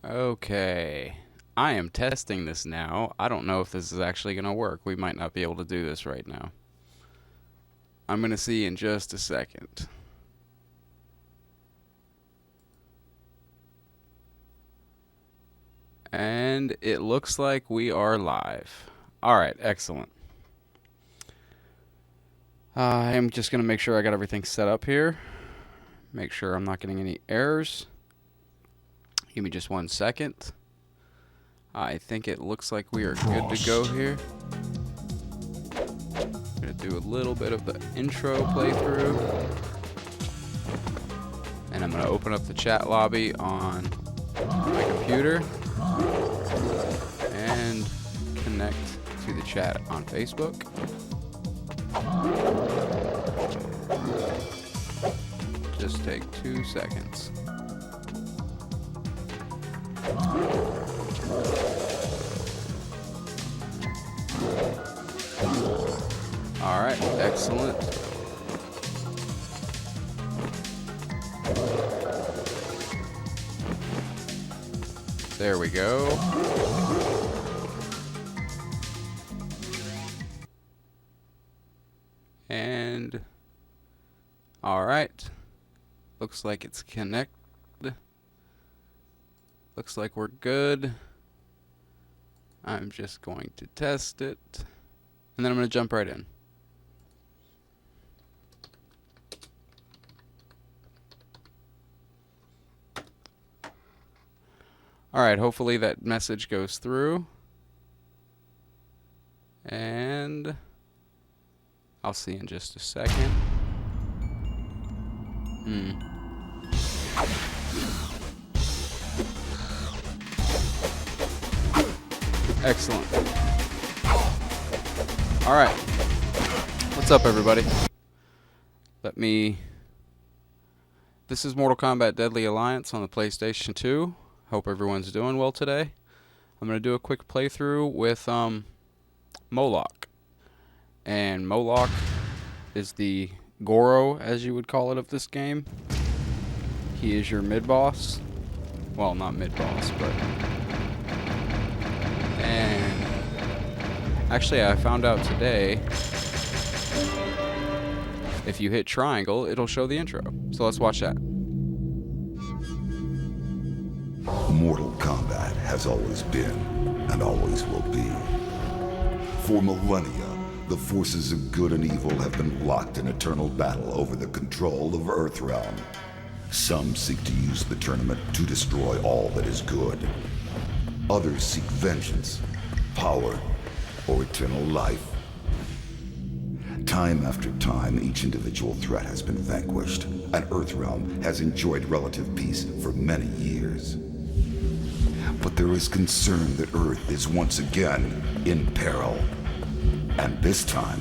Okay. I am testing this now. I don't know if this is actually going to work. We might not be able to do this right now. I'm going to see in just a second. And it looks like we are live. Alright, excellent. I am just going to make sure I got everything set up here. Make sure I'm not getting any errors. Give me just 1 second. I think it looks like we are good to go here. I'm going to do a little bit of the intro playthrough. And I'm going to open up the chat lobby on my computer. And connect to the chat on Facebook. Just take 2 seconds. Alright, excellent. There we go. And alright. Looks like it's connected. Looks like we're good. I'm just going to test it. And then I'm going to jump right in. Alright, hopefully that message goes through. And I'll see in just a second. Excellent. Alright. What's up, everybody? This is Mortal Kombat Deadly Alliance on the PlayStation 2. Hope everyone's doing well today. I'm going to do a quick playthrough with Moloch. And Moloch is the Goro, as you would call it, of this game. He is your mid-boss. Well, not mid-boss, but... And... Actually, I found out today, if you hit triangle, it'll show the intro. So let's watch that. Mortal Kombat has always been, and always will be. For millennia, the forces of good and evil have been locked in eternal battle over the control of Earthrealm. Some seek to use the tournament to destroy all that is good. Others seek vengeance, power, or eternal life. Time after time, each individual threat has been vanquished, and Earthrealm has enjoyed relative peace for many years. But there is concern that Earth is once again in peril. And this time,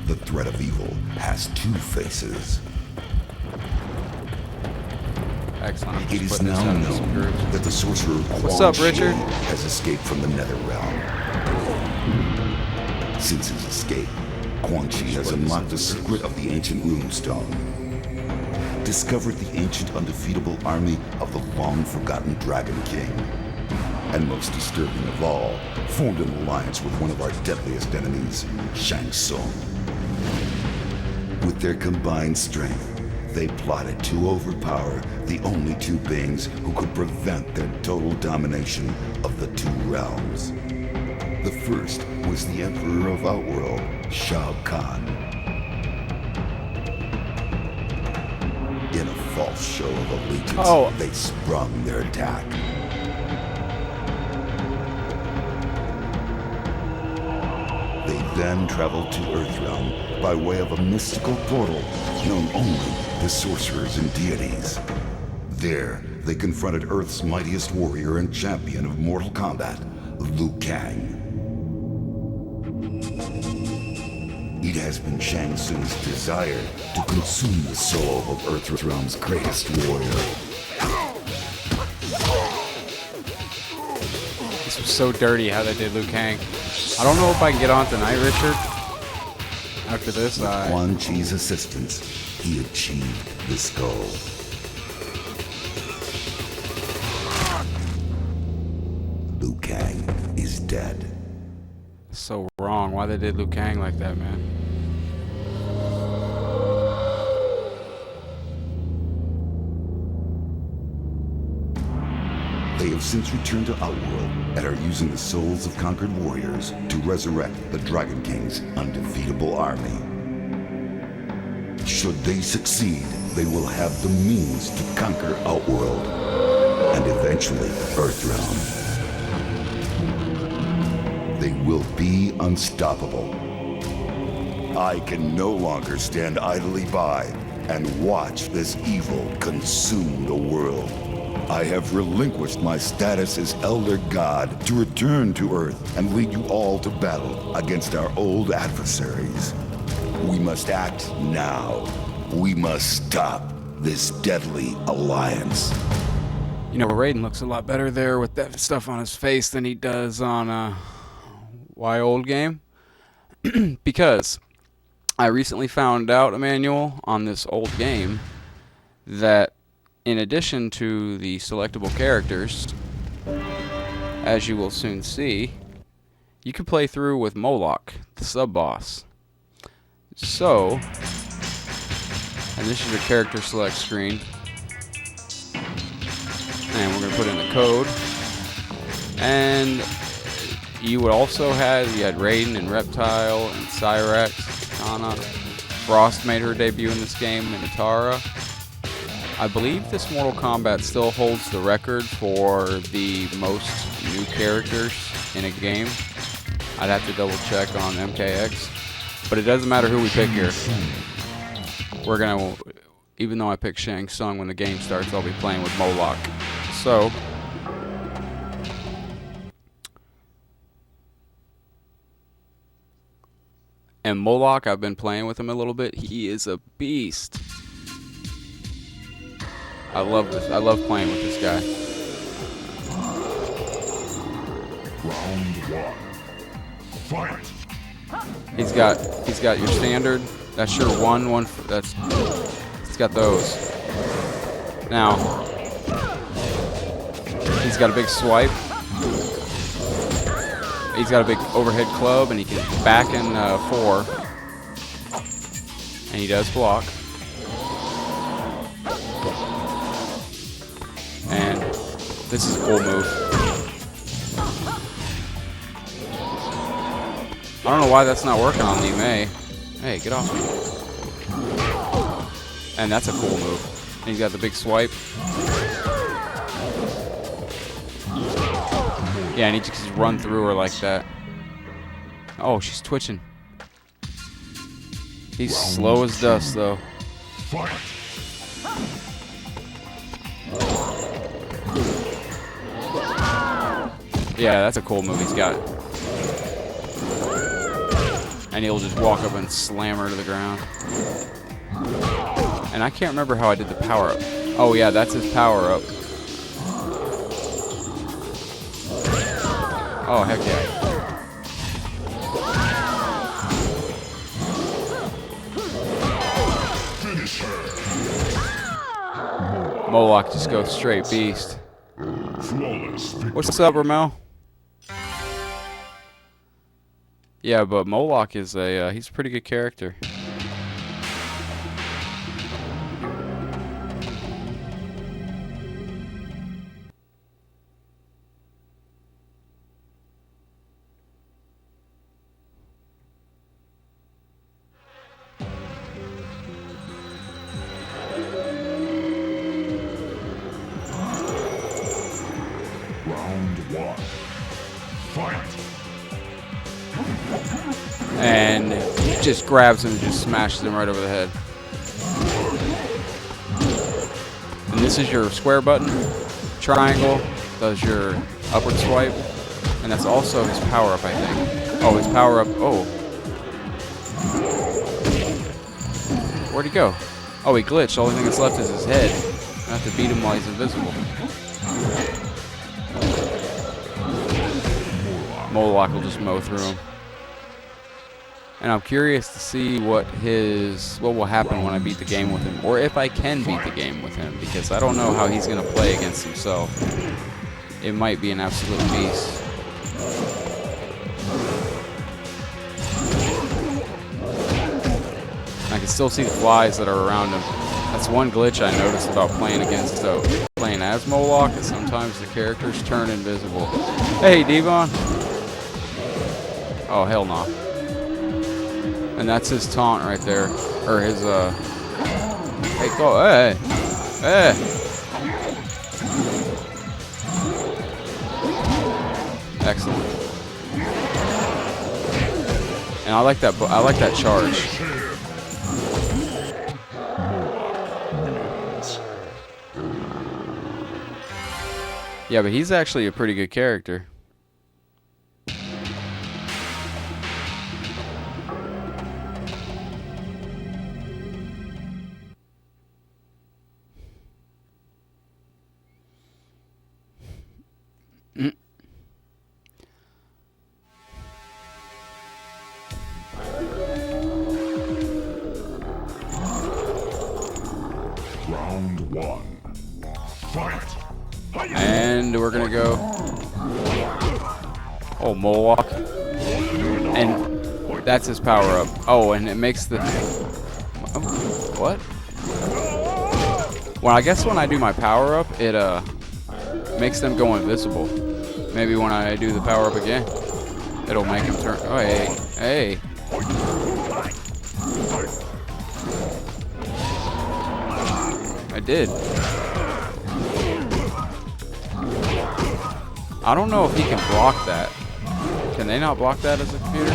the threat of evil has two faces. Excellent. It is now known that the sorcerer What's up, Richard? has escaped from the Netherrealm. Since his escape, Quan Chi has unlocked the secret of the ancient runestone, discovered the ancient undefeatable army of the long-forgotten Dragon King, and most disturbing of all, formed an alliance with one of our deadliest enemies, Shang Tsung. With their combined strength, they plotted to overpower the only two beings who could prevent their total domination of the two realms. The first was the Emperor of Outworld, Shao Kahn. In a false show of allegiance, they sprung their attack. They then traveled to Earthrealm by way of a mystical portal known only to sorcerers and deities. There, they confronted Earth's mightiest warrior and champion of Mortal Kombat, Liu Kang. It has been Shang Tsung's desire to consume the soul of Earthrealm's greatest warrior. This was so dirty how they did Liu Kang. I don't know if I can get on tonight, Richard. After this, With Quan Chi's assistance, he achieved this goal. dead. So wrong. Why they did Liu Kang like that, man? They have since returned to Outworld and are using the souls of conquered warriors to resurrect the Dragon King's undefeatable army. Should they succeed, they will have the means to conquer Outworld and eventually Earthrealm. They will be unstoppable. I can no longer stand idly by and watch this evil consume the world. I have relinquished my status as Elder God to return to Earth and lead you all to battle against our old adversaries. We must act now. We must stop this deadly alliance. You know, Raiden looks a lot better there with that stuff on his face than he does on Why Old Game. Because I recently found out, Emmanuel, on this old game that in addition to the selectable characters, as you will soon see, you can play through with Moloch, the sub-boss. So, and this is your character select screen. And we're going to put in the code. And you would also have, you had Raiden and Reptile and Cyrax, Kana. Frost made her debut in this game, and Atara. I believe this Mortal Kombat still holds the record for the most new characters in a game. I'd have to double check on MKX. But it doesn't matter who we pick here. We're gonna, even though I pick Shang Tsung when the game starts, I'll be playing with Moloch. So, and Moloch, I've been playing with him a little bit. He is a beast. I love this. I love playing with this guy. Round one. Fight. He's got your standard. That's your one. That's. He's got those. Now, he's got a big swipe. He's got a big overhead club, and he can back in 4. And he does block. And this is a cool move. I don't know why that's not working on Li Mei. Hey, get off me. And that's a cool move. And he's got the big swipe. Yeah, and he just run through her like that. Oh, she's twitching. He's slow as dust, though. Fight. Yeah, that's a cool move he's got. And he'll just walk up and slam her to the ground. And I can't remember how I did the power-up. Oh yeah, that's his power-up. Oh, heck yeah. Finish her. Moloch just goes straight beast. Flawless victory. What's up, Ramel? Yeah, but Moloch is he's a pretty good character. Round one. Fight. And he just grabs him and just smashes him right over the head. And this is your square button. Triangle does your upward swipe. And that's also his power-up, I think. Oh, his power-up. Oh. Where'd he go? Oh, he glitched. The only thing that's left is his head. I have to beat him while he's invisible. Moloch will just mow through him. And I'm curious to see what will happen when I beat the game with him, or if I can beat the game with him, because I don't know how he's going to play against himself. It might be an absolute beast. I can still see the flies that are around him. That's one glitch I noticed about playing as Moloch, is sometimes the characters turn invisible. Hey, Devon. Oh, hell no. And that's his taunt right there. Or his, hey, go, hey. Hey. Excellent. And I like that charge. Yeah, but he's actually a pretty good character. Round one. Fight! And we're gonna go. Oh, Moloch. And that's his power up. Oh, and it makes the. What? Well, I guess when I do my power up, it makes them go invisible. Maybe when I do the power up again, it'll make him turn. Oh, hey, hey. I did. I don't know if he can block that. Can they not block that as a computer?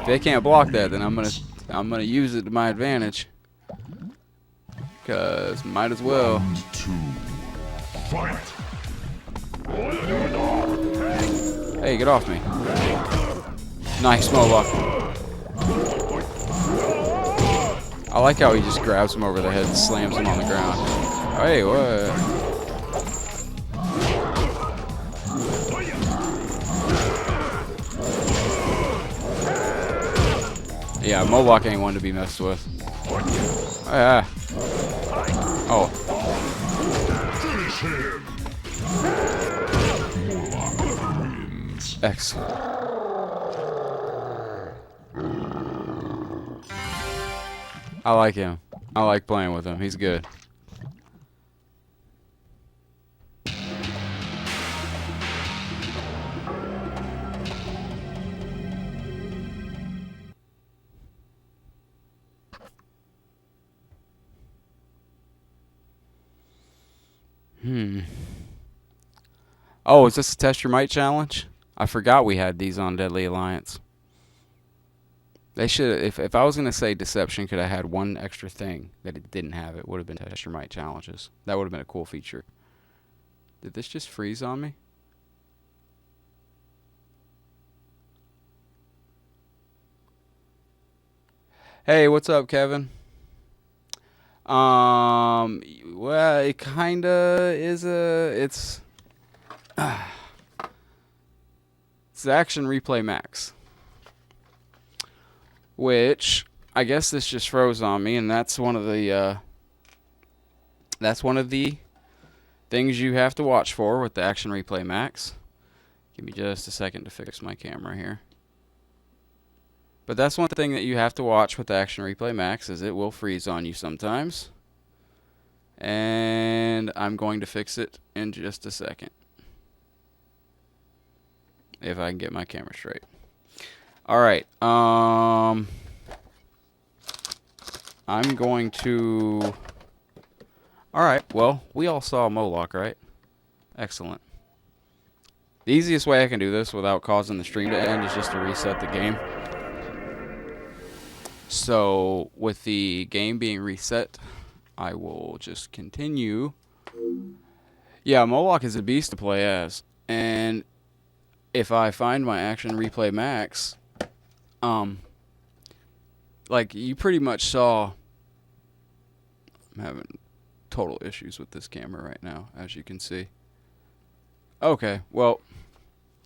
If they can't block that, then I'm gonna use it to my advantage. Cause might as well. Round two. Fight! Hey, get off me. Nice, Moloch. I like how he just grabs him over the head and slams him on the ground. Hey, what? Yeah, Moloch ain't one to be messed with. Ah. Oh. Excellent. I like him. I like playing with him. He's good. Oh, is this a Test Your Might challenge? I forgot we had these on Deadly Alliance. They should, if I was going to say Deception could have had one extra thing that it didn't have, it would have been Test Your Might challenges. That would have been a cool feature. Did this just freeze on me? Hey, what's up, Kevin? Well, it kinda is it's Action Replay Max, which I guess this just froze on me, and that's one of the things you have to watch for with the Action Replay Max. Give me just a second to fix my camera here. But that's one thing that you have to watch with the Action Replay Max, is it will freeze on you sometimes. And I'm going to fix it in just a second, if I can get my camera straight. Alright, I'm going to... Alright, well, we all saw Moloch, right? Excellent. The easiest way I can do this without causing the stream to end is just to reset the game. So, with the game being reset, I will just continue. Yeah, Moloch is a beast to play as. And if I find my Action Replay Max, like you pretty much saw, I'm having total issues with this camera right now, as you can see. Okay, well,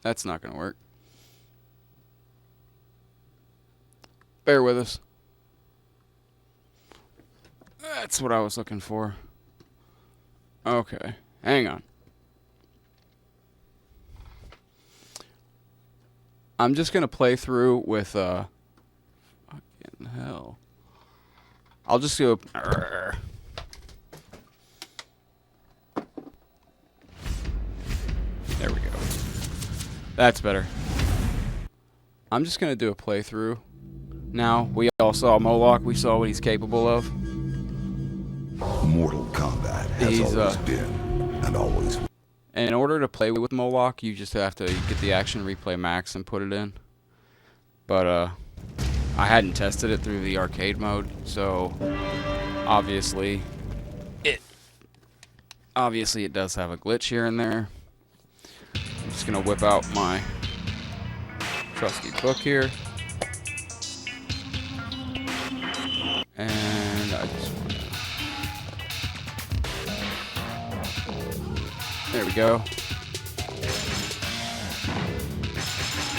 that's not going to work. Bear with us. That's what I was looking for. Okay, hang on. I'm just going to play through with, fucking hell. I'll just go. There we go. That's better. I'm just gonna do a playthrough. Now, we all saw Moloch. We saw what he's capable of. Mortal Kombat has always been and always will. And in order to play with Moloch, you just have to get the Action Replay Max and put it in. But I hadn't tested it through the arcade mode, so obviously it does have a glitch here and there. I'm just gonna whip out my trusty book here, and I just there we go.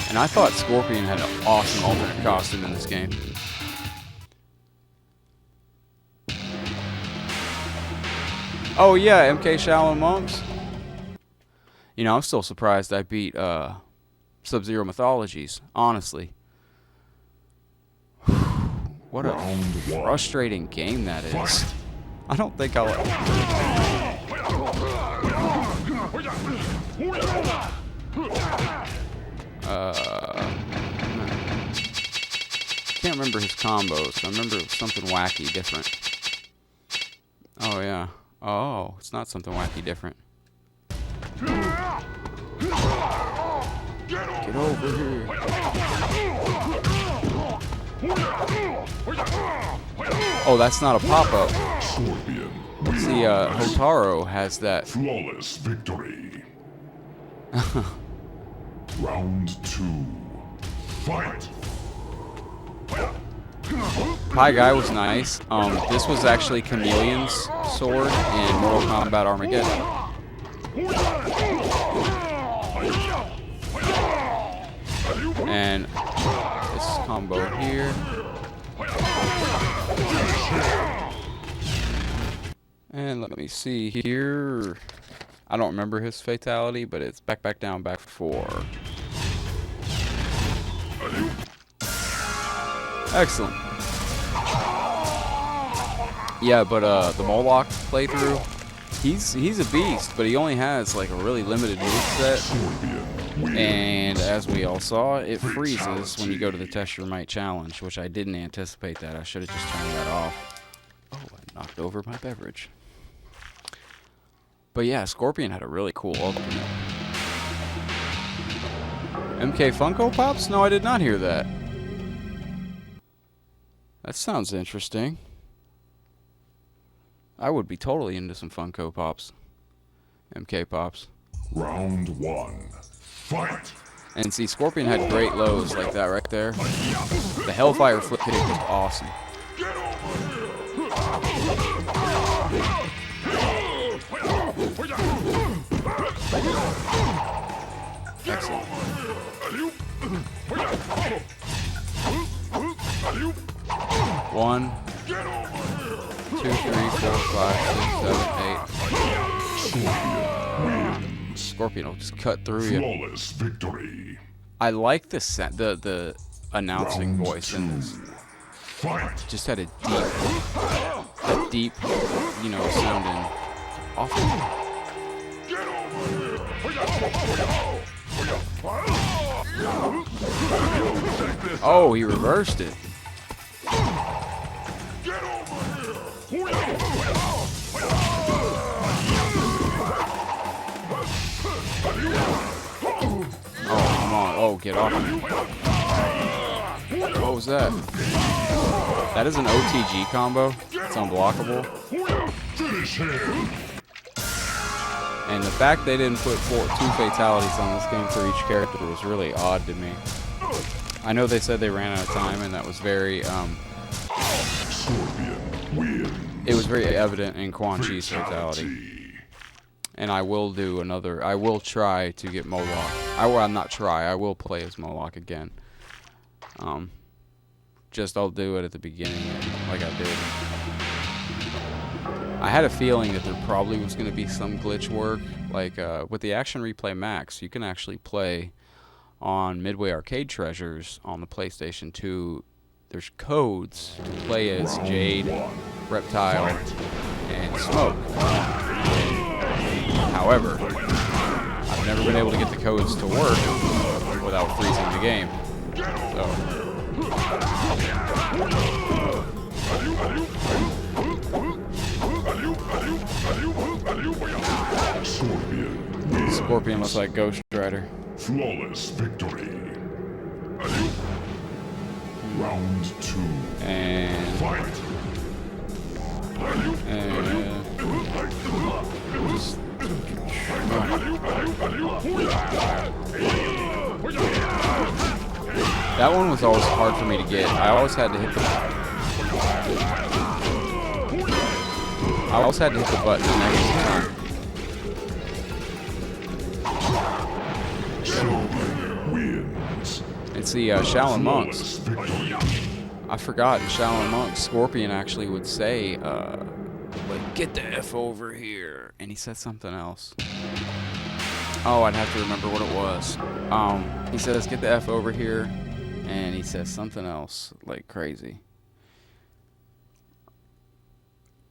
And I thought Scorpion had an awesome alternate costume in this game. Oh yeah, MK Shaolin Monks. You know, I'm still surprised I beat Sub-Zero Mythologies, honestly. What a frustrating game that is. I don't think I'll... can't remember his combos. I remember it was something wacky different. Oh yeah. Oh, it's not something wacky different. Get over here. Oh, that's not a pop-up. See, Hotaro has that. Flawless victory. Round 2. Fight. Pie Guy was nice. This was actually Chameleon's sword in Mortal Kombat Armageddon. And this combo here. And let me see here. I don't remember his fatality, but it's back down, back 4. Excellent. Yeah, but the Moloch playthrough, he's a beast, but he only has like a really limited moveset. And as we all saw, it freezes when you go to the Test Your Might challenge, which I didn't anticipate that. I should have just turned that off. Oh, I knocked over my beverage. But yeah, Scorpion had a really cool ultimate. MK Funko Pops? No, I did not hear that. That sounds interesting. I would be totally into some Funko Pops. MK Pops. Round 1. Fight! And see, Scorpion had great lows like that right there. The Hellfire flip kick was awesome. Excellent. 1, 2, 3, 4, 5, 6, 7, 8. Scorpion will just cut through you. Flawless victory. I like the announcing voice in this. Fight. Just had a deep, you know, sounding awful. Oh, he reversed it. Oh, come on. Oh, get off me. What was that? That is an OTG combo. It's unblockable. And the fact they didn't put 2 fatalities on this game for each character was really odd to me. I know they said they ran out of time, and that was very, it was very evident in Quan Chi's fatality. And I will do another, I will try to get Moloch. I will play as Moloch again. Just I'll do it at the beginning, like I did. I had a feeling that there probably was going to be some glitch work. Like, with the Action Replay Max, you can actually play on Midway Arcade Treasures on the PlayStation 2 there's codes to play as Jade, Reptile, and Smoke. However, I've never been able to get the codes to work without freezing the game. So. Scorpion looks like Ghost Rider. Flawless victory. Round 2. And Fight. just that one was always hard for me to get. I always had to hit the button the next time. Wins. It's the Shaolin Monks. Flawless victory. I forgot in Shaolin Monks, Scorpion actually would say, like, get the F over here. And he said something else. Oh, I'd have to remember what it was. He says, get the F over here. And he says something else, like crazy.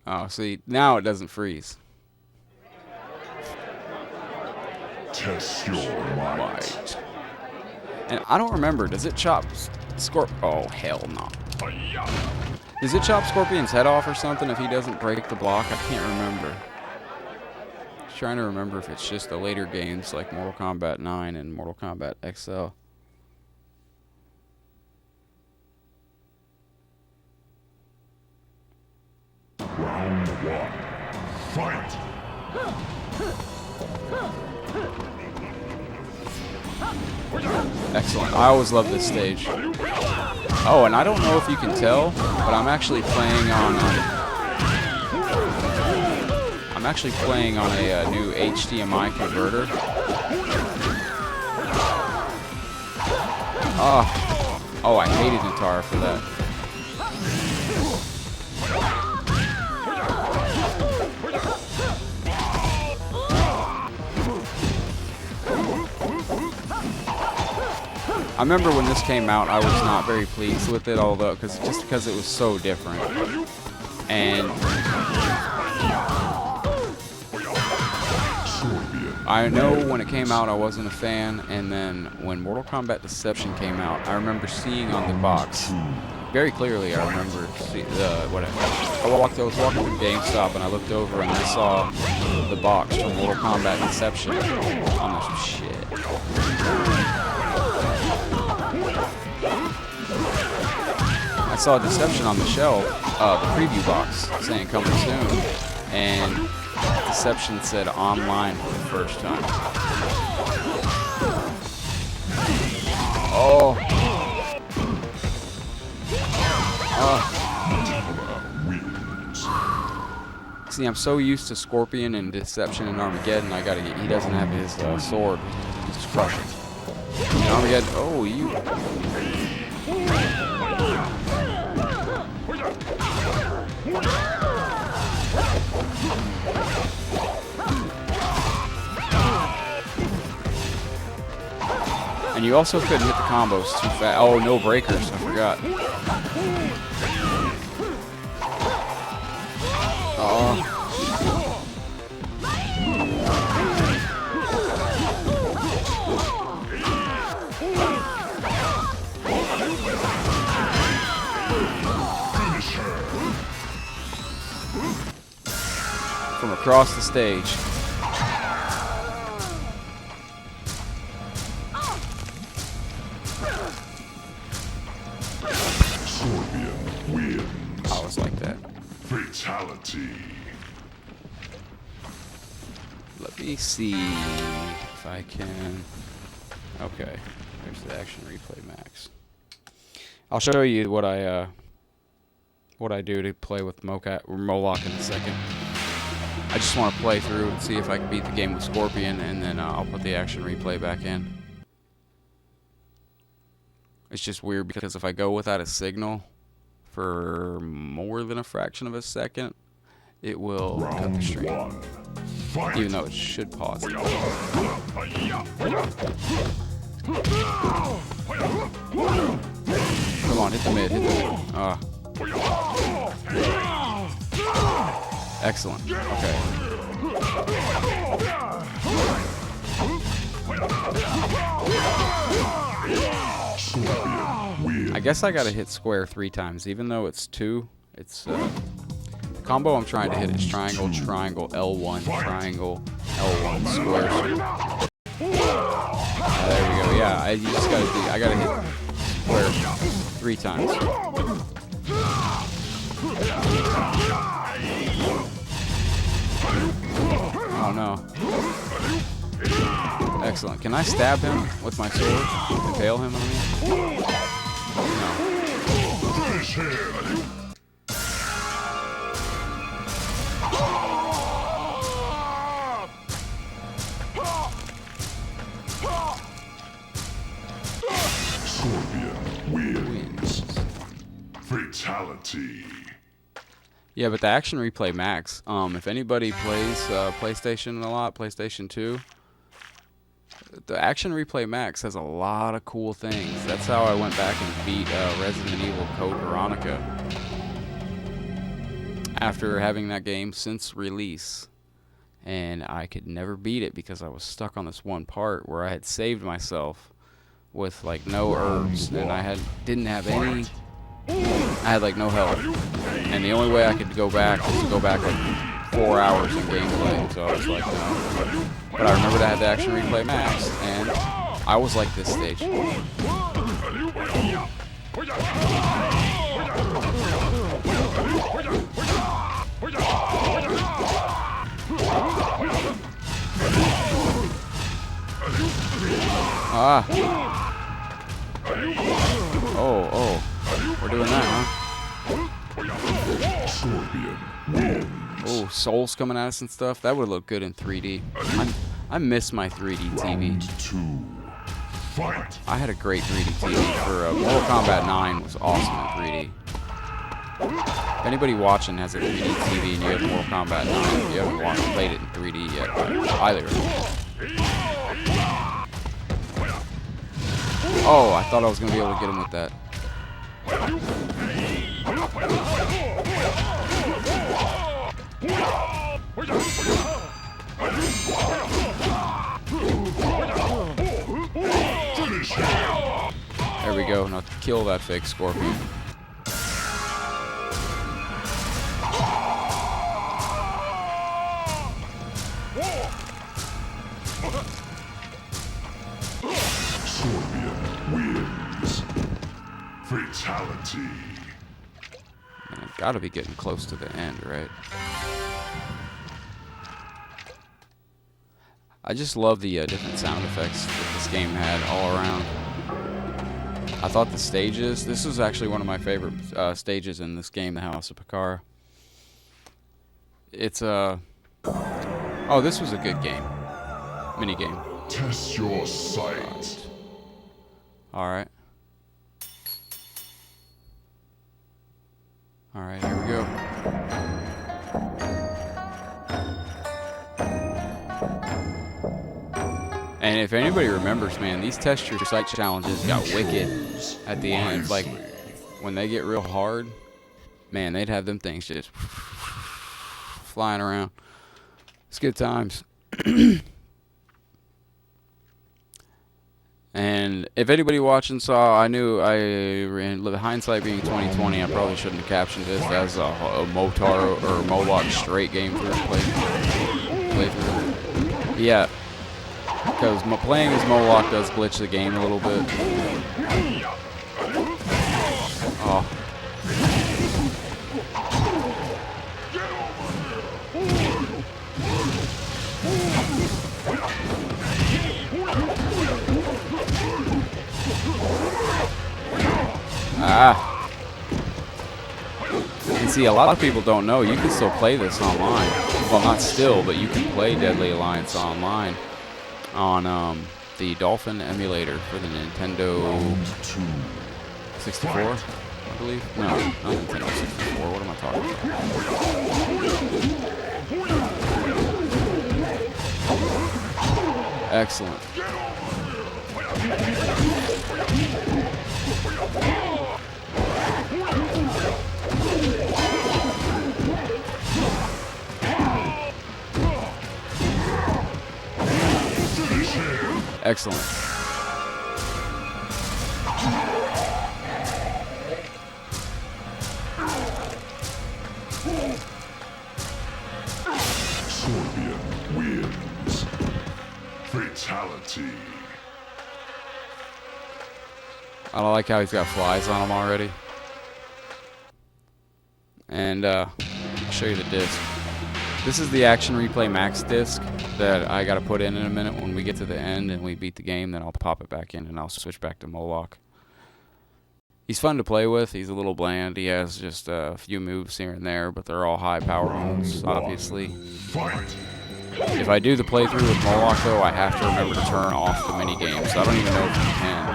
Oh, see, now it doesn't freeze. Test your might. Right. And I don't remember, does it chop oh, hell no. Does it chop Scorpion's head off or something if he doesn't break the block? I can't remember. Just trying to remember if it's just the later games like Mortal Kombat 9 and Mortal Kombat XL. Round 1. Fight. Excellent. I always love this stage. Oh, and I don't know if you can tell, but I'm actually playing on a new HDMI converter. Oh, I hated Natara for that. I remember when this came out, I was not very pleased with it, although because it was so different. And I know when it came out, I wasn't a fan, and then when Mortal Kombat Deception came out, I remember seeing on the box very clearly. I remember I was walking through GameStop and I looked over and I saw the box from Mortal Kombat Deception on the shit. I saw Deception on the shelf, the preview box, saying coming soon, and Deception said online for the first time. Oh. See, I'm so used to Scorpion and Deception and Armageddon, he doesn't have his sword. He's just crushing. And Armageddon, oh, you. And you also couldn't hit the combos too fast. Oh, no breakers, I forgot. From across the stage. Scorpion wins. I was like that. Fatality. Let me see if I can. Okay, there's the action replay max. I'll show you what I do to play with Moloch in a second. I just want to play through and see if I can beat the game with Scorpion, and then I'll put the action replay back in. It's just weird because if I go without a signal for more than a fraction of a second, it will cut the stream. Even though it should pause it. Come on, hit the mid, hit the mid. Excellent. Okay. I guess I gotta hit square 3 times, even though it's 2. It's the combo I'm trying to hit is triangle, triangle, L1, triangle, L1, square. There we go. Yeah, you just gotta do. I gotta hit square 3 times. Oh no. Excellent. Can I stab him with my sword? Impale him, I mean? No. Scorpion wins. Fatality. Yeah, but the Action Replay Max, if anybody plays PlayStation a lot, PlayStation 2, the Action Replay Max has a lot of cool things. That's how I went back and beat Resident Evil Code Veronica after having that game since release. And I could never beat it because I was stuck on this one part where I had saved myself with like no herbs, and I didn't have any. I had like no health, and the only way I could go back was to go back like 4 hours of gameplay. So I was like, no. But I remembered I had the Action Replay Max, and I was like this stage. Ah. Oh. We're doing that, huh? Scorpion wins. Oh, souls coming at us and stuff. That would look good in 3D. I miss my 3D TV. Round 2. Fight. I had a great 3D TV for Mortal Kombat 9 was awesome in 3D. If anybody watching has a 3D TV and you have Mortal Kombat 9, if you haven't played it in 3D yet, I highly recommend. Oh, I thought I was going to be able to get him with that. There we go. Now kill that fake scorpion. Scorpion wins. Fatality. And I've got to be getting close to the end, right? I just love the different sound effects that this game had all around. I thought the stages, this was actually one of my favorite stages in this game, the House of Pakara. It's oh, this was a good game. Mini game. Test your sight. Alright. Alright, here we go. And if anybody remembers, man, these test your sight challenges got wicked at the end. Like, when they get real hard, man, they'd have them things just flying around. It's good times. And if anybody watching saw, in hindsight being 2020, I probably shouldn't have captioned this as a Motar or Moloch straight game through playthrough. Yeah, because playing as Moloch does glitch the game a little bit. Oh. Ah. And see, a lot of people don't know, you can still play this online. Well, not still, but you can play Deadly Alliance online on the Dolphin emulator for the Nintendo 64, I believe. No, not Nintendo 64. What am I talking about? Excellent. Excellent. Scorpion wins. Fatality. I don't like how he's got flies on him already. And I'll show you the disc. This is the Action Replay Max disc that I gotta put in a minute. When we get to the end and we beat the game, then I'll pop it back in and I'll switch back to Moloch. He's fun to play with. He's a little bland. He has just a few moves here and there, but they're all high power moves, obviously. Fight. If I do the playthrough with Moloch, though, I have to remember to turn off the mini games. So I don't even know if you can.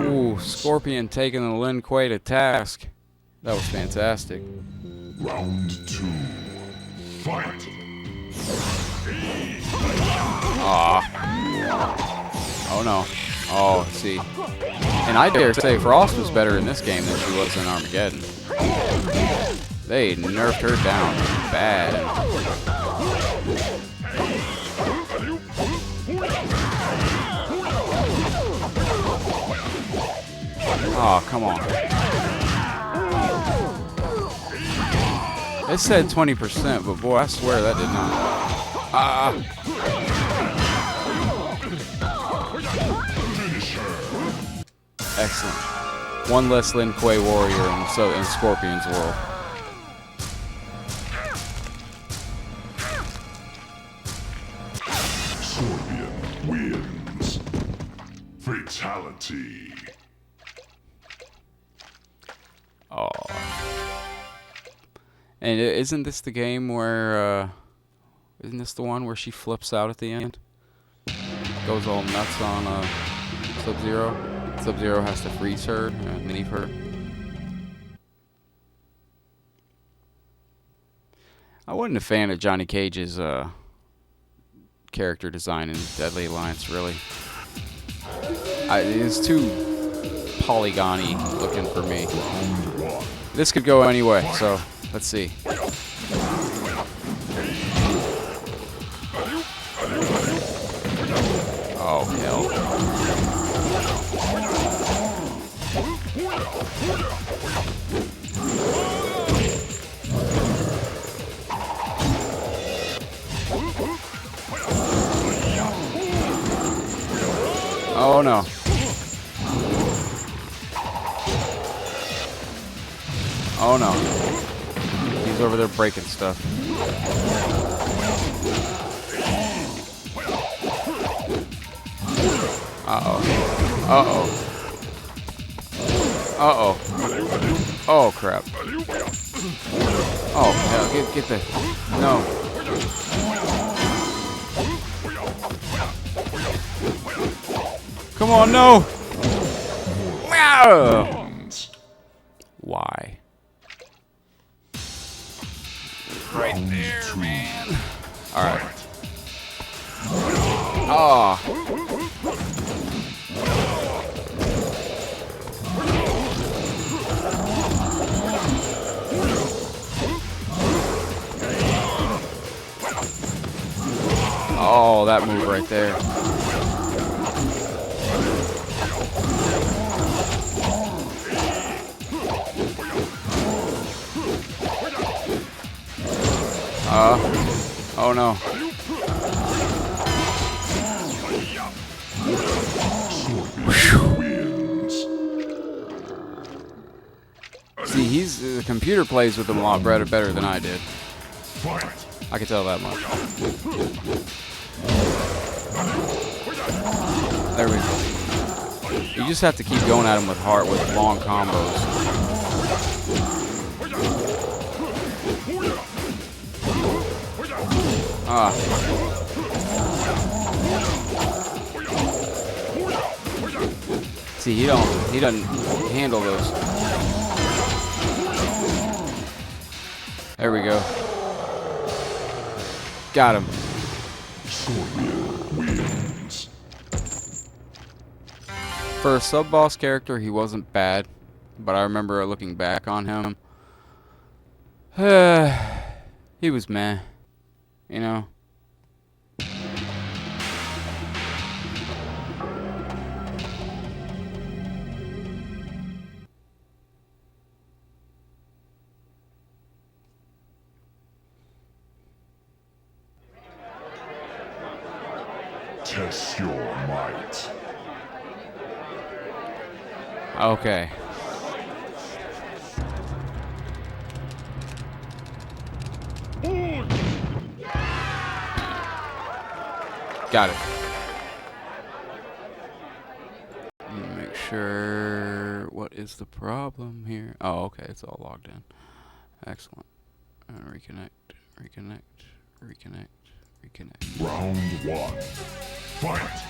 Ooh, Scorpion taking the Lin Kuei to task. That was fantastic. Round 2. Fight. Ah. Oh no. Oh, see. And I dare say Frost was better in this game than she was in Armageddon. They nerfed her down bad. Oh, come on. It said 20%, but boy, I swear that did not. Ah. Excellent. One less Lin Kuei warrior in Scorpion's world. Scorpion wins. Fatality. Oh. And isn't this the game where, isn't this the one where she flips out at the end? Goes all nuts on Sub-Zero? Sub-Zero has to freeze her and leave her. I wasn't a fan of Johnny Cage's character design in Deadly Alliance, really. It's too polygony looking for me. This could go any way, so let's see. Oh, hell. Oh, no. Oh, no. He's over there breaking stuff. Uh-oh. Uh-oh. Uh-oh. Oh, crap. Oh, hell, get the... No. Come on, no! Why? Right there, man. Alright. Oh. Oh, that move right there. Oh no. See, the computer plays with him a lot better than I did. I can tell that much. There we go. You just have to keep going at him with long combos. Ah. See, he doesn't handle those. There we go. Got him. Scorpion wins. For a sub-boss character, he wasn't bad, but I remember looking back on him. He was meh, you know. Test your might. Okay. Got it. Let me make sure. What is the problem here? Oh, okay. It's all logged in. Excellent. And reconnect. Round one. Fight!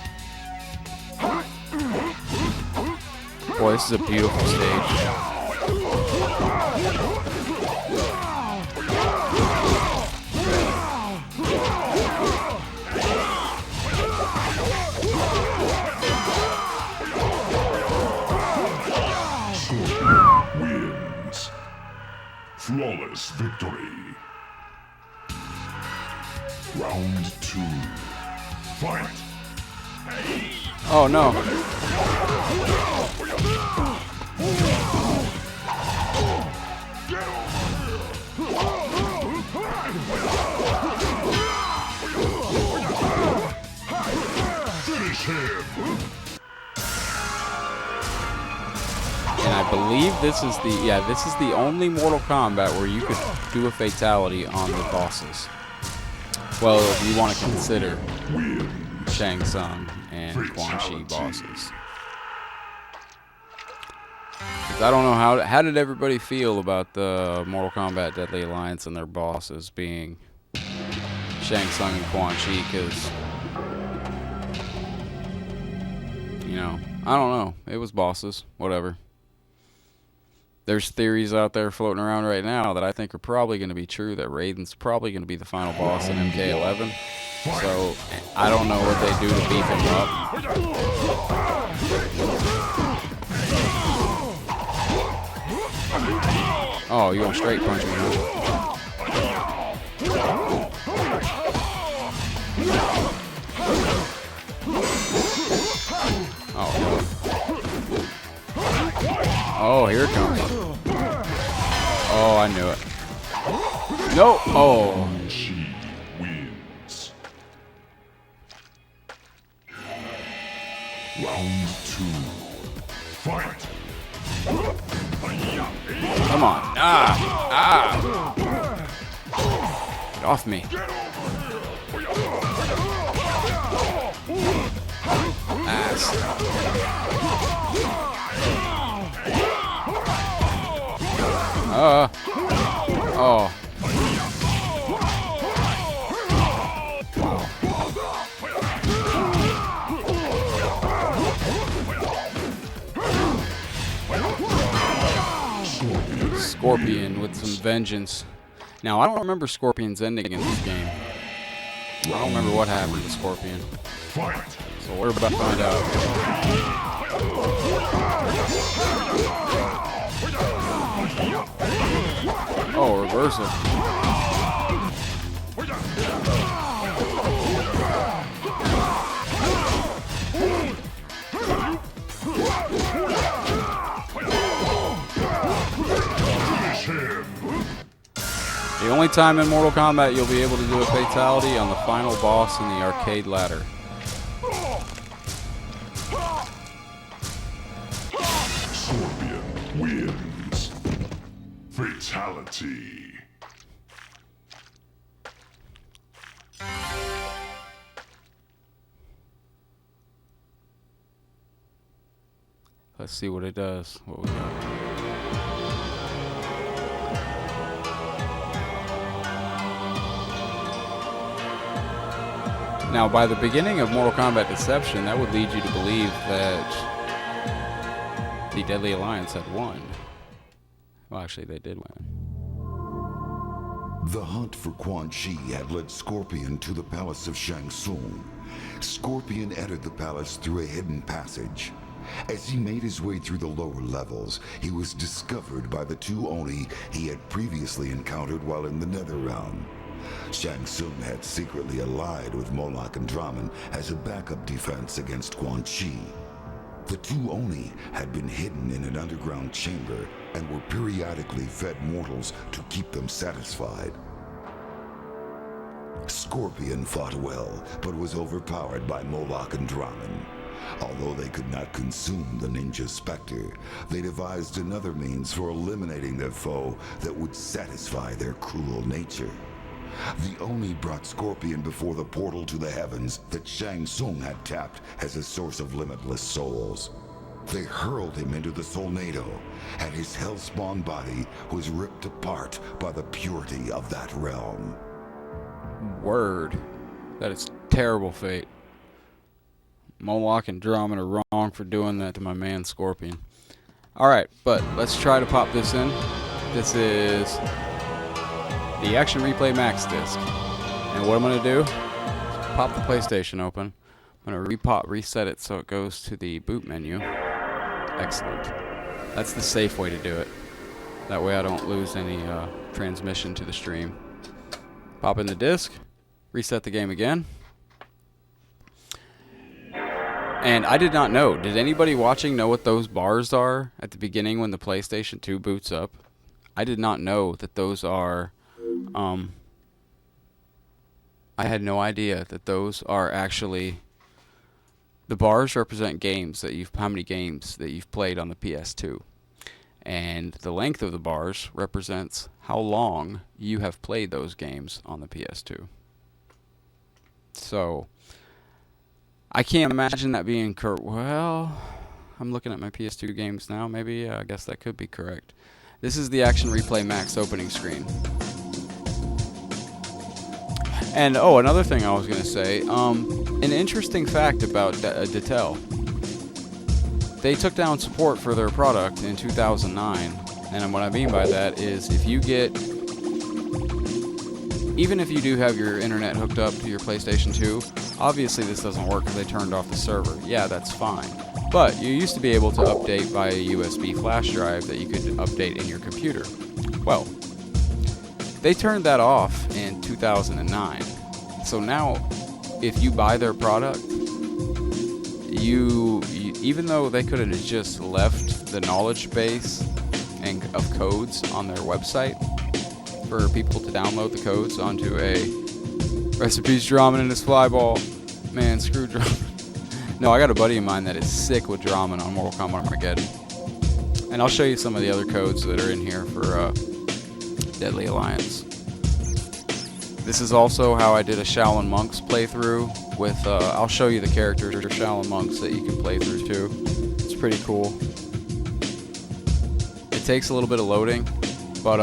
Boy, this is a beautiful stage. Wins. Flawless victory. Round two. Fight! Oh no. Finish him! And I believe this is the only Mortal Kombat where you could do a fatality on the bosses. Well, if you want to consider Shang Tsung and Quan Chi bosses. 'Cause I don't know how did everybody feel about the Mortal Kombat Deadly Alliance and their bosses being Shang Tsung and Quan Chi, because you know, I don't know. It was bosses, whatever. There's theories out there floating around right now that I think are probably going to be true, that Raiden's probably going to be the final boss in MK11. So, I don't know what they do to beef him up. Oh, you want straight punch me, huh? Oh. Oh, here it comes. Oh, I knew it. No! Oh. She wins. Round two. Fight! Come on. Ah! Ah! Get off me. Ass. Oh. Scorpion with some vengeance. Now, I don't remember Scorpion's ending in this game. I don't remember what happened to Scorpion. Fight! So we're about to find out. Oh, reversal. The only time in Mortal Kombat you'll be able to do a fatality on the final boss in the arcade ladder. Scorpion wins. Fatality. Let's see what it does. What we got. Now, by the beginning of Mortal Kombat Deception, that would lead you to believe that the Deadly Alliance had won. Well, actually, they did win. The hunt for Quan Chi had led Scorpion to the palace of Shang Tsung. Scorpion entered the palace through a hidden passage. As he made his way through the lower levels, he was discovered by the two Oni he had previously encountered while in the Netherrealm. Shang Tsung had secretly allied with Moloch and Draman as a backup defense against Quan Chi. The two Oni had been hidden in an underground chamber and were periodically fed mortals to keep them satisfied. Scorpion fought well, but was overpowered by Moloch and Draman. Although they could not consume the ninja Spectre, they devised another means for eliminating their foe that would satisfy their cruel nature. The Oni brought Scorpion before the portal to the heavens that Shang Tsung had tapped as a source of limitless souls. They hurled him into the Solnado, and his hellspawn body was ripped apart by the purity of that realm. Word. That is terrible fate. Moloch and Draman are wrong for doing that to my man Scorpion. Alright, but let's try to pop this in. This is the Action Replay Max disc. And what I'm going to do is pop the PlayStation open. I'm going to reset it so it goes to the boot menu. Excellent. That's the safe way to do it. That way I don't lose any transmission to the stream. Pop in the disc, reset the game again. And I did not know. Did anybody watching know what those bars are at the beginning when the PlayStation 2 boots up? I did not know that those are... I had no idea that those are actually... The bars represent games that how many games that you've played on the PS2. And the length of the bars represents how long you have played those games on the PS2. So... I can't imagine that being correct. Well, I'm looking at my PS2 games now. Maybe, I guess that could be correct. This is the Action Replay Max opening screen. And, oh, another thing I was going to say. An interesting fact about Detel. They took down support for their product in 2009. And what I mean by that is if you get... Even if you do have your internet hooked up to your PlayStation 2, obviously this doesn't work because they turned off the server. Yeah, that's fine. But you used to be able to update via a USB flash drive that you could update in your computer. Well, they turned that off in 2009. So now, if you buy their product, you even though they could have just left the knowledge base of codes on their website, for people to download the codes onto a recipes Draman and his flyball. Man, screw Draman. No, I got a buddy of mine that is sick with Draman on Mortal Kombat Armageddon. And I'll show you some of the other codes that are in here for Deadly Alliance. This is also how I did a Shaolin Monks playthrough with, I'll show you the characters of Shaolin Monks that you can play through too. It's pretty cool. It takes a little bit of loading, but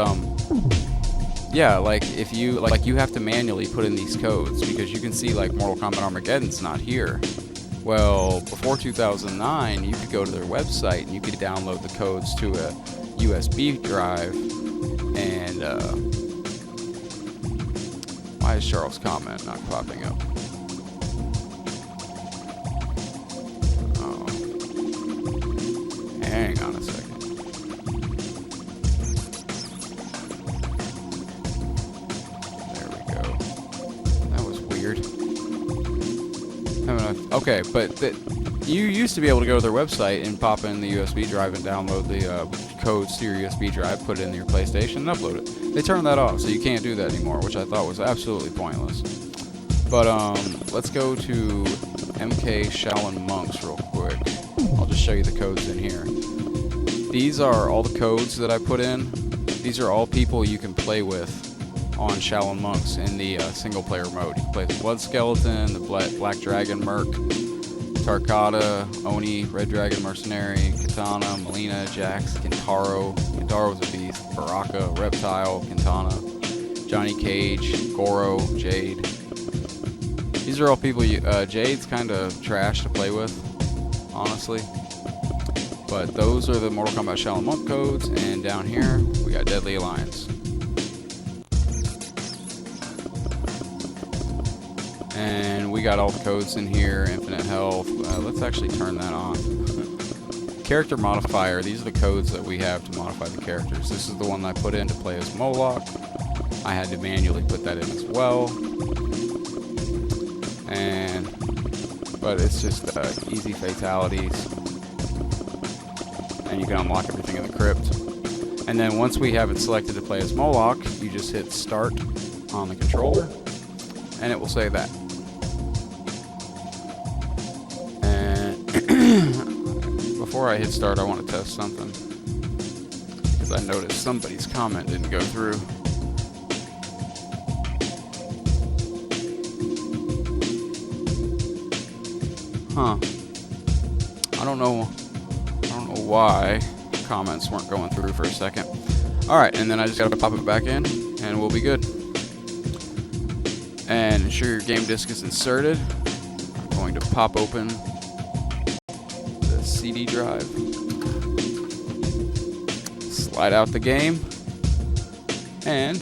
yeah, like if you you have to manually put in these codes because you can see like Mortal Kombat Armageddon's not here. Well, before 2009, you could go to their website and you could download the codes to a USB drive. And why is Charles' comment not popping up? Oh, hang on a second. Okay, but you used to be able to go to their website and pop in the USB drive and download the codes to your USB drive, put it in your PlayStation, and upload it. They turned that off, so you can't do that anymore, which I thought was absolutely pointless. But let's go to MK Shaolin Monks real quick. I'll just show you the codes in here. These are all the codes that I put in. These are all people you can play with on Shaolin Monks in the single-player mode. You can play the Blood Skeleton, the Black Dragon Merc, Tarkata, Oni, Red Dragon Mercenary, Katana, Melina, Jax, Kintaro. Kintaro's a beast. Baraka, Reptile, Quintana, Johnny Cage, Goro, Jade. These are all people Jade's kind of trash to play with, honestly. But those are the Mortal Kombat Shaolin Monk codes, and down here, we got Deadly Alliance. And we got all the codes in here, infinite health. Let's actually turn that on. Character modifier, these are the codes that we have to modify the characters. This is the one I put in to play as Moloch. I had to manually put that in as well. But it's just easy fatalities. And you can unlock everything in the crypt. And then once we have it selected to play as Moloch, you just hit start on the controller, and it will say that. And before I hit start, I want to test something, because I noticed somebody's comment didn't go through. Huh. I don't know why comments weren't going through for a second. Alright, and then I just gotta pop it back in, and we'll be good. And ensure your game disc is inserted. I'm going to pop open the CD drive, slide out the game, and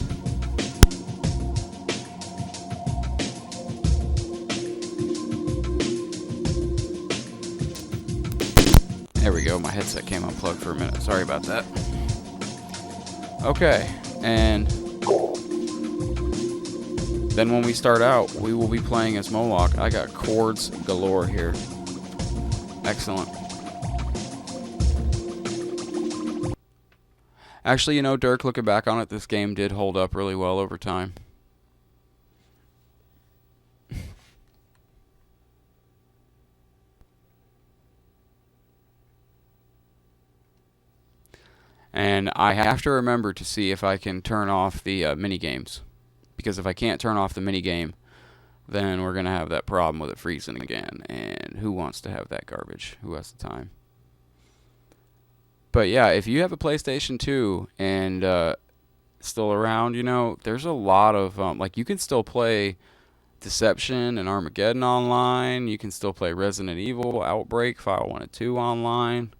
there we go. My headset came unplugged for a minute. Sorry about that. Okay, and then when we start out, we will be playing as Moloch. I got chords galore here. Excellent. Actually, you know, Dirk, looking back on it, this game did hold up really well over time. And I have to remember to see if I can turn off the mini games, because if I can't turn off the mini game, then we're gonna have that problem with it freezing again. And who wants to have that garbage? Who has the time? But yeah, if you have a PlayStation 2 and still around, you know, there's a lot of like, you can still play Deception and Armageddon online. You can still play Resident Evil, Outbreak, File 1 and 2 online.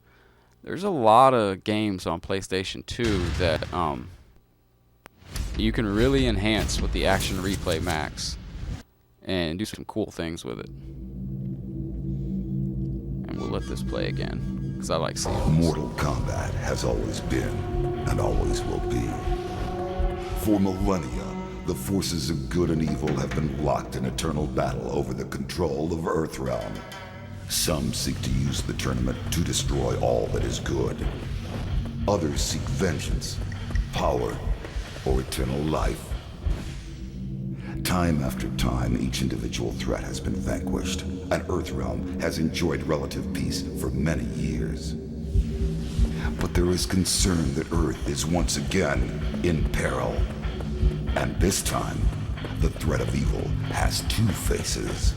There's a lot of games on PlayStation 2 that you can really enhance with the Action Replay Max and do some cool things with it. And we'll let this play again, because I like seeing this. Mortal Kombat has always been and always will be. For millennia, the forces of good and evil have been locked in eternal battle over the control of Earthrealm. Some seek to use the tournament to destroy all that is good. Others seek vengeance, power, or eternal life. Time after time, each individual threat has been vanquished, and Earthrealm has enjoyed relative peace for many years. But there is concern that Earth is once again in peril. And this time, the threat of evil has two faces.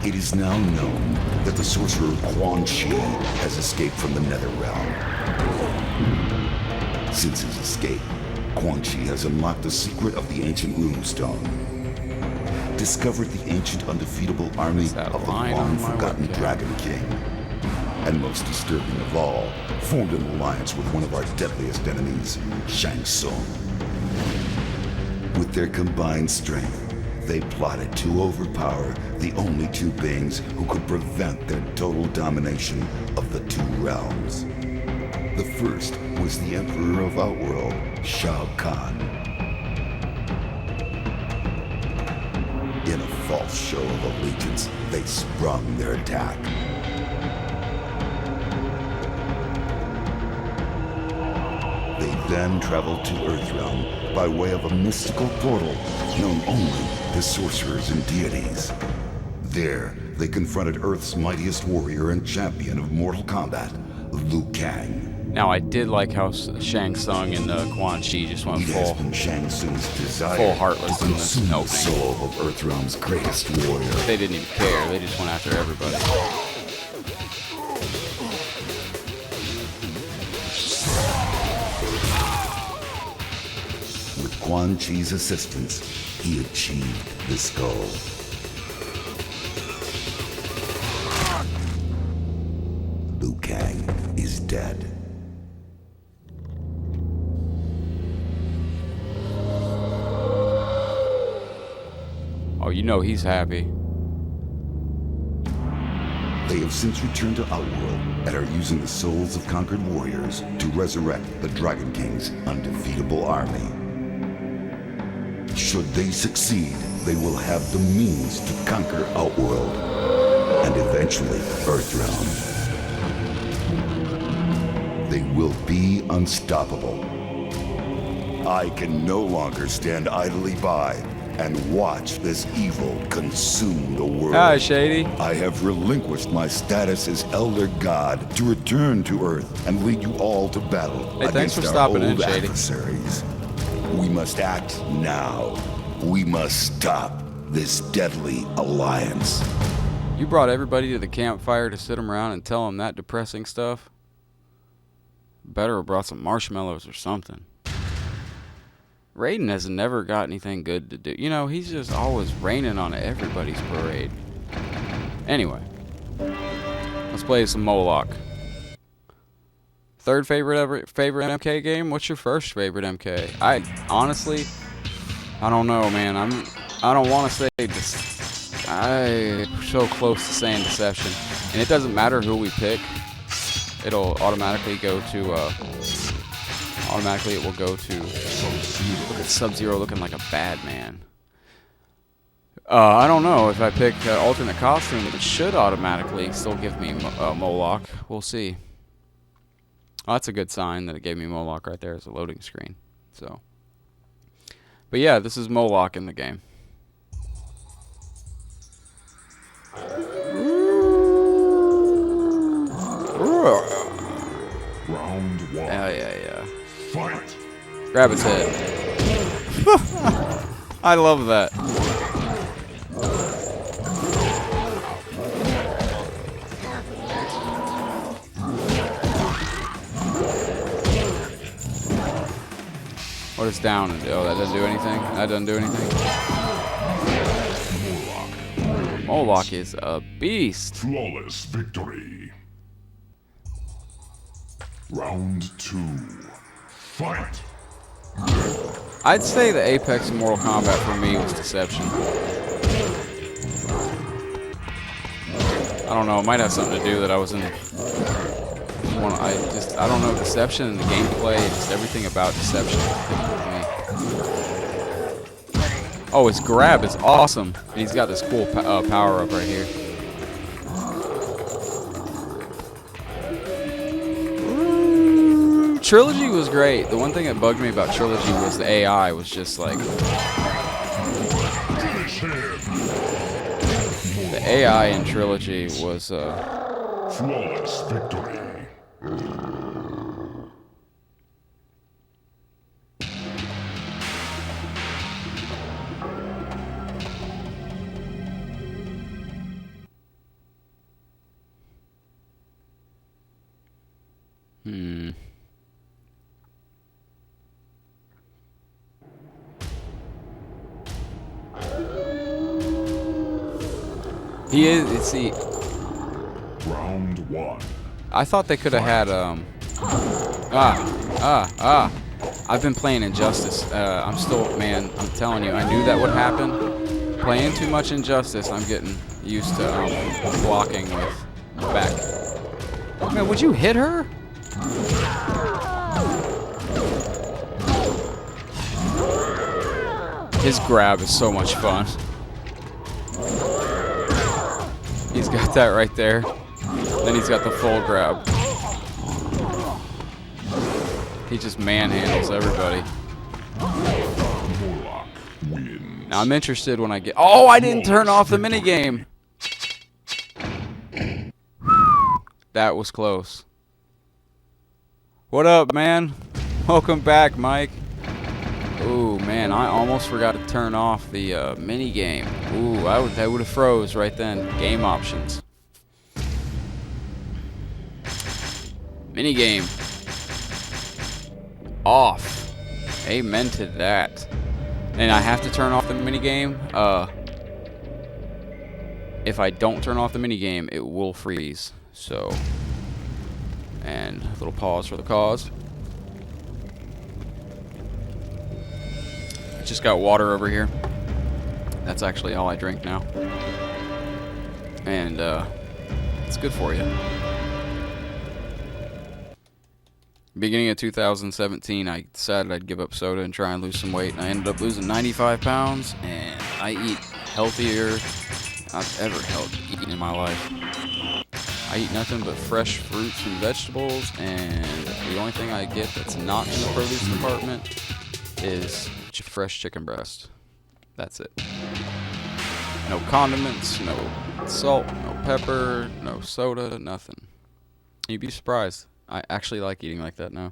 It is now known that the sorcerer Quan Chi has escaped from the Netherrealm. Since his escape, Quan Chi has unlocked the secret of the ancient runestone, discovered the ancient undefeatable army of the long-forgotten Dragon King, and most disturbing of all, formed an alliance with one of our deadliest enemies, Shang Tsung. With their combined strength, they plotted to overpower the only two beings who could prevent their total domination of the two realms. The first was the Emperor of Outworld, Shao Kahn. In a false show of allegiance, they sprung their attack. They then traveled to Earthrealm by way of a mystical portal known only to sorcerers and deities. There, they confronted Earth's mightiest warrior and champion of Mortal Kombat, Liu Kang. Now, I did like how Shang Tsung and Quan Chi just went It has been Shang Tsung's desire full heartless to in this consume the opening. soul of Earthrealm's greatest warrior. They didn't even care. They just went after everybody. With Quan Chi's assistance, he achieved this goal. Liu Kang is dead. you know he's happy. They have since returned to Outworld and are using the souls of conquered warriors to resurrect the Dragon King's undefeatable army. Should they succeed, they will have the means to conquer Outworld and eventually Earthrealm. They will be unstoppable. I can no longer stand idly by and watch this evil consume the world. Hi, Shady. I have relinquished my status as Elder God to return to Earth and lead you all to battle Hey, thanks against for our stopping in, old Shady. adversaries. We must act now. We must stop this deadly alliance. You brought everybody to the campfire to sit them around and tell them that depressing stuff? Better have brought some marshmallows or something. Raiden has never got anything good to do. You know, he's just always raining on everybody's parade. Anyway, let's play some Moloch. Third favorite MK game? What's your first favorite MK? I honestly, I don't know, man. I don't want to say this. I'm so close to saying Deception, and it doesn't matter who we pick. It'll automatically go to. Automatically, it will go to. Look at Sub-Zero looking like a bad man. I don't know. If I pick alternate costume, it should automatically still give me Moloch. We'll see. Oh, that's a good sign that it gave me Moloch right there as a loading screen. So, but yeah, this is Moloch in the game. Round one. Yeah. Fight. Grab its head. I love that. What is down? Oh, that doesn't do anything? That doesn't do anything? Moloch is a beast. Flawless victory. Round two. Fight. I'd say the apex of Mortal Kombat for me was Deception. I don't know, it might have something to do that I was in I don't know, Deception and the gameplay, just everything about Deception for me. Oh, his grab is awesome. And he's got this cool power up right here. Trilogy was great. The one thing that bugged me about Trilogy was the AI was just like... The AI in Trilogy was... Flawless victory. He is, see... Round one. I thought they could have had, I've been playing Injustice. I'm still, man, I'm telling you, I knew that would happen. Playing too much Injustice, I'm getting used to blocking with back. Man, would you hit her? His grab is so much fun. He's got that right there. Then he's got the full grab. He just manhandles everybody. Moloch wins. Now I'm interested when I get... Oh, I didn't turn off the minigame! That was close. What up, man? Welcome back, Mike. Ooh, man, I almost forgot to turn off the minigame. Ooh, that would have froze right then. Game options. Minigame. Off. Amen to that. And I have to turn off the minigame. If I don't turn off the minigame, it will freeze. So, and a little pause for the cause. I just got water over here. That's actually all I drink now. And it's good for you. Beginning of 2017, I decided I'd give up soda and try and lose some weight. And I ended up losing 95 pounds, and I eat healthier I've ever eaten in my life. I eat nothing but fresh fruits and vegetables, and the only thing I get that's not in the produce department is fresh chicken breast. That's it. No condiments, no salt, no pepper, no soda, nothing. You'd be surprised. I actually like eating like that now.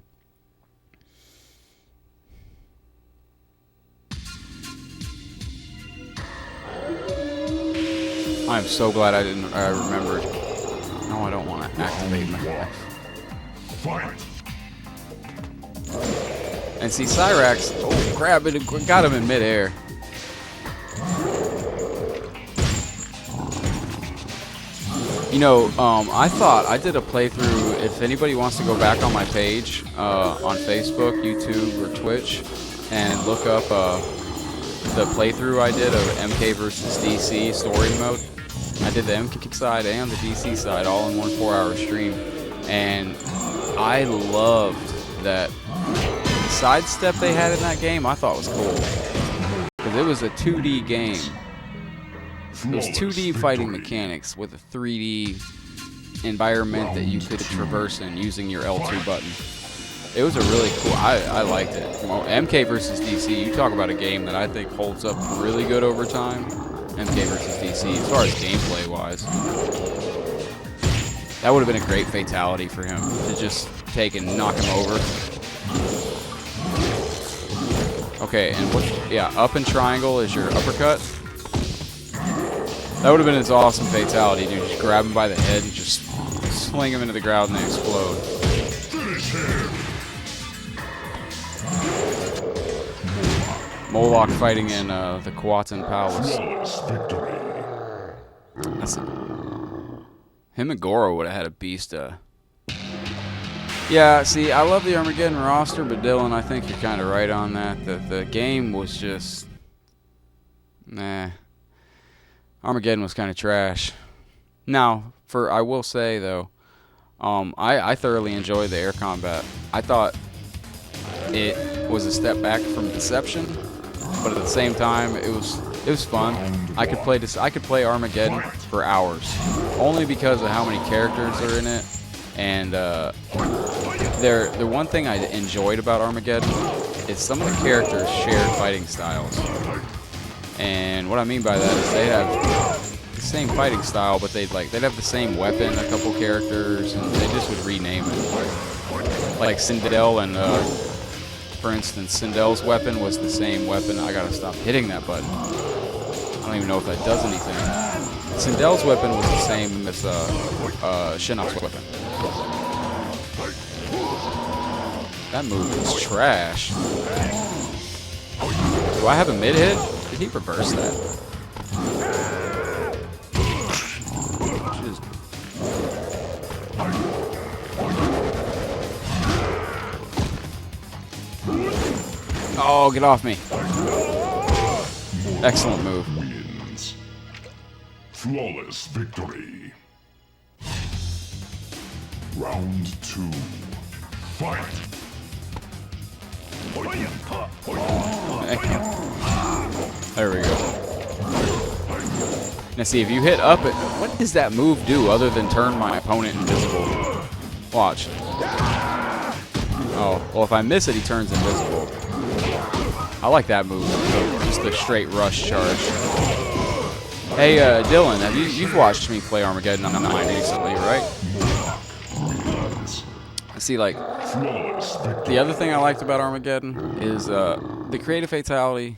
I'm so glad I remembered. No, I don't want to activate my life. Fight! And see, Cyrax, oh crap, it got him in midair. You know, I did a playthrough. If anybody wants to go back on my page on Facebook, YouTube, or Twitch, and look up the playthrough I did of MK versus DC story mode. I did the MK side and the DC side all in one 4-hour stream, and I loved that sidestep they had in that game. I thought was cool because it was a 2D game. It was 2D fighting mechanics with a 3D environment that you could traverse in using your L2 button. It was a really cool. I liked it. MK versus DC. You talk about a game that I think holds up really good over time. MK versus DC, as far as gameplay wise, that would have been a great fatality for him to just take and knock him over. Okay, and up and triangle is your uppercut. That would have been his awesome fatality, dude. Just grab him by the head and just sling him into the ground and they explode. Moloch fighting in the Kuatan Palace. That's it. Him and Goro would have had a beast. Yeah, see, I love the Armageddon roster, but Dylan, I think you're kind of right on that. The game was just... Nah. Armageddon was kind of trash. Now, I will say, though, I thoroughly enjoyed the air combat. I thought it was a step back from Deception, but at the same time, it was fun. I could play Armageddon for hours, only because of how many characters are in it. And the one thing I enjoyed about Armageddon is some of the characters shared fighting styles. And what I mean by that is they have the same fighting style, but they'd have the same weapon, a couple characters, and they just would rename it. Like Sindel and for instance, Sindel's weapon was the same weapon. I gotta stop hitting that button. I don't even know if that does anything. Sindel's weapon was the same as Shinnok's weapon. That move is trash. Do I have a mid hit? Did he reverse that? Jeez. Oh, get off me. Excellent move. Wins. Flawless victory. Round 2. Fight. There we go. Now see, if you hit up it, what does that move do other than turn my opponent invisible? Watch. Oh, well if I miss it, he turns invisible. I like that move, just the straight rush charge. Hey, Dylan, you've watched me play Armageddon online recently, right? See, like, the other thing I liked about Armageddon is the creative fatality.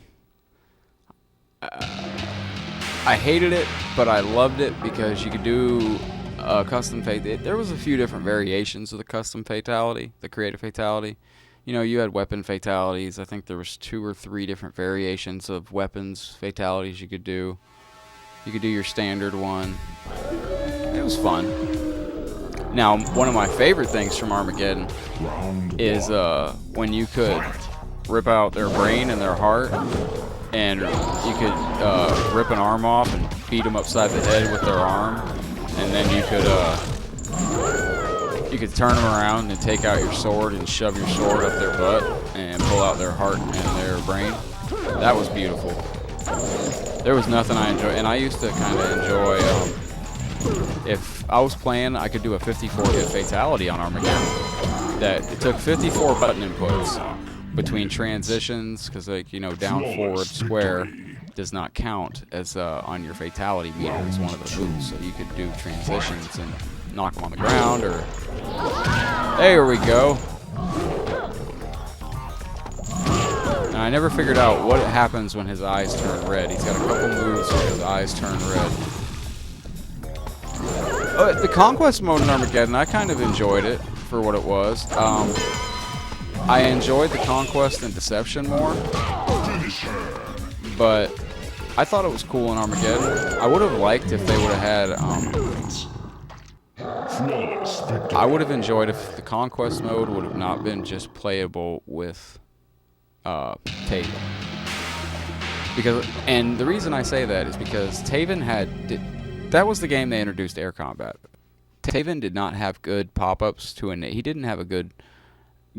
I hated it, but I loved it because you could do a custom fatality. There was a few different variations of the custom fatality, the creative fatality. You know, you had weapon fatalities. I think there was 2 or 3 different variations of weapons fatalities you could do. You could do your standard one. It was fun. Now, one of my favorite things from Armageddon is when you could rip out their brain and their heart and you could rip an arm off and beat them upside the head with their arm, and then you could turn them around and take out your sword and shove your sword up their butt and pull out their heart and their brain. That was beautiful. There was nothing I enjoyed, and I used to kind of enjoy, if I was playing, I could do a 54-hit fatality on Armageddon. That it took 54 button inputs between transitions, because like, you know, down, forward, square does not count as on your fatality meter as one of the moves. So you could do transitions and knock them on the ground, or there we go. And I never figured out what happens when his eyes turn red. He's got a couple moves where his eyes turn red. The Conquest mode in Armageddon, I kind of enjoyed it for what it was. I enjoyed the Conquest and Deception more, but I thought it was cool in Armageddon. I would have liked if they would have had, I would have enjoyed if the Conquest mode would have not been just playable with Taven. And the reason I say that is because Taven that was the game they introduced air combat. Taven did not have good pop-ups he didn't have a good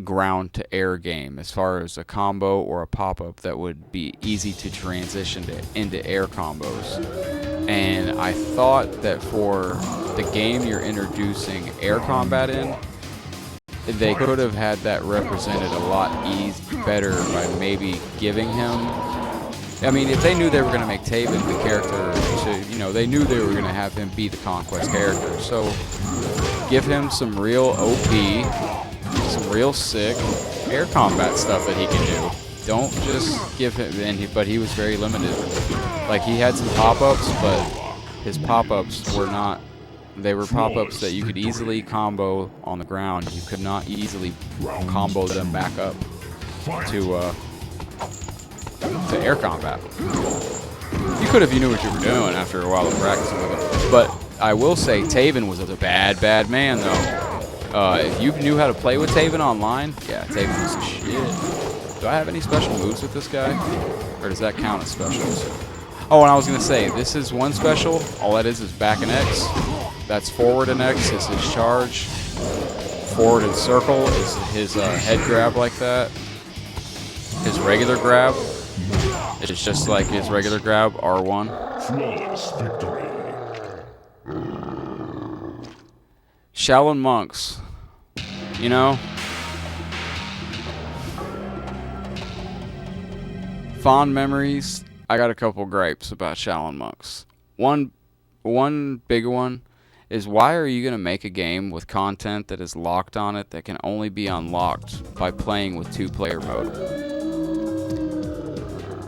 ground to air game as far as a combo or a pop-up that would be easy to transition into air combos. And I thought that for the game you're introducing air combat in, they could have had that represented a lot better by maybe giving him, I mean, if they knew they were going to make Taven the character, you know, they knew they were going to have him be the Conquest character. So give him some real OP, some real sick air combat stuff that he can do. Don't just give him, but he was very limited. Like, he had some pop-ups, but his pop-ups were not, they were pop-ups that you could easily combo on the ground. You could not easily combo them back up to air combat. You could if you knew what you were doing after a while of practicing with him. But I will say Taven was a bad man, though. If you knew how to play with Taven online, yeah, Taven was the shit. Do I have any special moves with this guy? Or does that count as specials? Oh, and I was going to say, this is one special. All that is back and X. That's forward and X is his charge. Forward and circle is his head grab like that. His regular grab, it's just like his regular grab, R1. Flawless victory. Shaolin Monks. You know? Fond memories. I got a couple gripes about Shaolin Monks. One big one is, why are you going to make a game with content that is locked on it that can only be unlocked by playing with 2-player mode?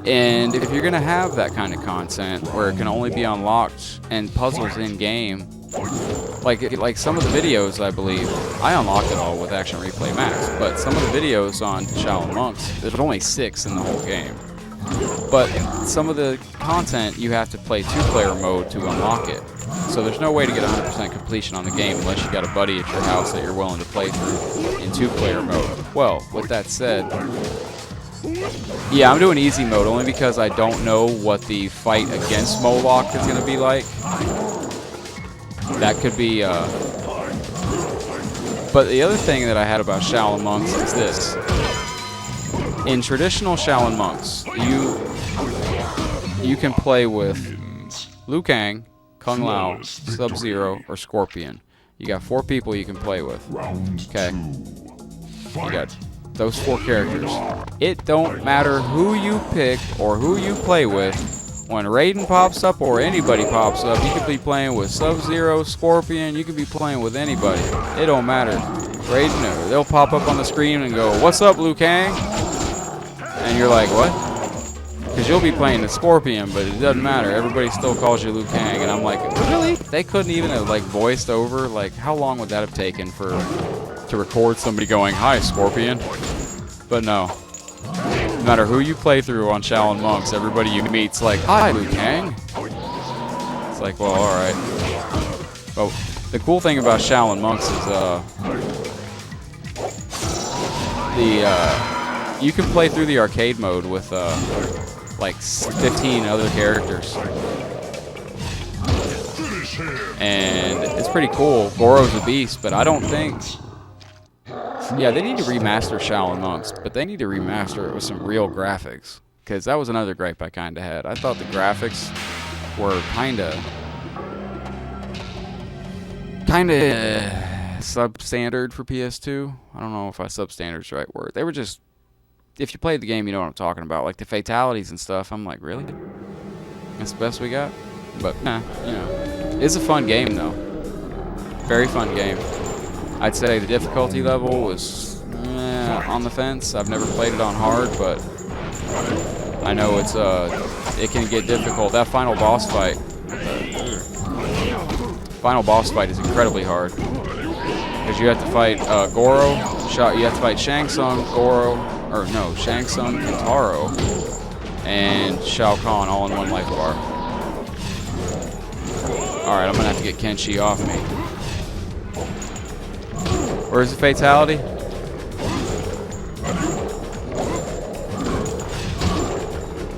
And if you're going to have that kind of content where it can only be unlocked and puzzles in-game, like some of the videos, I believe, I unlocked it all with Action Replay Max, but some of the videos on Shaolin Monks, there's only 6 in the whole game. But some of the content, you have to play 2-player mode to unlock it. So there's no way to get 100% completion on the game unless you got a buddy at your house that you're willing to play through in 2-player mode. Well, with that said, yeah, I'm doing easy mode only because I don't know what the fight against Moloch is going to be like. That could be, but the other thing that I had about Shaolin Monks is this. In traditional Shaolin Monks, you can play with Liu Kang, Kung Lao, Sub-Zero, or Scorpion. You got 4 people you can play with. Okay. You got those 4 characters. It don't matter who you pick or who you play with. When Raiden pops up or anybody pops up, you could be playing with Sub-Zero, Scorpion, you could be playing with anybody. It don't matter. Raiden, they'll pop up on the screen and go, "What's up, Liu Kang?" And you're like, what? Because you'll be playing the Scorpion, but it doesn't matter. Everybody still calls you Liu Kang. And I'm like, really? They couldn't even have, like, voiced over? Like, how long would that have taken to record somebody going, "Hi, Scorpion"? But no. No matter who you play through on Shaolin Monks, everybody you meet's like, "Hi, Liu Kang." It's like, well, alright. But the cool thing about Shaolin Monks is, you can play through the arcade mode with like 15 other characters. And it's pretty cool. Goro's a beast, but I don't think... Yeah, they need to remaster Shaolin Monks, but they need to remaster it with some real graphics. Because that was another gripe I kind of had. I thought the graphics were kind of substandard for PS2. I don't know if substandard's the right word. They were just... If you played the game, you know what I'm talking about. Like the fatalities and stuff. I'm like, really? That's the best we got? But, nah, you know. It's a fun game, though. Very fun game. I'd say the difficulty level was on the fence. I've never played it on hard, but I know it can get difficult. That final boss fight is incredibly hard because you have to fight Goro. You have to fight Shang Tsung, Shang Tsung, Kintaro, and Shao Kahn all in one life bar. Alright, I'm gonna have to get Kenshi off me. Where's the fatality?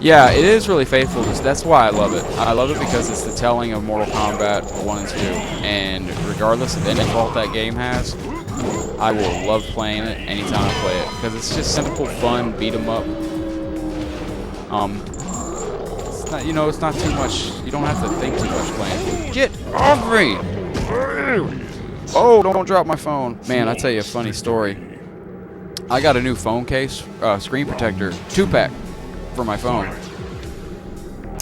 Yeah, it is really faithful. That's why I love it. I love it because it's the telling of Mortal Kombat 1 and 2. And regardless of any fault that game has, I will love playing it anytime I play it. Because it's just simple, fun, beat 'em up. It's not, it's not too much. You don't have to think too much playing. Get off me! Oh, don't drop my phone. Man, I'll tell you a funny story. I got a new phone case, screen protector, 2-pack for my phone.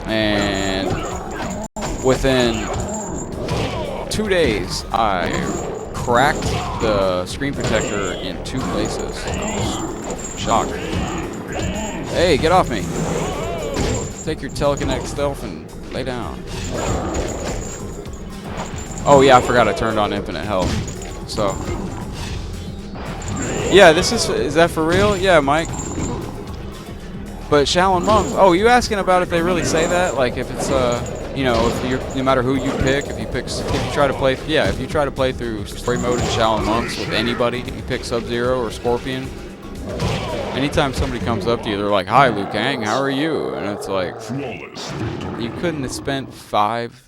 And within 2 days, I cracked the screen protector in 2 places. I was shocked. Hey, get off me. Take your telekinetic stealth and lay down. Oh yeah, I forgot I turned on infinite health. So, yeah, is that for real? Yeah, Mike. But Shaolin Monks. Oh, you asking about if they really say that? Like if it's if no matter who you pick, if you try to play through story mode in Shaolin Monks with anybody, if you pick Sub-Zero or Scorpion, anytime somebody comes up to you, they're like, "Hi, Liu Kang, how are you?" And it's like, you couldn't have spent 5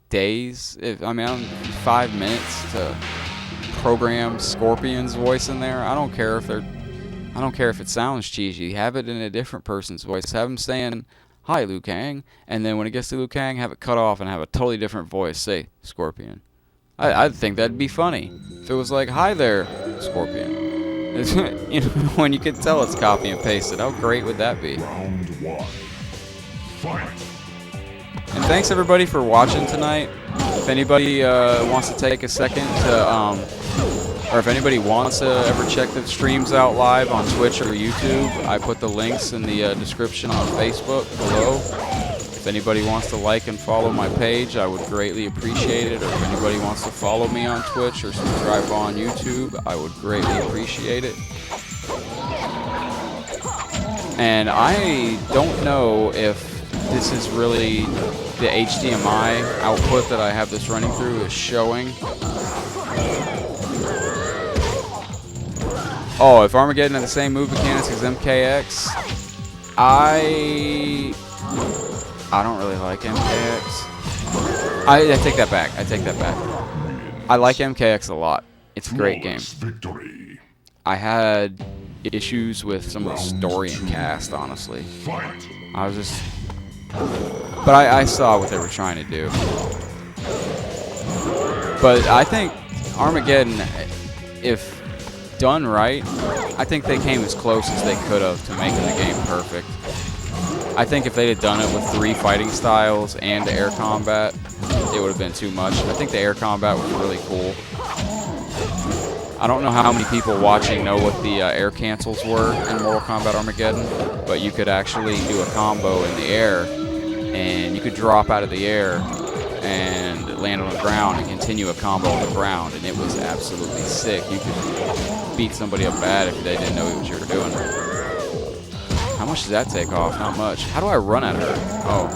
days, 5 minutes to program Scorpion's voice in there. I don't care if it sounds cheesy. Have it in a different person's voice. Have them saying, "Hi, Liu Kang," and then when it gets to Liu Kang, have it cut off and have a totally different voice. Say Scorpion. I think that'd be funny if it was like, "Hi there, Scorpion." When you can tell it's copy and pasted. How great would that be? Round 1. Fight. And thanks everybody for watching tonight. If anybody wants to take a second to, or if anybody wants to ever check the streams out live on Twitch or YouTube, I put the links in the description on Facebook below. If anybody wants to like and follow my page, I would greatly appreciate it. Or if anybody wants to follow me on Twitch or subscribe on YouTube, I would greatly appreciate it. And I don't know if this is really the HDMI output that I have this running through is showing. Oh, if Armageddon had the same move mechanics as MKX, I don't really like MKX. I take that back. I like MKX a lot. It's a great game. Victory. I had issues with some of the story and cast, honestly. I was just... But I saw what they were trying to do. But I think Armageddon, if done right, I think they came as close as they could have to making the game perfect. I think if they had done it with 3 fighting styles and air combat, it would have been too much. I think the air combat was really cool. I don't know how many people watching know what the air cancels were in Mortal Kombat Armageddon, but you could actually do a combo in the air, and you could drop out of the air and land on the ground and continue a combo on the ground, and it was absolutely sick. You could beat somebody up bad if they didn't know what you were doing. How much does that take off? Not much. How do I run at her? Oh.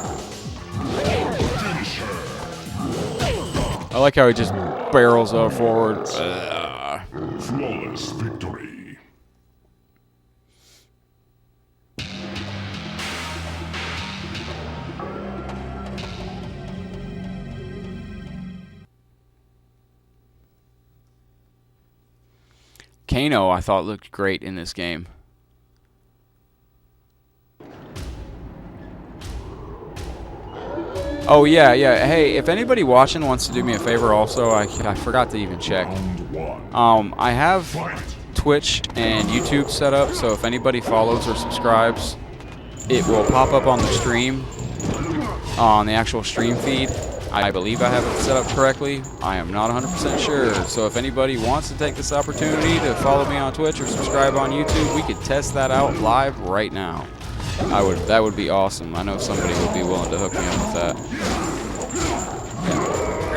I like how he just barrels up forward. Flawless victory. Kano, I thought, looked great in this game. Oh, yeah. Hey, if anybody watching wants to do me a favor also, I forgot to even check. I have Twitch and YouTube set up, so if anybody follows or subscribes, it will pop up on the stream, on the actual stream feed. I believe I have it set up correctly. I am not 100% sure. So if anybody wants to take this opportunity to follow me on Twitch or subscribe on YouTube, we could test that out live right now. That would be awesome. I know somebody would be willing to hook me up with that.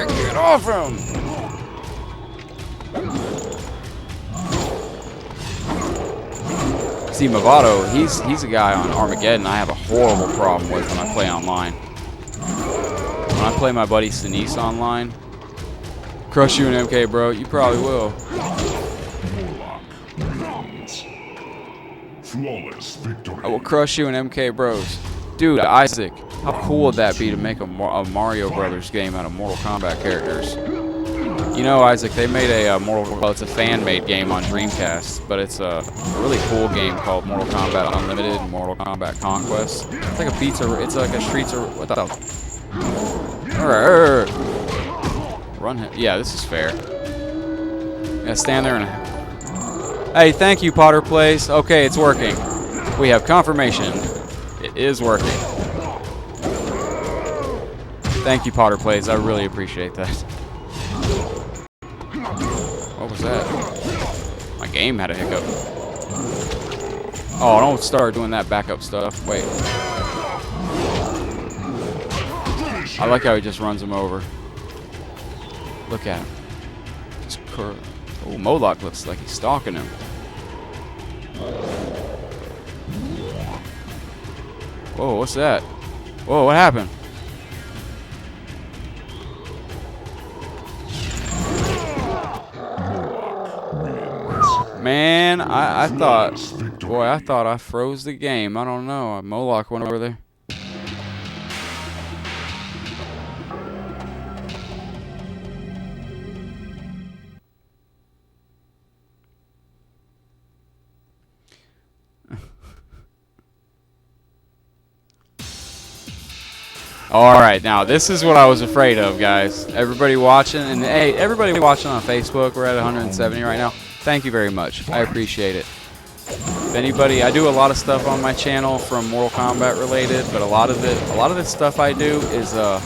Get off him! See, Movado, he's a guy on Armageddon I have a horrible problem with when I play online. When I play my buddy Sinise online, crush you in MK, bro. You probably will. Flawless victory. I will crush you in MK, bros. Dude, Isaac, how cool would that be to make a Mario Brothers game out of Mortal Kombat characters? You know, Isaac, they made well, it's a fan-made game on Dreamcast, but it's a really cool game called Mortal Kombat Unlimited and Mortal Kombat Conquest. It's like a it's like a Streets of, what the hell? Run him. Yeah, this is fair. Yeah, stand there and... Hey, thank you, Potter Place. Okay, it's working. We have confirmation. It is working. Thank you, Potter Place. I really appreciate that. What was that? My game had a hiccup. Oh, don't start doing that backup stuff. Wait. I like how he just runs him over. Look at him. Just curl. Oh, Moloch looks like he's stalking him. Whoa, what's that? Whoa, what happened? Man, I thought... Boy, I thought I froze the game. I don't know. Moloch went over there. Alright, now this is what I was afraid of, guys. Everybody watching, and hey, everybody watching on Facebook, we're at 170 right now. Thank you very much. I appreciate it. If anybody, I do a lot of stuff on my channel from Mortal Kombat related, but a lot of the stuff I do is oh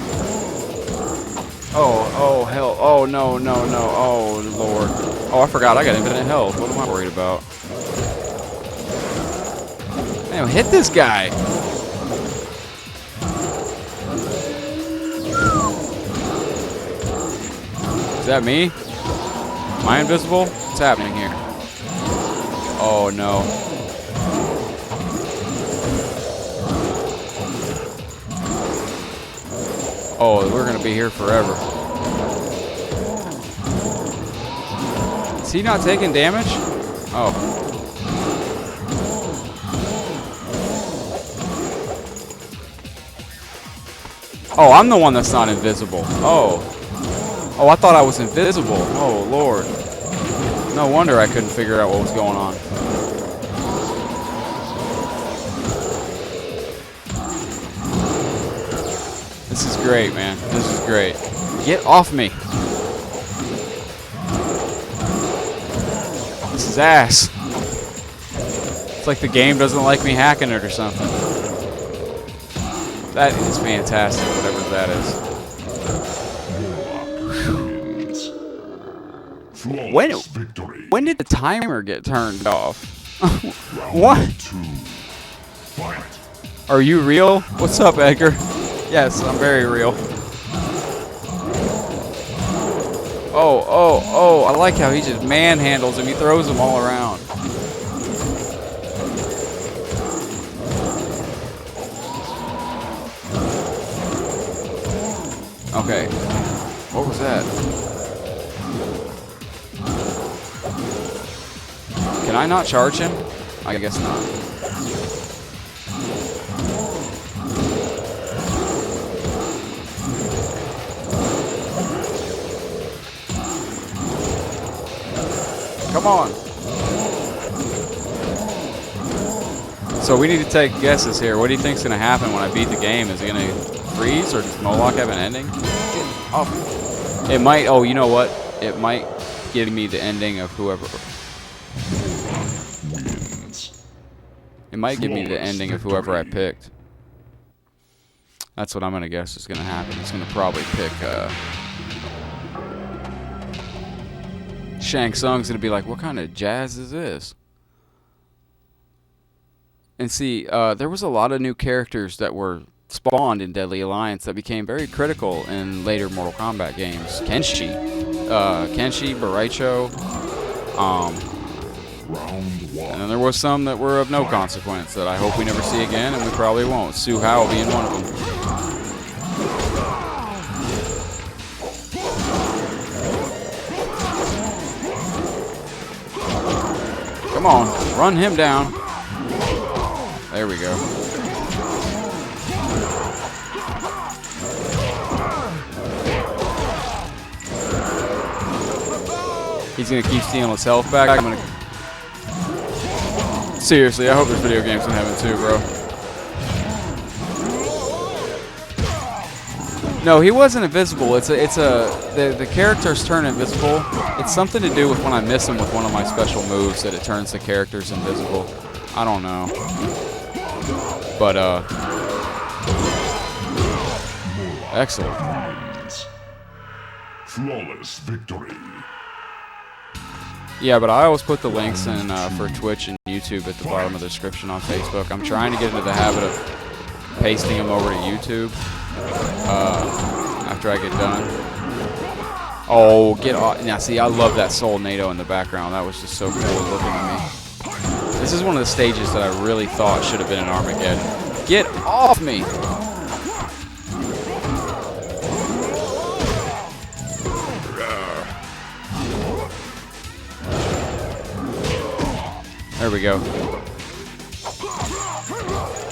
hell, oh no, oh lord. Oh, I forgot I got infinite health. What am I worried about? Man, hit this guy. Is that me? Am I invisible? What's happening here? Oh no. Oh, we're gonna be here forever. Is he not taking damage? Oh. Oh, I'm the one that's not invisible. Oh. Oh, I thought I was invisible. Oh, Lord. No wonder I couldn't figure out what was going on. This is great, man. This is great. Get off me. This is ass. It's like the game doesn't like me hacking it or something. That is fantastic, whatever that is. When did the timer get turned off? What? Are you real? What's up, Edgar? Yes, I'm very real. Oh, I like how he just manhandles him. He throws them all around. Okay. What was that? Can I not charge him? I guess not. Come on. So we need to take guesses here. What do you think's gonna happen when I beat the game? Is it gonna freeze, or does Moloch have an ending? Oh, it might. Oh, you know what? It might give me the ending of whoever. It might give me the ending of whoever I picked. That's what I'm gonna guess is gonna happen. It's gonna probably pick. Shang Tsung's gonna be like, "What kind of jazz is this?" And see, there was a lot of new characters that were spawned in Deadly Alliance that became very critical in later Mortal Kombat games. Kenshi, Baraicho, and then there was some that were of no consequence that I hope we never see again, and we probably won't. Su Hao being one of them. Come on, run him down. There we go. He's gonna keep stealing his health back. I'm gonna. Seriously, I hope this video game's in heaven too, bro. No, he wasn't invisible. The characters turn invisible. It's something to do with when I miss him with one of my special moves that it turns the characters invisible. I don't know. But, excellent. Flawless victory. Yeah, but I always put the links in for Twitch and YouTube at the bottom of the description on Facebook. I'm trying to get into the habit of pasting them over to YouTube after I get done. Oh, get off. Now, see, I love that Soul NATO in the background. That was just so cool looking at me. This is one of the stages that I really thought should have been in Armageddon. Get off me! There we go.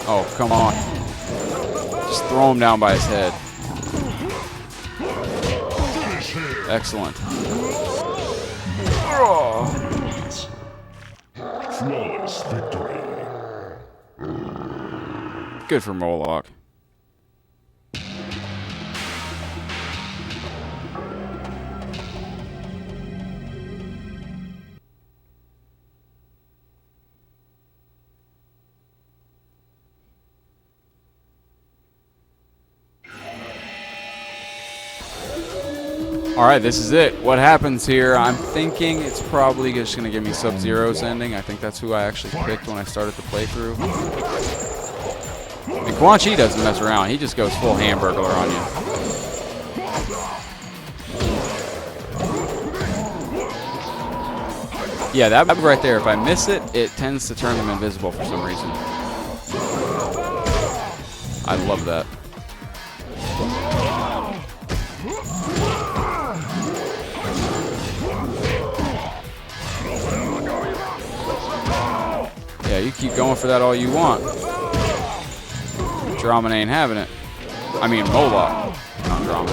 Oh, come on. Just throw him down by his head. Excellent. Flawless victory. Good for Moloch. Alright, this is it. What happens here? I'm thinking it's probably just going to give me Sub-Zero's ending. I think that's who I actually picked when I started the playthrough. And Quan Chi doesn't mess around. He just goes full Hamburglar on you. Yeah, that right there, if I miss it, it tends to turn them invisible for some reason. I love that. Yeah, you keep going for that all you want. Drama ain't having it. I mean, Moloch, not Drama.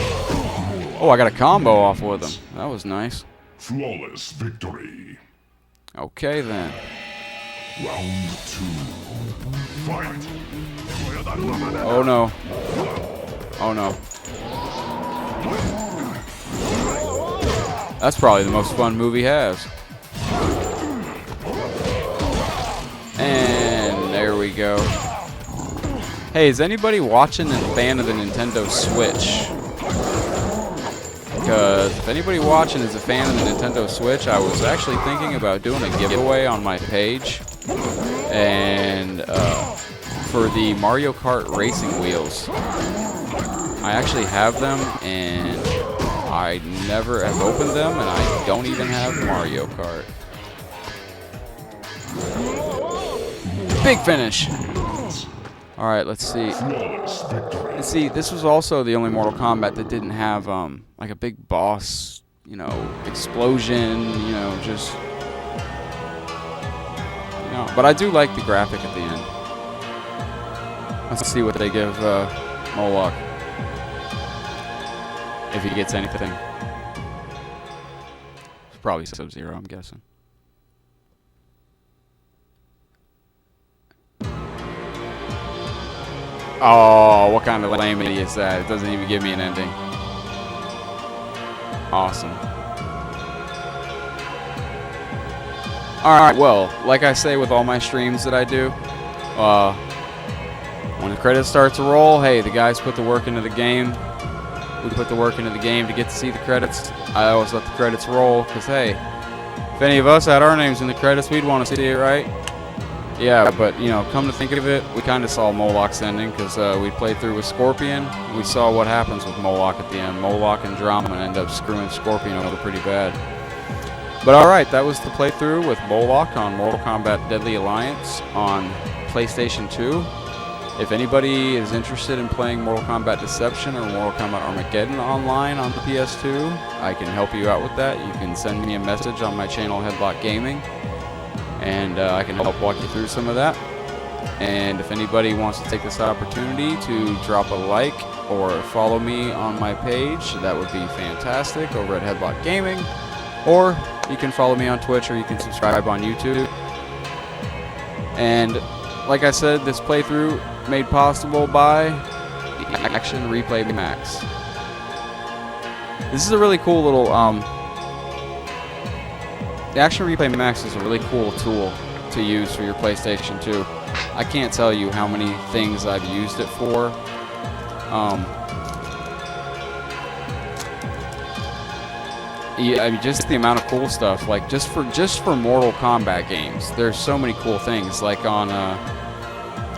Oh, I got a combo off with him. That was nice. Flawless victory. Okay, then. Round 2. Fight. Oh, no. Oh, no. That's probably the most fun move he has. And there we go. Hey, is anybody watching and a fan of the Nintendo Switch? Because if anybody watching is a fan of the Nintendo Switch, I was actually thinking about doing a giveaway on my page. And for the Mario Kart racing wheels. I actually have them, and I never have opened them, and I don't even have Mario Kart. Big finish. All right, let's see. Let's see. This was also the only Mortal Kombat that didn't have like a big boss, you know, explosion, you know, just, you know. But I do like the graphic at the end. Let's see what they give Moloch, if he gets anything. It's probably Sub-Zero, I'm guessing. Oh, what kind of lamity is that? It doesn't even give me an ending. Awesome. Alright, well, like I say with all my streams that I do, when the credits start to roll, hey, the guys put the work into the game. We put the work into the game to get to see the credits. I always let the credits roll, because, hey, if any of us had our names in the credits, we'd want to see it, right? Yeah, but, you know, come to think of it, we kind of saw Moloch's ending, because we played through with Scorpion. We saw what happens with Moloch at the end. Moloch and Drama end up screwing Scorpion over pretty bad. But alright, that was the playthrough with Moloch on Mortal Kombat Deadly Alliance on PlayStation 2. If anybody is interested in playing Mortal Kombat Deception or Mortal Kombat Armageddon online on the PS2, I can help you out with that. You can send me a message on my channel, Headlock Gaming, and I can help walk you through some of that. And if anybody wants to take this opportunity to drop a like or follow me on my page, that would be fantastic over at Headlock Gaming. Or you can follow me on Twitch, or you can subscribe on YouTube. And like I said, this playthrough made possible by the Action Replay Max. This is a really cool little, the Action Replay Max is a really cool tool to use for your PlayStation 2. I can't tell you how many things I've used it for. Yeah, I mean, just the amount of cool stuff, like just for Mortal Kombat games, there's so many cool things, like on,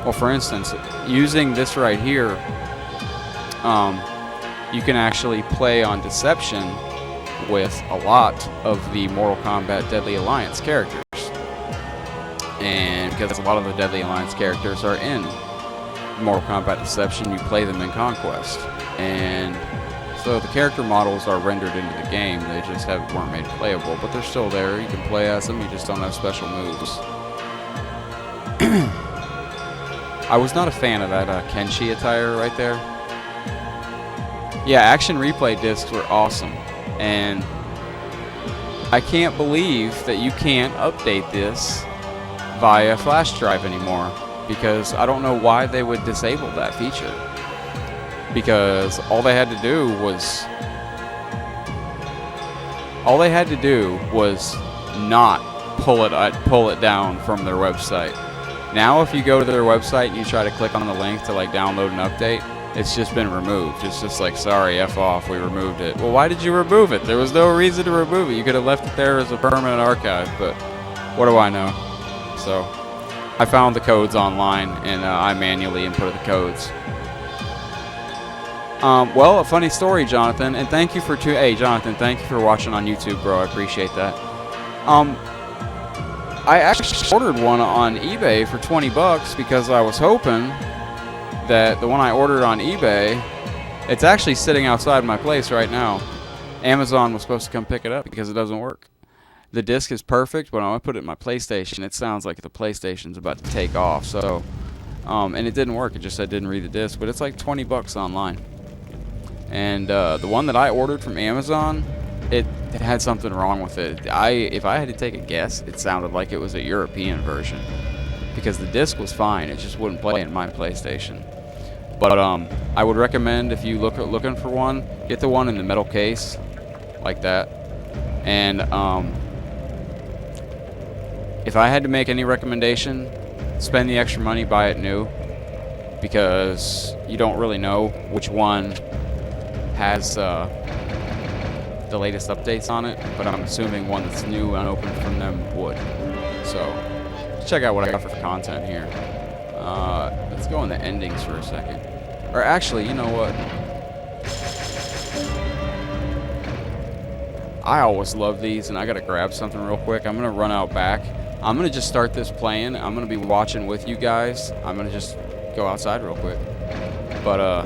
well, for instance, using this right here, you can actually play on Deception with a lot of the Mortal Kombat Deadly Alliance characters. And because a lot of the Deadly Alliance characters are in Mortal Kombat Deception, you play them in Conquest. And so the character models are rendered into the game, they just weren't made playable, but they're still there. You can play as them, you just don't have special moves. I was not a fan of that Kenshi attire right there. Yeah, Action Replay discs were awesome, and I can't believe that you can't update this via flash drive anymore, because I don't know why they would disable that feature. Because all they had to do was not pull it down from their website. Now if you go to their website and you try to click on the link to like download an update, it's just been removed. It's just like, sorry, F off, we removed it. Well, why did you remove it? There was no reason to remove it. You could have left it there as a permanent archive, but what do I know? So I found the codes online, and I manually inputted the codes. Well, a funny story, Jonathan, and thank you for hey, Jonathan, thank you for watching on YouTube, bro. I appreciate that. I actually ordered one on eBay for 20 bucks because I was hoping that the one I ordered on eBay, it's actually sitting outside my place right now. Amazon was supposed to come pick it up because it doesn't work. The disc is perfect, but when I put it in my PlayStation, it sounds like the PlayStation's about to take off. So, and it didn't work. It just said didn't read the disc, but it's like 20 bucks online. And the one that I ordered from Amazon, it had something wrong with it. If I had to take a guess, it sounded like it was a European version, because the disc was fine. It just wouldn't play in my PlayStation. But I would recommend, if you looking for one, get the one in the metal case, like that. And if I had to make any recommendation, spend the extra money, buy it new, because you don't really know which one has the latest updates on it, but I'm assuming one that's new and unopened from them would. So let's check out what I got for content here. Let's go in the endings for a second. Or actually, you know what? I always love these, and I gotta grab something real quick. I'm gonna run out back. I'm gonna just start this playing. I'm gonna be watching with you guys. I'm gonna just go outside real quick. But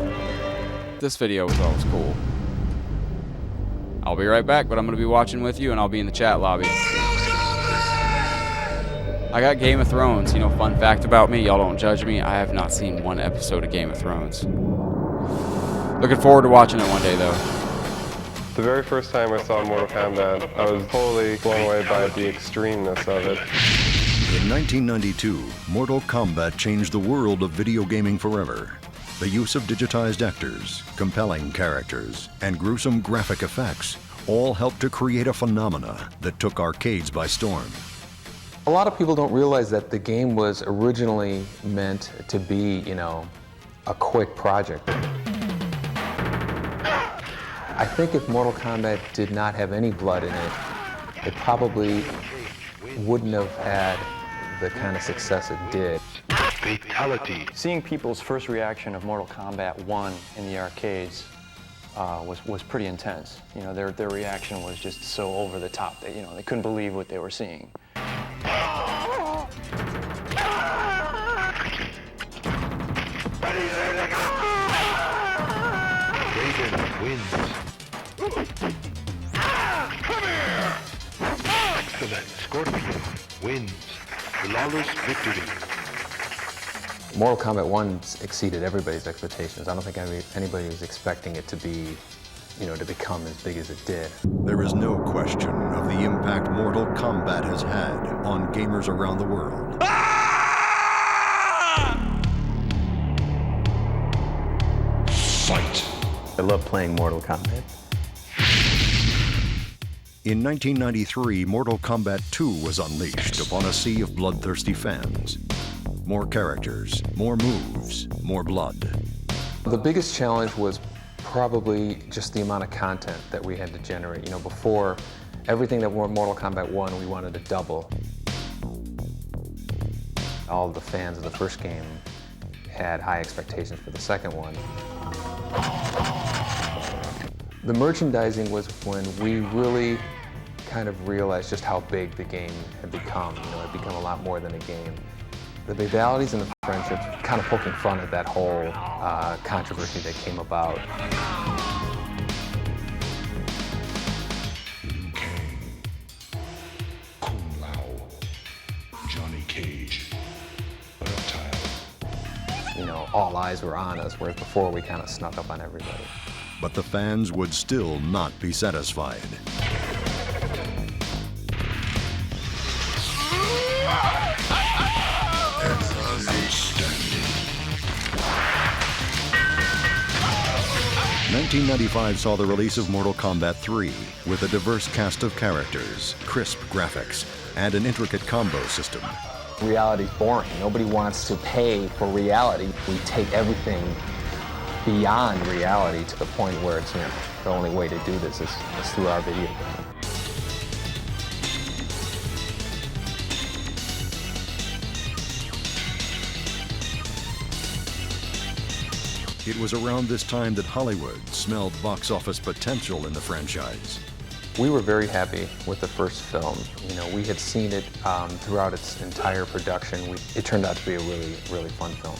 this video was always cool. I'll be right back, but I'm gonna be watching with you, and I'll be in the chat lobby. I got Game of Thrones. You know, fun fact about me, y'all don't judge me, I have not seen one episode of Game of Thrones. Looking forward to watching it one day, though. The very first time I saw Mortal Kombat, I was totally blown away by the extremeness of it. In 1992, Mortal Kombat changed the world of video gaming forever. The use of digitized actors, compelling characters, and gruesome graphic effects all helped to create a phenomena that took arcades by storm. A lot of people don't realize that the game was originally meant to be, a quick project. I think if Mortal Kombat did not have any blood in it, it probably wouldn't have had the kind of success it did. Fatality. Seeing people's first reaction of Mortal Kombat 1 in the arcades was pretty intense. Their reaction was just so over the top that they couldn't believe what they were seeing. Raven wins. Come here! Excellent. Scorpion wins. Flawless victory. Mortal Kombat 1 exceeded everybody's expectations. I don't think anybody was expecting it to be, to become as big as it did. There is no question of the impact Mortal Kombat has had on gamers around the world. Fight! I love playing Mortal Kombat. In 1993, Mortal Kombat 2 was unleashed upon a sea of bloodthirsty fans. More characters, more moves, more blood. The biggest challenge was probably just the amount of content that we had to generate. Before, everything that Mortal Kombat 1, we wanted to double. All of the fans of the first game had high expectations for the second one. The merchandising was when we really kind of realized just how big the game had become. It had become a lot more than a game. The rivalities and the friendships kind of poking fun at that whole controversy that came about. Liu Kang, Kung Lao, Johnny Cage, Reptile. All eyes were on us, whereas before we kind of snuck up on everybody. But the fans would still not be satisfied. Outstanding. 1995 saw the release of Mortal Kombat 3 with a diverse cast of characters, crisp graphics, and an intricate combo system. Reality's boring. Nobody wants to pay for reality. We take everything beyond reality to the point where it's, the only way to do this is through our video game. It was around this time that Hollywood smelled box office potential in the franchise. We were very happy with the first film. We had seen it throughout its entire production. It turned out to be a really, really fun film.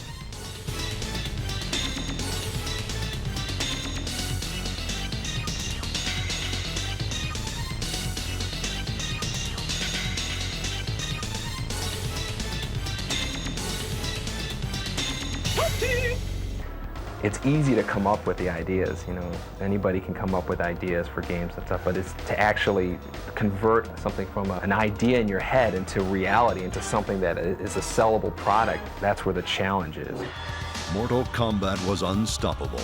It's easy to come up with the ideas, anybody can come up with ideas for games and stuff, but it's to actually convert something from an idea in your head into reality, into something that is a sellable product. That's where the challenge is. Mortal Kombat was unstoppable.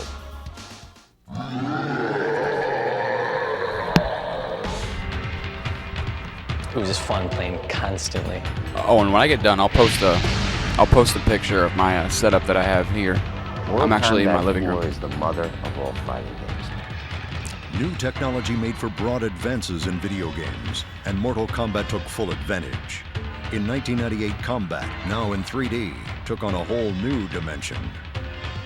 It was just fun playing constantly. Oh, and when I get done, I'll post a picture of my setup that I have here. I'm actually in my living room. Mortal Kombat 4 is the mother of all fighting games. New technology made for broad advances in video games, and Mortal Kombat took full advantage. In 1998, Combat, now in 3D, took on a whole new dimension.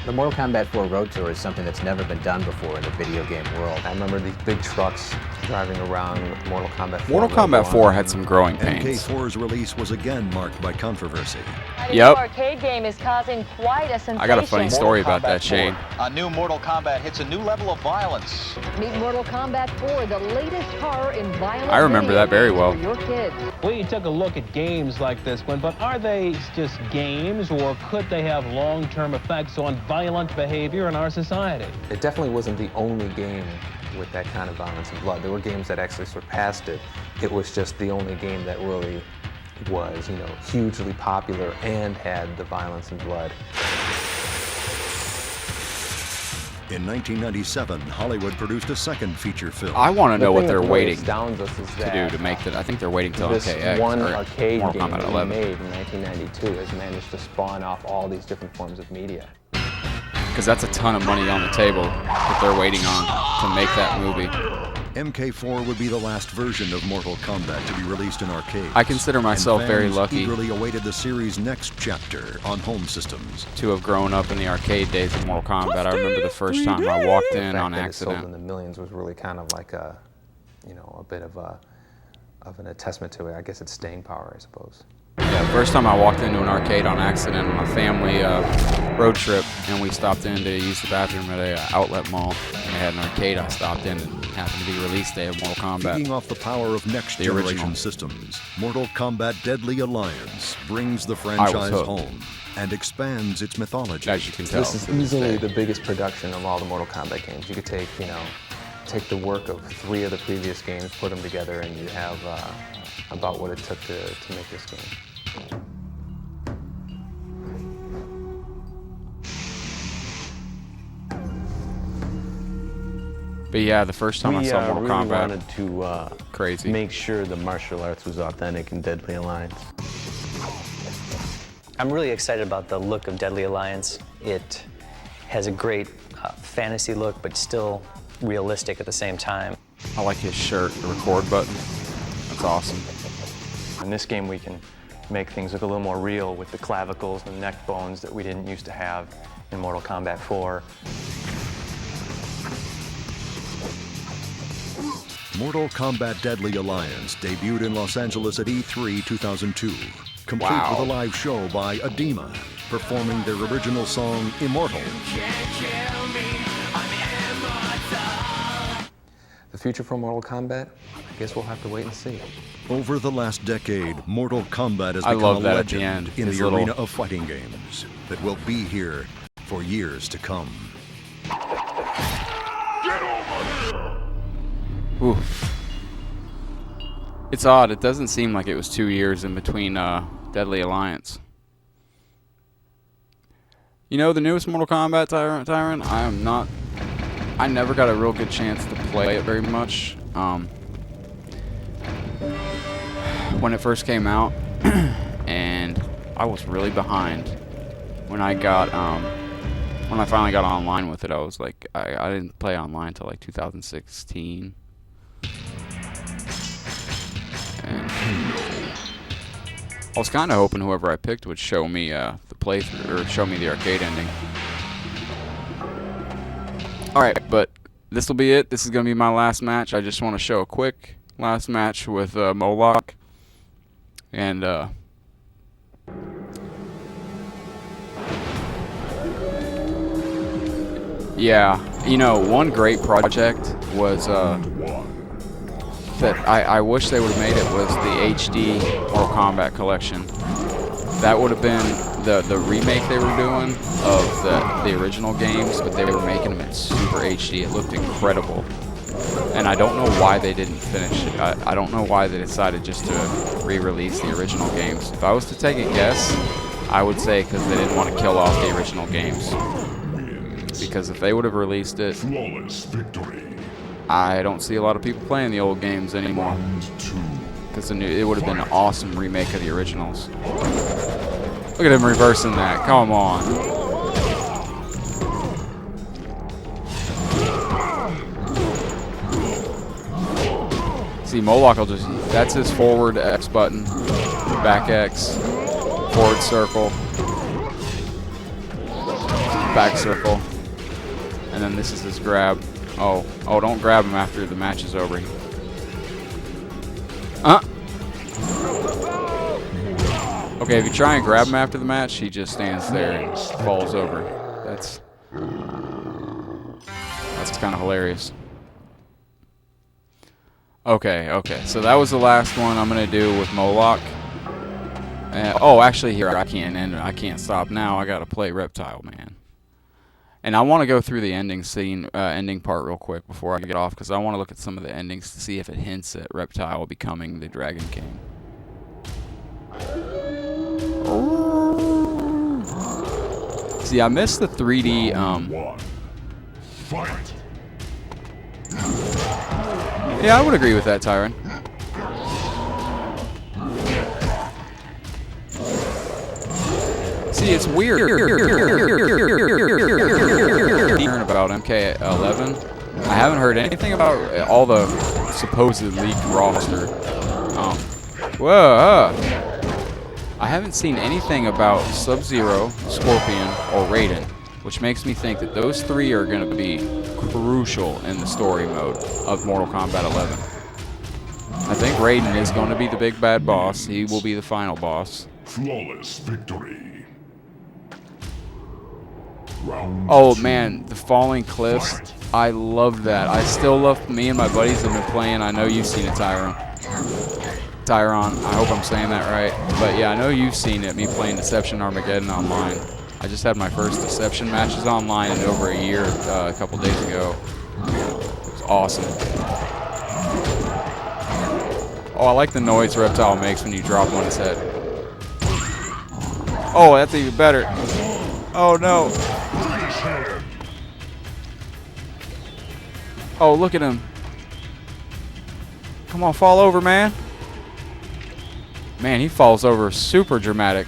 The Mortal Kombat 4 Road Tour is something that's never been done before in the video game world. I remember these big trucks driving around with Mortal Kombat 4. Mortal Kombat 4 had some growing pains. MK4's release was again marked by controversy. Yep. Arcade game is causing quite a sensation. I got a funny story about that, Shane. A new Mortal Kombat hits a new level of violence. Meet Mortal Kombat 4, the latest horror in violent I remember that very well. for your kids. We took a look at games like this one, but are they just games, or could they have long-term effects on violent behavior in our society? It definitely wasn't the only game with that kind of violence and blood. There were games that actually surpassed it. It was just the only game that really was, hugely popular and had the violence and blood. In 1997, Hollywood produced a second feature film. I want to know what they're waiting astounds us is to do to make that. I think they're waiting till this MKX one or arcade Mortal game Kombat that we 11. made in 1992 has managed to spawn off all these different forms of media. Because that's a ton of money on the table that they're waiting on to make that movie. MK4 would be the last version of Mortal Kombat to be released in arcades. I consider myself and very fans lucky eagerly awaited the series' next chapter on home systems. to have grown up in the arcade days of Mortal Kombat. I remember the first time I walked in on The fact that it sold accident. in the millions was really kind of like a bit of an attestment to it. I guess it's staying power, I suppose. Yeah, first time I walked into an arcade on accident on a family road trip, and we stopped in to use the bathroom at a outlet mall, and they had an arcade. I stopped in, and it happened to be release day of Mortal Kombat. Feeding off the power of next-generation systems, Mortal Kombat Deadly Alliance brings the franchise home and expands its mythology. As you can tell. This is easily the biggest production of all the Mortal Kombat games. You could take, take the work of 3 of the previous games, put them together, and you have about what it took to make this game. But yeah, the first time I saw Mortal really Kombat, wanted to crazy. make sure the martial arts was authentic in Deadly Alliance. I'm really excited about the look of Deadly Alliance. It has a great fantasy look, but still realistic at the same time. I like his shirt, the record button. That's awesome. In this game, we can make things look a little more real with the clavicles and neck bones that we didn't used to have in Mortal Kombat 4. Mortal Kombat Deadly Alliance debuted in Los Angeles at E3 2002, complete with a live show by Adema, performing their original song, Immortal. The future for Mortal Kombat? I guess we'll have to wait and see. Over the last decade, Mortal Kombat has I become love a that at the legend end. in His the little- arena of fighting games that will be here for years to come. Ooh. It's odd. It doesn't seem like it was 2 years in between Deadly Alliance. You know the newest Mortal Kombat Tyrant? I never got a real good chance to play it very much. When it first came out, and I was really behind. When I finally got online with it, I was like, I didn't play online until like 2016. And I was kind of hoping whoever I picked would show me the playthrough, or show me the arcade ending. Alright, but this will be it. This is going to be my last match. I just want to show a quick last match with Moloch. And, yeah, you know, one great project was, that I wish they would have made it was the HD Mortal Kombat collection. That would have been the remake they were doing of the original games, but they were making them in super HD. It looked incredible. And I don't know why they didn't finish it. I don't know why they decided just to re-release the original games. If I was to take a guess, I would say because they didn't want to kill off the original games. Because if they would have released it, I don't see a lot of people playing the old games anymore. Because it would have been an awesome remake of the originals. Look at him reversing that. Come on. See, Moloch will just, that's his forward X button, back X, forward circle, back circle, and then this is his grab. Oh, don't grab him after the match is over. Okay, if you try and grab him after the match, he just stands there and falls over. That's kind of hilarious. Okay, so that was the last one I'm gonna do with Moloch. Oh, actually, here I can't end it. I can't stop now. I gotta play Reptile Man, and I want to go through the ending scene, ending part real quick before I get off, because I want to look at some of the endings to see if it hints at Reptile becoming the Dragon King. See, I missed the 3D Fight. Yeah, I would agree with that, Tyron. See, it's weird hearing about MK11. I haven't heard anything about all the supposed leaked roster. I haven't seen anything about Sub-Zero, Scorpion, or Raiden, which makes me think that those three are going to be crucial in the story mode of Mortal Kombat 11. I think Raiden is going to be the big bad boss. He will be the final boss. Flawless victory. Round Oh man, the falling cliffs. I love that. I still love, me and my buddies have been playing. I know you've seen it, Tyron. I hope I'm saying that right. But yeah, I know you've seen it, me playing Deception Armageddon online. I just had my first Deception matches online in over a year, a couple days ago. It was awesome. Oh, I like the noise Reptile makes when you drop on its head. Oh, that's even better. Oh no. Oh, look at him. Come on, fall over, man. Man, he falls over super dramatic.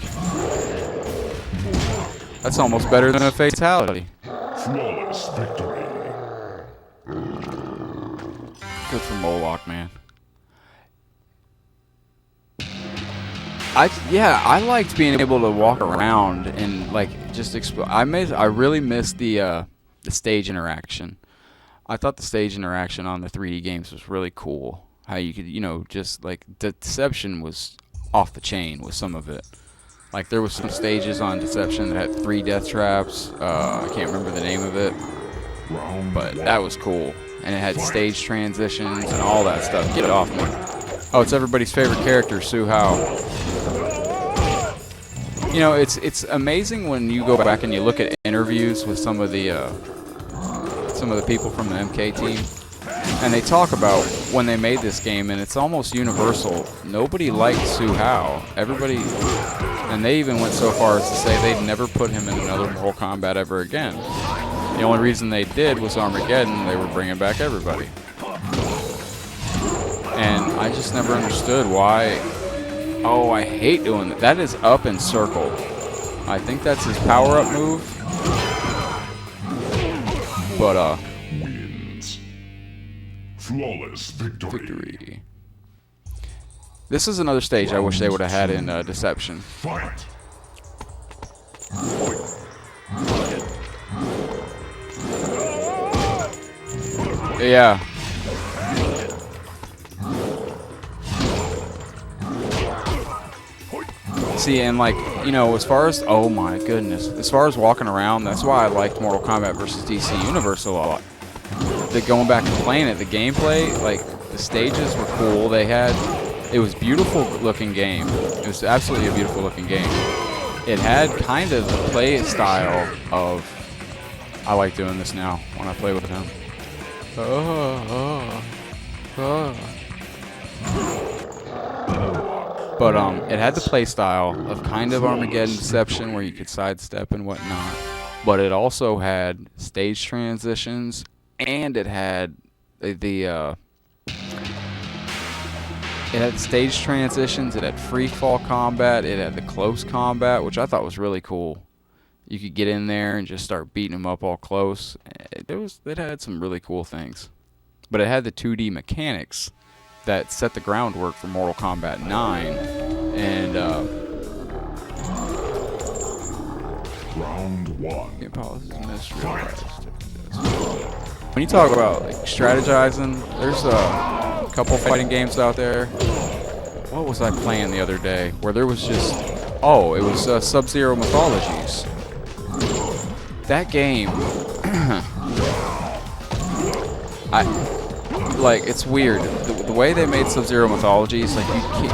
That's almost better than a fatality. Flawless victory. Good for Moloch, man. I liked being able to walk around and like just explore. I really missed the stage interaction. I thought the stage interaction on the 3D games was really cool. How you could, just like the Deception was off the chain with some of it. Like there was some stages on Deception that had 3 death traps. I can't remember the name of it, but that was cool. And it had stage transitions and all that stuff. Get it off me. Oh, it's everybody's favorite character, Su Hao. It's amazing when you go back and you look at interviews with some of the people from the MK team, and they talk about when they made this game, and it's almost universal. Nobody liked Su Hao. Everybody, and they even went so far as to say they'd never put him in another Mortal Kombat ever again. The only reason they did was Armageddon. They were bringing back everybody. And I just never understood why. Oh, I hate doing that. That is up and circle. I think that's his power-up move. But, wins. Flawless victory. This is another stage I wish they would have had in Deception. Fight. Yeah. See, and like, as far as, oh my goodness, as far as walking around, that's why I liked Mortal Kombat vs. DC Universe a lot. Going back and playing it, the gameplay, like, the stages were cool. It was beautiful looking game. It was absolutely a beautiful looking game. It had kind of the play style of, I like doing this now when I play with him. But it had the play style of kind of Armageddon Deception where you could sidestep and whatnot. But it also had stage transitions, and it had it had stage transitions, it had free fall combat, it had the close combat, which I thought was really cool. You could get in there and just start beating them up all close. It had some really cool things. But it had the 2D mechanics that set the groundwork for Mortal Kombat 9. And Round 1. When you talk about like, strategizing, there's a couple fighting games out there. What was I playing the other day? Where there was just, it was Sub-Zero Mythologies. That game, it's weird. The way they made Sub-Zero Mythologies, like you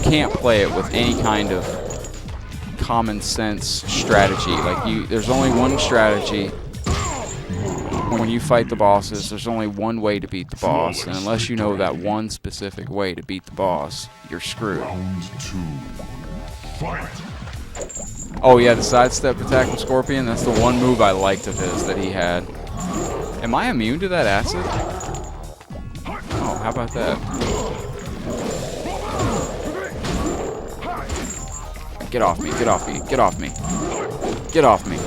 can't play it with any kind of common sense strategy. Like there's only one strategy. When you fight the bosses, there's only one way to beat the boss, and unless you know that one specific way to beat the boss, you're screwed. Round 2. Fight. Oh yeah, the sidestep attack from Scorpion, that's the one move I liked of his that he had. Am I immune to that acid? Oh, how about that? Get off me, get off me, get off me. Get off me.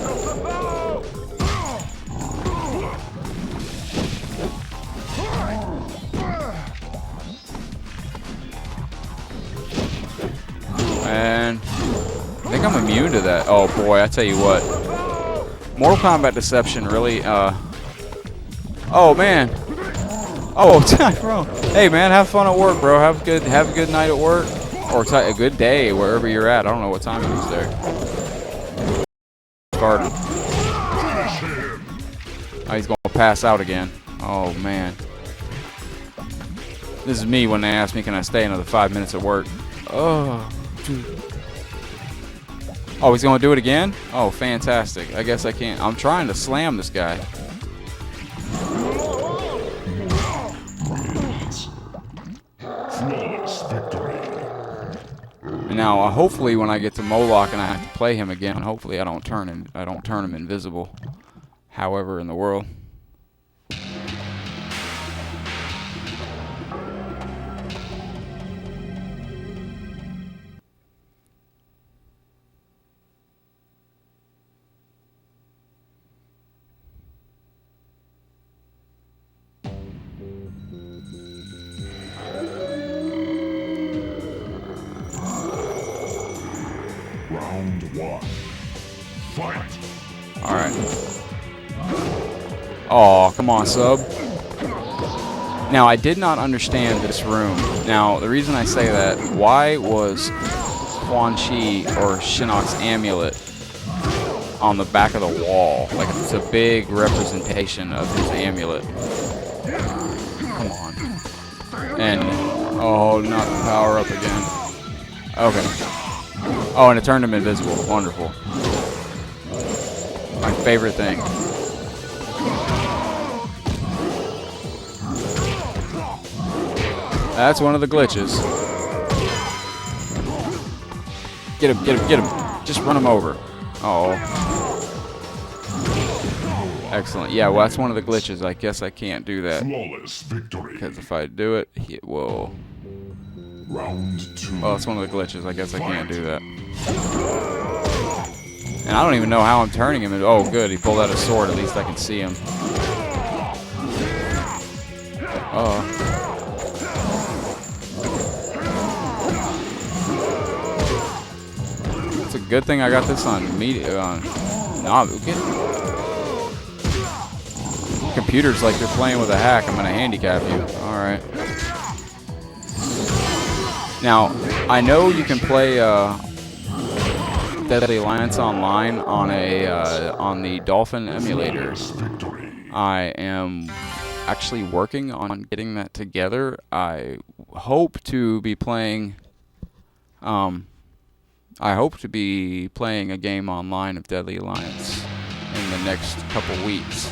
And I think I'm immune to that. Oh boy, I tell you what. Mortal Kombat Deception really, oh man. Oh, bro. Hey man, have fun at work, bro. Have a good night at work. Or a good day wherever you're at. I don't know what time it is there. Started. Oh, he's gonna pass out again. Oh man. This is me when they ask me, can I stay another 5 minutes at work? Oh. Oh, he's gonna do it again? Oh, fantastic. I guess I can't. I'm trying to slam this guy. Flawless victory. And now, hopefully, when I get to Moloch and I have to play him again, hopefully I don't turn him invisible. However, in the world. Round one. Fight. Alright. Oh, come on, sub. Now, I did not understand this room. Now, the reason I say that, why was Quan Chi or Shinnok's amulet on the back of the wall? Like, it's a big representation of his amulet. Come on. And, oh, not the power up again. Okay. Oh, and it turned him invisible. Wonderful. My favorite thing. That's one of the glitches. Get him, get him, get him. Just run him over. Oh. Excellent. Yeah, well, that's one of the glitches. I guess I can't do that. Flawless victory. Because if I do it, it will... Round two. Oh, it's one of the glitches. I guess I can't do that. And I don't even know how I'm turning him. Oh, good. He pulled out a sword. At least I can see him. Oh. It's a good thing I got this on nah, computers like they're playing with a hack. I'm gonna handicap you. All right. Now, I know you can play Deadly Alliance online on the Dolphin emulator. I am actually working on getting that together. I hope to be playing a game online of Deadly Alliance in the next couple weeks.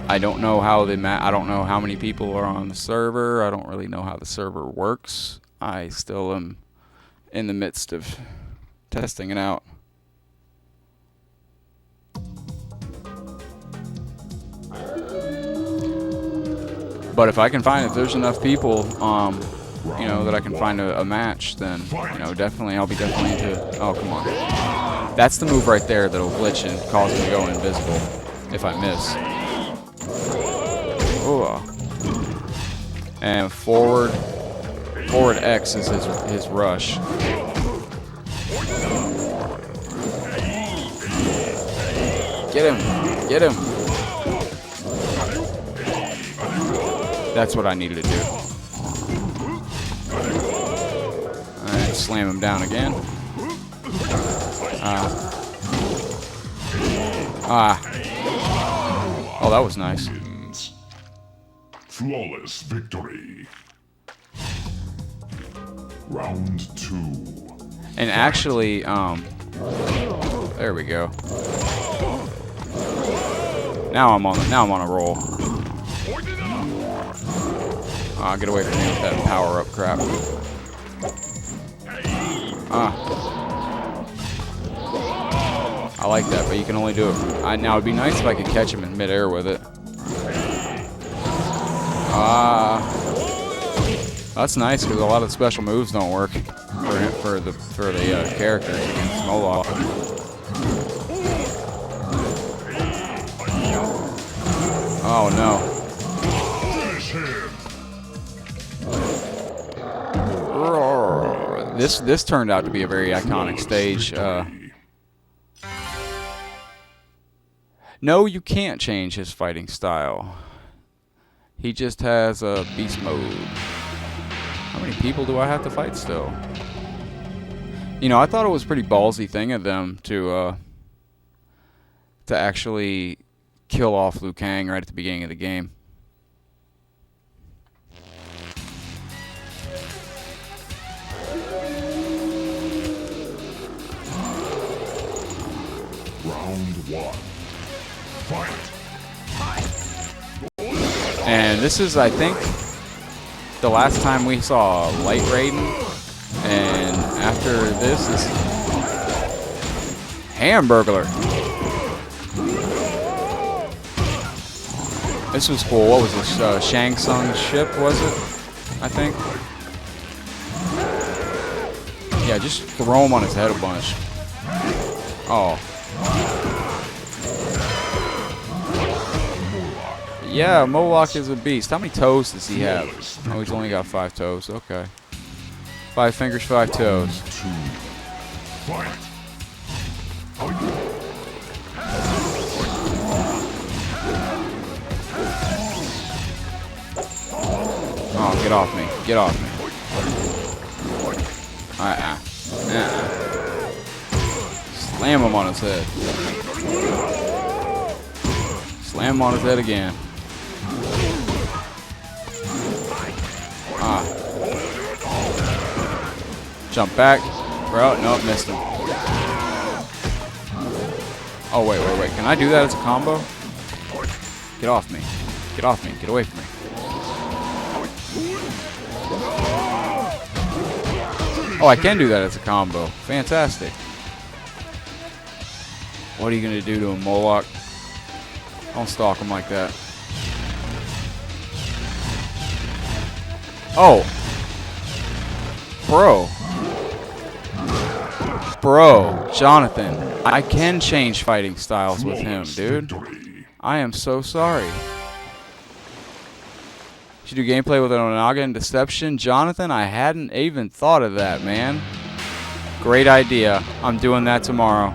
I don't know how I don't know how many people are on the server. I don't really know how the server works. I still am in the midst of testing it out. But if I can find, if there's enough people, you know, that I can find a match, then, you know, definitely, I'll be definitely into, oh, come on. That's the move right there that'll glitch and cause me to go invisible if I miss. Ooh. And forward X is his rush. Get him! Get him! That's what I needed to do. Alright, slam him down again. Oh, that was nice. Flawless victory. Round two. And actually, there we go. Now I'm on a roll. Get away from me with that power up crap. I like that, but you can only do it. Now it'd be nice if I could catch him in midair with it. That's nice because a lot of special moves don't work for the characters against Moloch. Oh no. This turned out to be a very iconic stage. No, you can't change his fighting style. He just has a beast mode. How many people do I have to fight still? You know, I thought it was a pretty ballsy thing of them to actually kill off Liu Kang right at the beginning of the game. Round 1. Fight! And this is, I think, the last time we saw Light Raiden. And after this is Hamburglar. This was cool. What was this? Shang Tsung's ship, was it? I think. Yeah, just throw him on his head a bunch. Oh. Yeah, Moloch is a beast. How many toes does he have? Oh, he's only got 5 toes. Okay. 5 fingers, 5 toes. Oh, get off me. Get off me. Slam him on his head. Slam him on his head again. Jump back. Bro, nope, missed him. Oh, wait. Can I do that as a combo? Get off me. Get off me. Get away from me. Oh, I can do that as a combo. Fantastic. What are you going to do to him, Moloch? Don't stalk him like that. Oh. Bro, Jonathan, I can change fighting styles with him, dude. I am so sorry. Should do gameplay with an Onaga and Deception. Jonathan, I hadn't even thought of that, man. Great idea. I'm doing that tomorrow.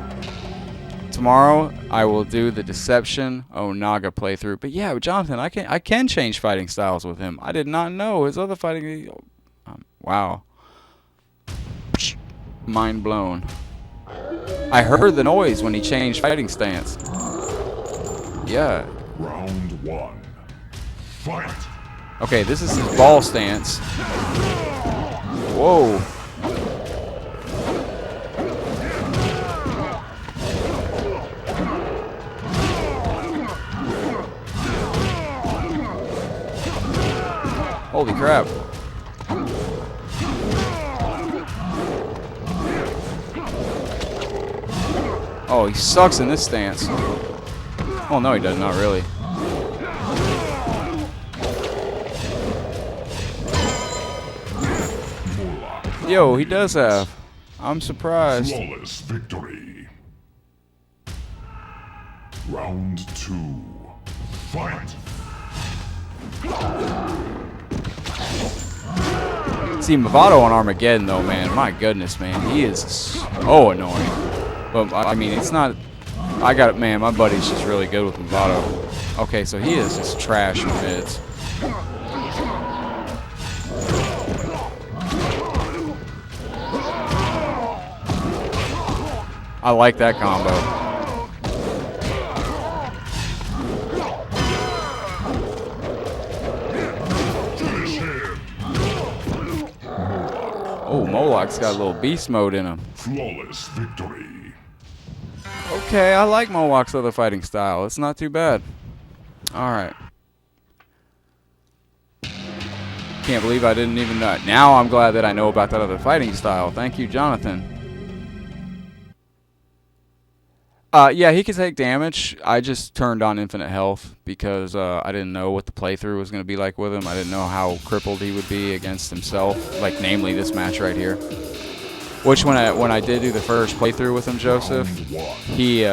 Tomorrow, I will do the Deception Onaga playthrough. But yeah, Jonathan, I can change fighting styles with him. I did not know his other fighting. Wow. Mind blown. I heard the noise when he changed fighting stance. Yeah. Round 1. Fight! Okay, this is his ball stance. Whoa. Holy crap. Oh, he sucks in this stance. Oh, no, he does not really. Yo, he does have. I'm surprised. Flawless victory. Round 2. Fight! See, Movado on Armageddon, though, man. My goodness, man. He is so annoying. But, I mean, it's not... I got it, man. My buddy's just really good with Movado. Okay, so he is just trash in mids. I like that combo. Oh, Moloch's got a little beast mode in him. Flawless victory. Okay, I like Moloch's other fighting style. It's not too bad. Alright. Can't believe I didn't even know. Now I'm glad that I know about that other fighting style. Thank you, Jonathan. Yeah, he could take damage. I just turned on infinite health because I didn't know what the playthrough was going to be like with him. I didn't know how crippled he would be against himself, like namely this match right here. Which when I did do the first playthrough with him, Joseph, he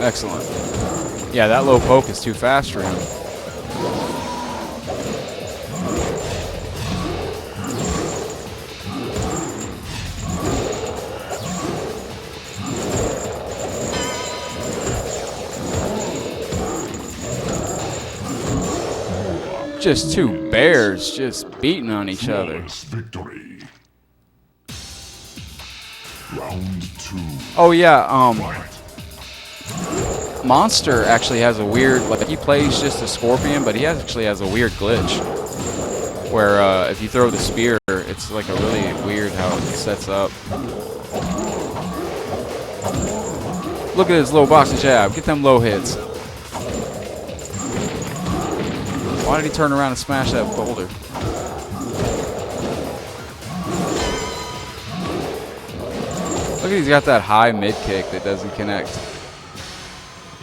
excellent. Yeah, that low poke is too fast for him. Just two bears just beating on each other. Victory. Round 2. Oh yeah, Monster actually has a weird, like he plays just a scorpion, but he actually has a weird glitch where if you throw the spear, it's like a really weird how it sets up. Look at his low boxing jab. Get them low hits. Why did he turn around and smash that boulder? Look, he's got that high mid kick that doesn't connect.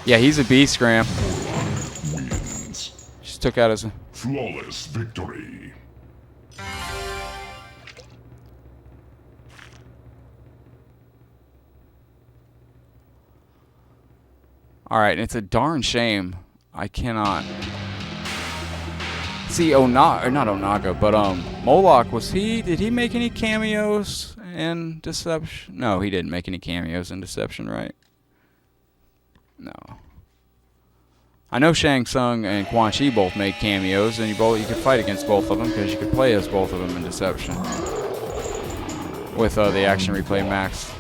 Yeah, he's a beast, Graham. Wins. Just took out his... Flawless victory. Alright, it's a darn shame. I cannot... See, not Onaga, but Moloch, did he make any cameos in Deception? No, he didn't make any cameos in Deception, right? No. I know Shang Tsung and Quan Chi both made cameos, and you could fight against both of them because you could play as both of them in Deception with the Action Replay Max.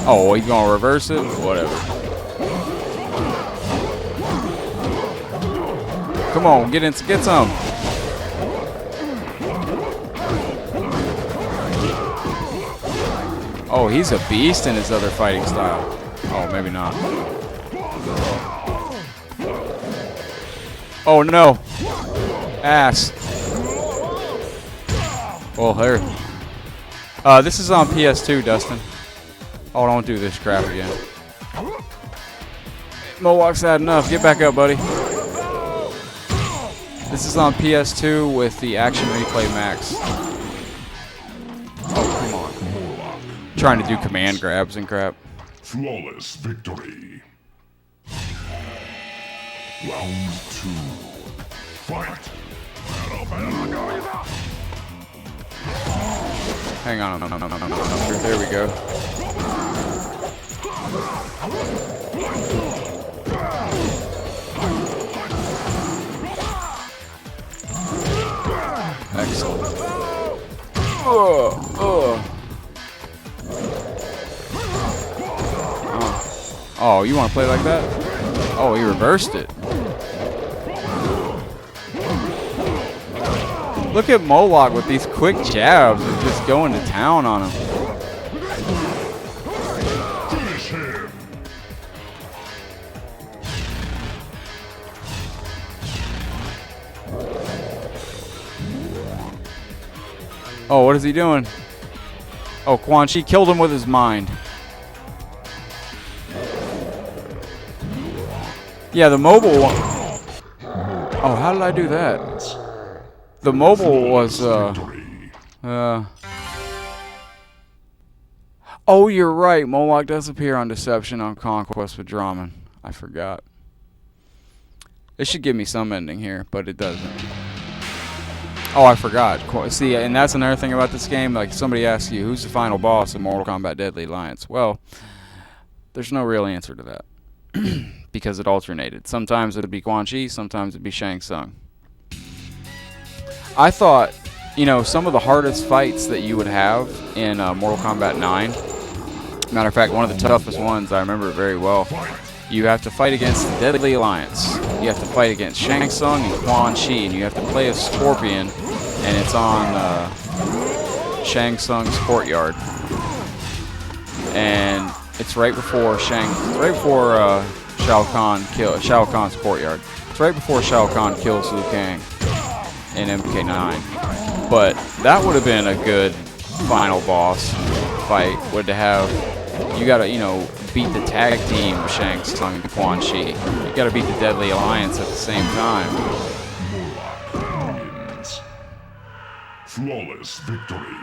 Oh, you gonna reverse it? Whatever. Come on, get some. Oh, he's a beast in his other fighting style. Oh, maybe not. Oh no. Ass. Well, here. This is on PS2, Dustin. Oh, don't do this crap again. Moloch's had enough. Get back up, buddy. This is on PS2 with the Action Replay Max. Oh, come on. Trying to do command grabs and crap. Flawless victory. Round 2. Fight. Hang on. There we go. Excellent. Oh, you want to play like that? Oh, he reversed it. Look at Moloch with these quick jabs and just going to town on him. Oh, what is he doing? Oh, Quan Chi killed him with his mind. Yeah, the mobile one. Oh, how did I do that? The mobile was, Oh, you're right. Moloch does appear on Deception on Conquest with Draman. I forgot. It should give me some ending here, but it doesn't. Oh, I forgot. See, and that's another thing about this game. Like, somebody asks you, who's the final boss in Mortal Kombat Deadly Alliance? Well, there's no real answer to that. Because it alternated. Sometimes it would be Quan Chi, sometimes it would be Shang Tsung. I thought, you know, some of the hardest fights that you would have in Mortal Kombat 9, matter of fact, one of the toughest ones, I remember it very well, you have to fight against the Deadly Alliance. You have to fight against Shang Tsung and Quan Chi, and you have to play a Scorpion, and it's on Shang Tsung's courtyard, and it's right before Shao Kahn's courtyard. It's right before Shao Kahn kills Liu Kang in MK9. But that would have been a good final boss fight. Would have you gotta beat the tag team of Shang Tsung and Quan Chi. You gotta beat the Deadly Alliance at the same time. Wins. Flawless victory.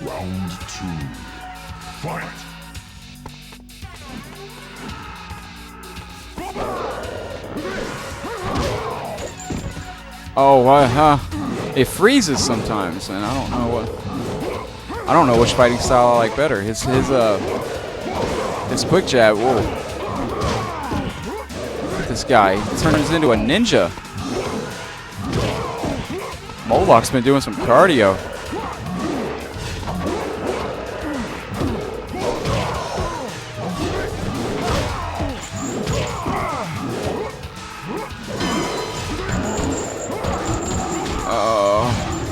Round 2. Fight. Oh, it freezes sometimes, and I don't know which fighting style I like better. His quick jab. Whoa! This guy turns into a ninja. Moloch's been doing some cardio.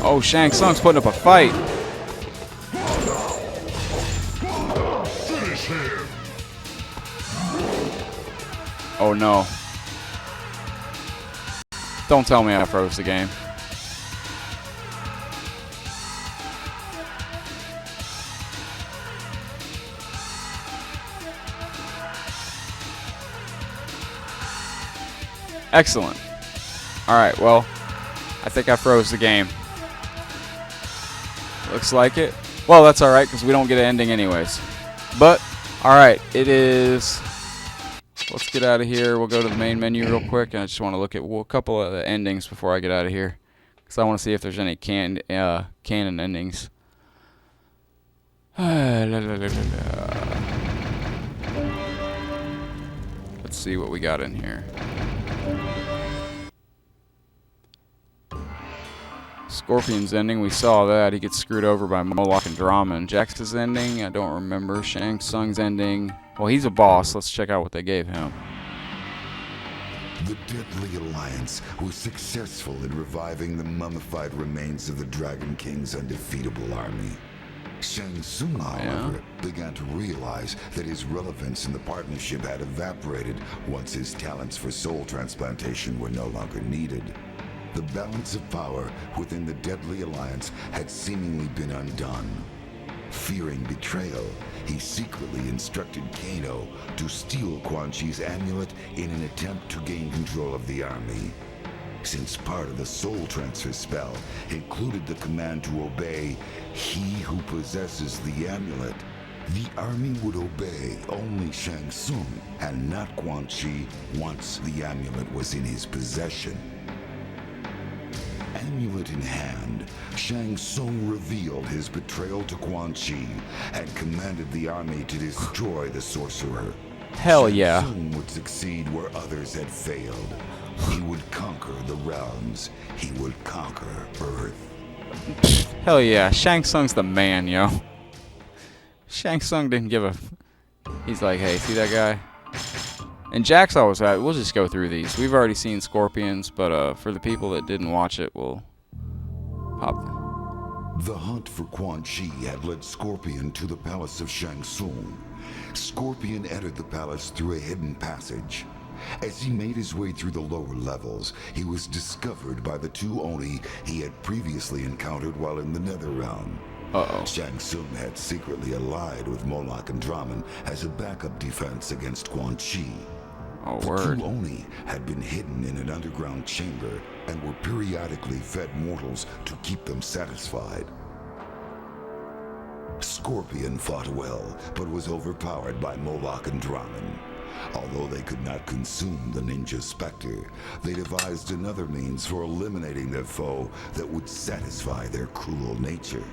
Oh, Shang Tsung's putting up a fight. Oh no. Don't tell me I froze the game. Excellent. Alright, well, I think I froze the game. Looks like it. Well, that's alright, because we don't get an ending anyways. But, alright, it is... Let's get out of here. We'll go to the main menu real quick, and I just want to look at a couple of the endings before I get out of here. Because I want to see if there's any canon endings. Let's see what we got in here. Scorpion's ending, we saw that. He gets screwed over by Moloch and Drama. And Jax's ending, I don't remember. Shang Tsung's ending. Well, he's a boss. Let's check out what they gave him. The Deadly Alliance was successful in reviving the mummified remains of the Dragon King's undefeatable army. Shang Tsung, however, began to realize that his relevance in the partnership had evaporated once his talents for soul transplantation were no longer needed. The balance of power within the Deadly Alliance had seemingly been undone. Fearing betrayal, he secretly instructed Kano to steal Quan Chi's amulet in an attempt to gain control of the army. Since part of the soul transfer spell included the command to obey he who possesses the amulet, the army would obey only Shang Tsung and not Quan Chi once the amulet was in his possession. Amulet in hand, Shang Tsung revealed his betrayal to Quan Chi and commanded the army to destroy the sorcerer. Hell yeah. Shang Tsung would succeed where others had failed. He would conquer the realms. He would conquer Earth. Hell yeah. Shang Tsung's the man, yo. Shang Tsung didn't give a... He's like, hey, see that guy? And Jax always had... We'll just go through these. We've already seen Scorpions, but for the people that didn't watch it, we'll pop them. The hunt for Quan Chi had led Scorpion to the palace of Shang Tsung. Scorpion entered the palace through a hidden passage. As he made his way through the lower levels, he was discovered by the two Oni he had previously encountered while in the Netherrealm. Shang Tsung had secretly allied with Moloch and Draman as a backup defense against Quan Chi. The two Oni had been hidden in an underground chamber and were periodically fed mortals to keep them satisfied. Scorpion fought well, but was overpowered by Moloch and Draman. Although they could not consume the ninja specter, they devised another means for eliminating their foe that would satisfy their cruel nature.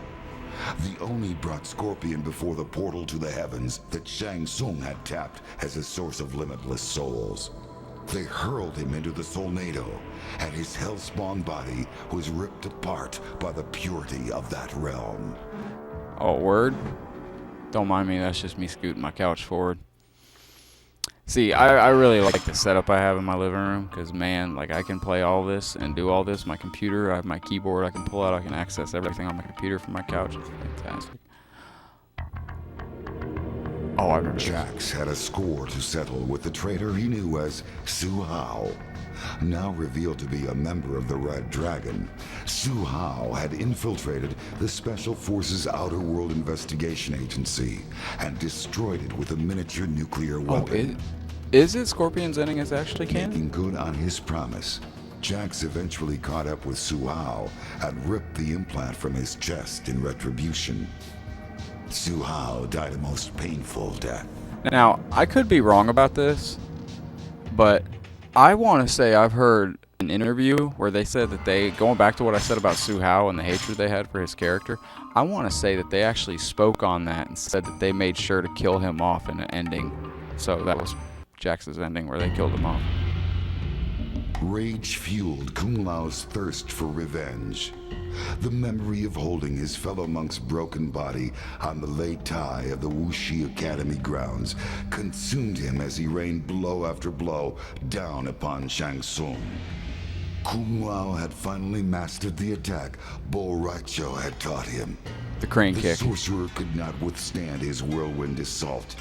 The Oni brought Scorpion before the portal to the heavens that Shang Tsung had tapped as a source of limitless souls. They hurled him into the Solnado, and his hellspawn body was ripped apart by the purity of that realm. Oh, word? Don't mind me, that's just me scooting my couch forward. See, I really like the setup I have in my living room because, man, like I can play all this and do all this. My computer, I have my keyboard I can pull out. I can access everything on my computer from my couch. It's fantastic. Oh, I remember. Jax had a score to settle with the traitor he knew as Su Hao. Now revealed to be a member of the Red Dragon, Su Hao had infiltrated the Special Forces Outer World Investigation Agency and destroyed it with a miniature nuclear weapon. Is it Scorpion's ending is actually canon? Making good on his promise, Jax eventually caught up with Su Hao and ripped the implant from his chest in retribution. Su Hao died a most painful death. Now, I could be wrong about this, but I want to say I've heard an interview where they said that they, going back to what I said about Su Hao and the hatred they had for his character, I want to say that they actually spoke on that and said that they made sure to kill him off in an ending. So that was Jax's ending where they killed him off. Rage fueled Kung Lao's thirst for revenge. The memory of holding his fellow monk's broken body on the Lei Tai of the Wuxi Academy grounds consumed him as he rained blow after blow down upon Shang Tsung. Kung Lao had finally mastered the attack Bo Raicho had taught him. The crane kick. The sorcerer could not withstand his whirlwind assault.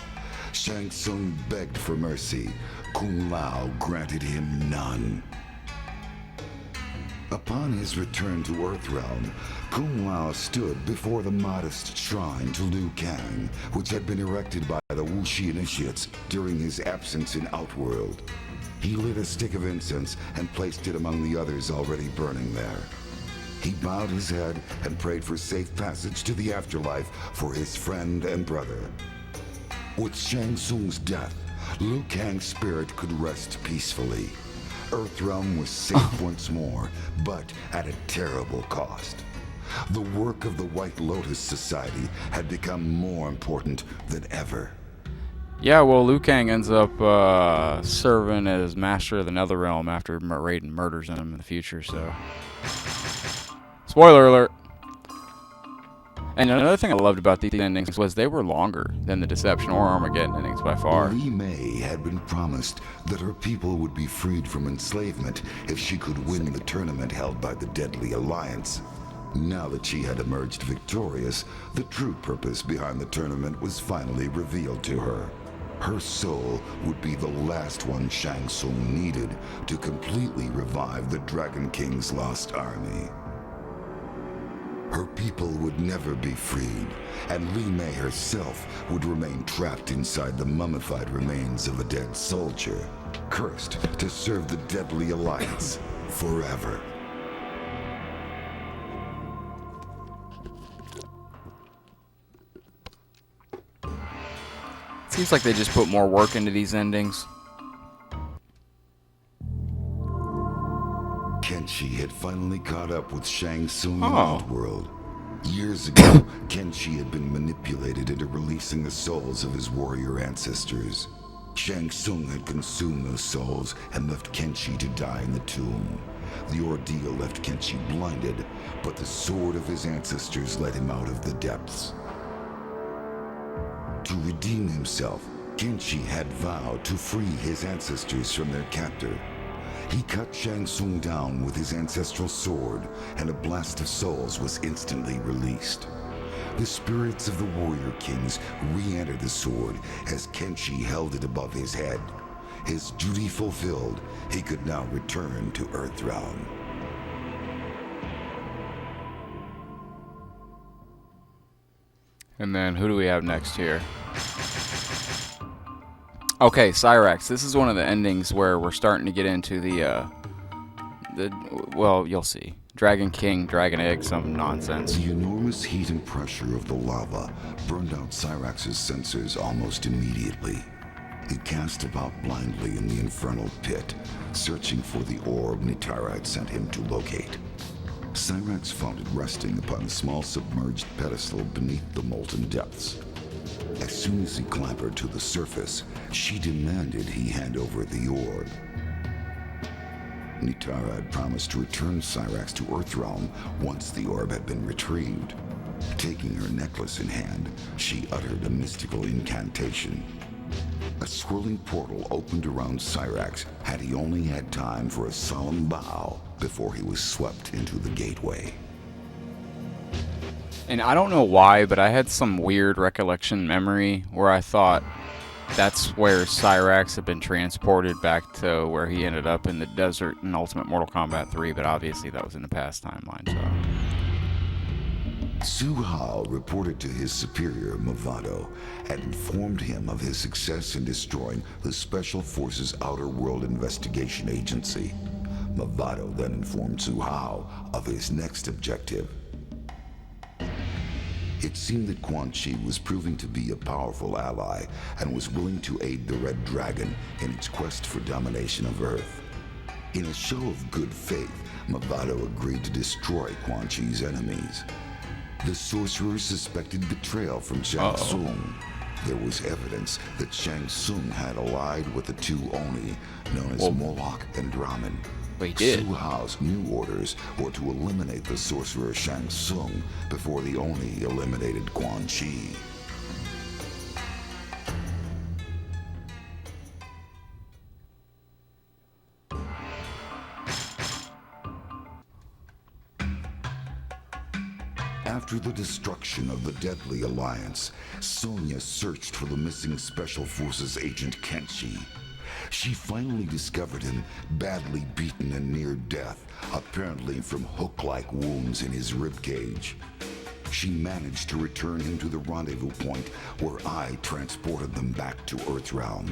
Shang Tsung begged for mercy. Kung Lao granted him none. Upon his return to Earthrealm, Kung Lao stood before the modest shrine to Liu Kang, which had been erected by the Wuxi initiates during his absence in Outworld. He lit a stick of incense and placed it among the others already burning there. He bowed his head and prayed for safe passage to the afterlife for his friend and brother. With Shang Tsung's death, Liu Kang's spirit could rest peacefully. Earthrealm was safe once more, but at a terrible cost. The work of the White Lotus Society had become more important than ever. Yeah, well, Liu Kang ends up serving as Master of the Netherrealm after Raiden murders him in the future, so... Spoiler alert! And another thing I loved about these endings was they were longer than the Deception or Armageddon endings by far. Li Mei had been promised that her people would be freed from enslavement if she could win the tournament held by the Deadly Alliance. Now that she had emerged victorious, the true purpose behind the tournament was finally revealed to her. Her soul would be the last one Shang Tsung needed to completely revive the Dragon King's lost army. Her people would never be freed, and Li Mei herself would remain trapped inside the mummified remains of a dead soldier, cursed to serve the Deadly Alliance forever. Seems like they just put more work into these endings. Kenshi had finally caught up with Shang Tsung in Outworld. Years ago, Kenshi had been manipulated into releasing the souls of his warrior ancestors. Shang Tsung had consumed those souls and left Kenshi to die in the tomb. The ordeal left Kenshi blinded, but the sword of his ancestors led him out of the depths. To redeem himself, Kenshi had vowed to free his ancestors from their captor. He cut Shang Tsung down with his ancestral sword, and a blast of souls was instantly released. The spirits of the warrior kings re-entered the sword as Kenshi held it above his head. His duty fulfilled, he could now return to Earthrealm. And then who do we have next here? Okay, Cyrax. This is one of the endings where we're starting to get into well, you'll see. Dragon King, Dragon Egg, some nonsense. The enormous heat and pressure of the lava burned out Cyrax's sensors almost immediately. He cast about blindly in the infernal pit, searching for the orb Nitara had sent him to locate. Cyrax found it resting upon a small submerged pedestal beneath the molten depths. As soon as he clambered to the surface, she demanded he hand over the orb. Nitara had promised to return Cyrax to Earthrealm once the orb had been retrieved. Taking her necklace in hand, she uttered a mystical incantation. A swirling portal opened around Cyrax had he only had time for a solemn bow before he was swept into the gateway. And I don't know why, but I had some weird recollection memory where I thought that's where Cyrax had been transported back to where he ended up in the desert in Ultimate Mortal Kombat 3, but obviously that was in the past timeline, so... Su Hao reported to his superior, Movado, and informed him of his success in destroying the Special Forces Outer World Investigation Agency. Movado then informed Su Hao of his next objective. It seemed that Quan Chi was proving to be a powerful ally and was willing to aid the Red Dragon in its quest for domination of Earth. In a show of good faith, Movado agreed to destroy Quan Chi's enemies. The sorcerer suspected betrayal from Shang Tsung. There was evidence that Shang Tsung had allied with the two Oni, known as Moloch and Ramen. He did. Su Hao's new orders were to eliminate the sorcerer Shang Tsung before the Oni eliminated Quan Chi. After the destruction of the Deadly Alliance, Sonya searched for the missing Special Forces agent Kenshi. She finally discovered him badly beaten and near death, apparently from hook-like wounds in his ribcage. She managed to return him to the rendezvous point where I transported them back to Earthrealm.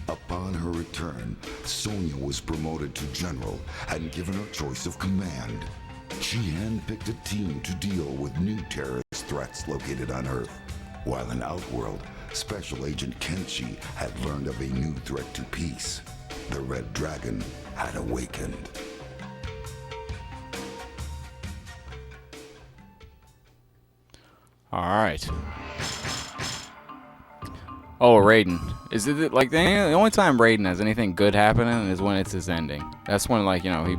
Upon her return, Sonya was promoted to general and given a choice of command. She handpicked a team to deal with new terrorist threats located on Earth, while in Outworld, Special Agent Kenshi had learned of a new threat to peace. The Red Dragon had awakened. Alright. Oh, Raiden. Is it like the only time Raiden has anything good happening is when it's his ending. That's when, like, you know, he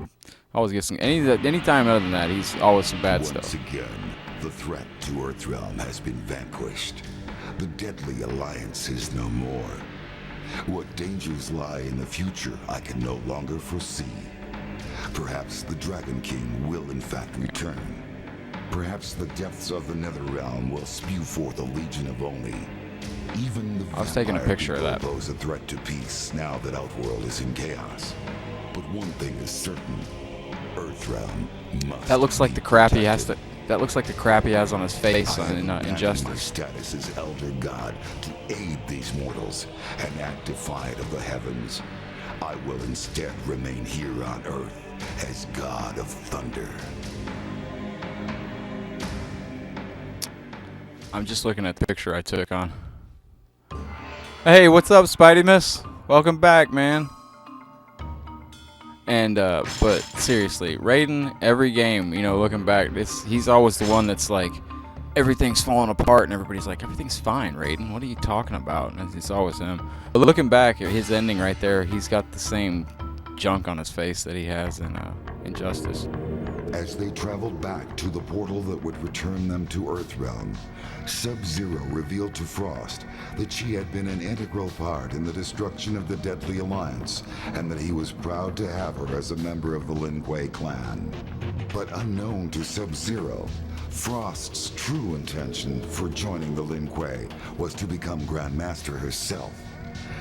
always gets some... Any time other than that, he's always some bad stuff. Once again, the threat to Earthrealm has been vanquished. The Deadly Alliance is no more. What dangers lie in the future, I can no longer foresee. Perhaps the Dragon King will in fact return. Perhaps the depths of the Netherrealm will spew forth a legion of Oni. Even the I was taking a picture of that. Pose a threat to peace now that Outworld is in chaos. But one thing is certain: Earthrealm must. That looks like the crap he has to. That looks like the crap he has on his face in Injustice. My status as Elder God to aid these mortals and act defiant of the heavens. I will instead remain here on Earth as God of Thunder. I'm just looking at the picture I took on. Hey, what's up, Spidey Miss? Welcome back, man. And but seriously, Raiden, every game, you know, looking back, he's always the one that's like, everything's falling apart, and everybody's like, everything's fine, Raiden. What are you talking about? And it's always him. But looking back at his ending right there, he's got the same junk on his face that he has in Injustice. As they traveled back to the portal that would return them to Earthrealm, Sub-Zero revealed to Frost that she had been an integral part in the destruction of the Deadly Alliance, and that he was proud to have her as a member of the Lin Kuei clan. But unknown to Sub-Zero, Frost's true intention for joining the Lin Kuei was to become Grandmaster herself.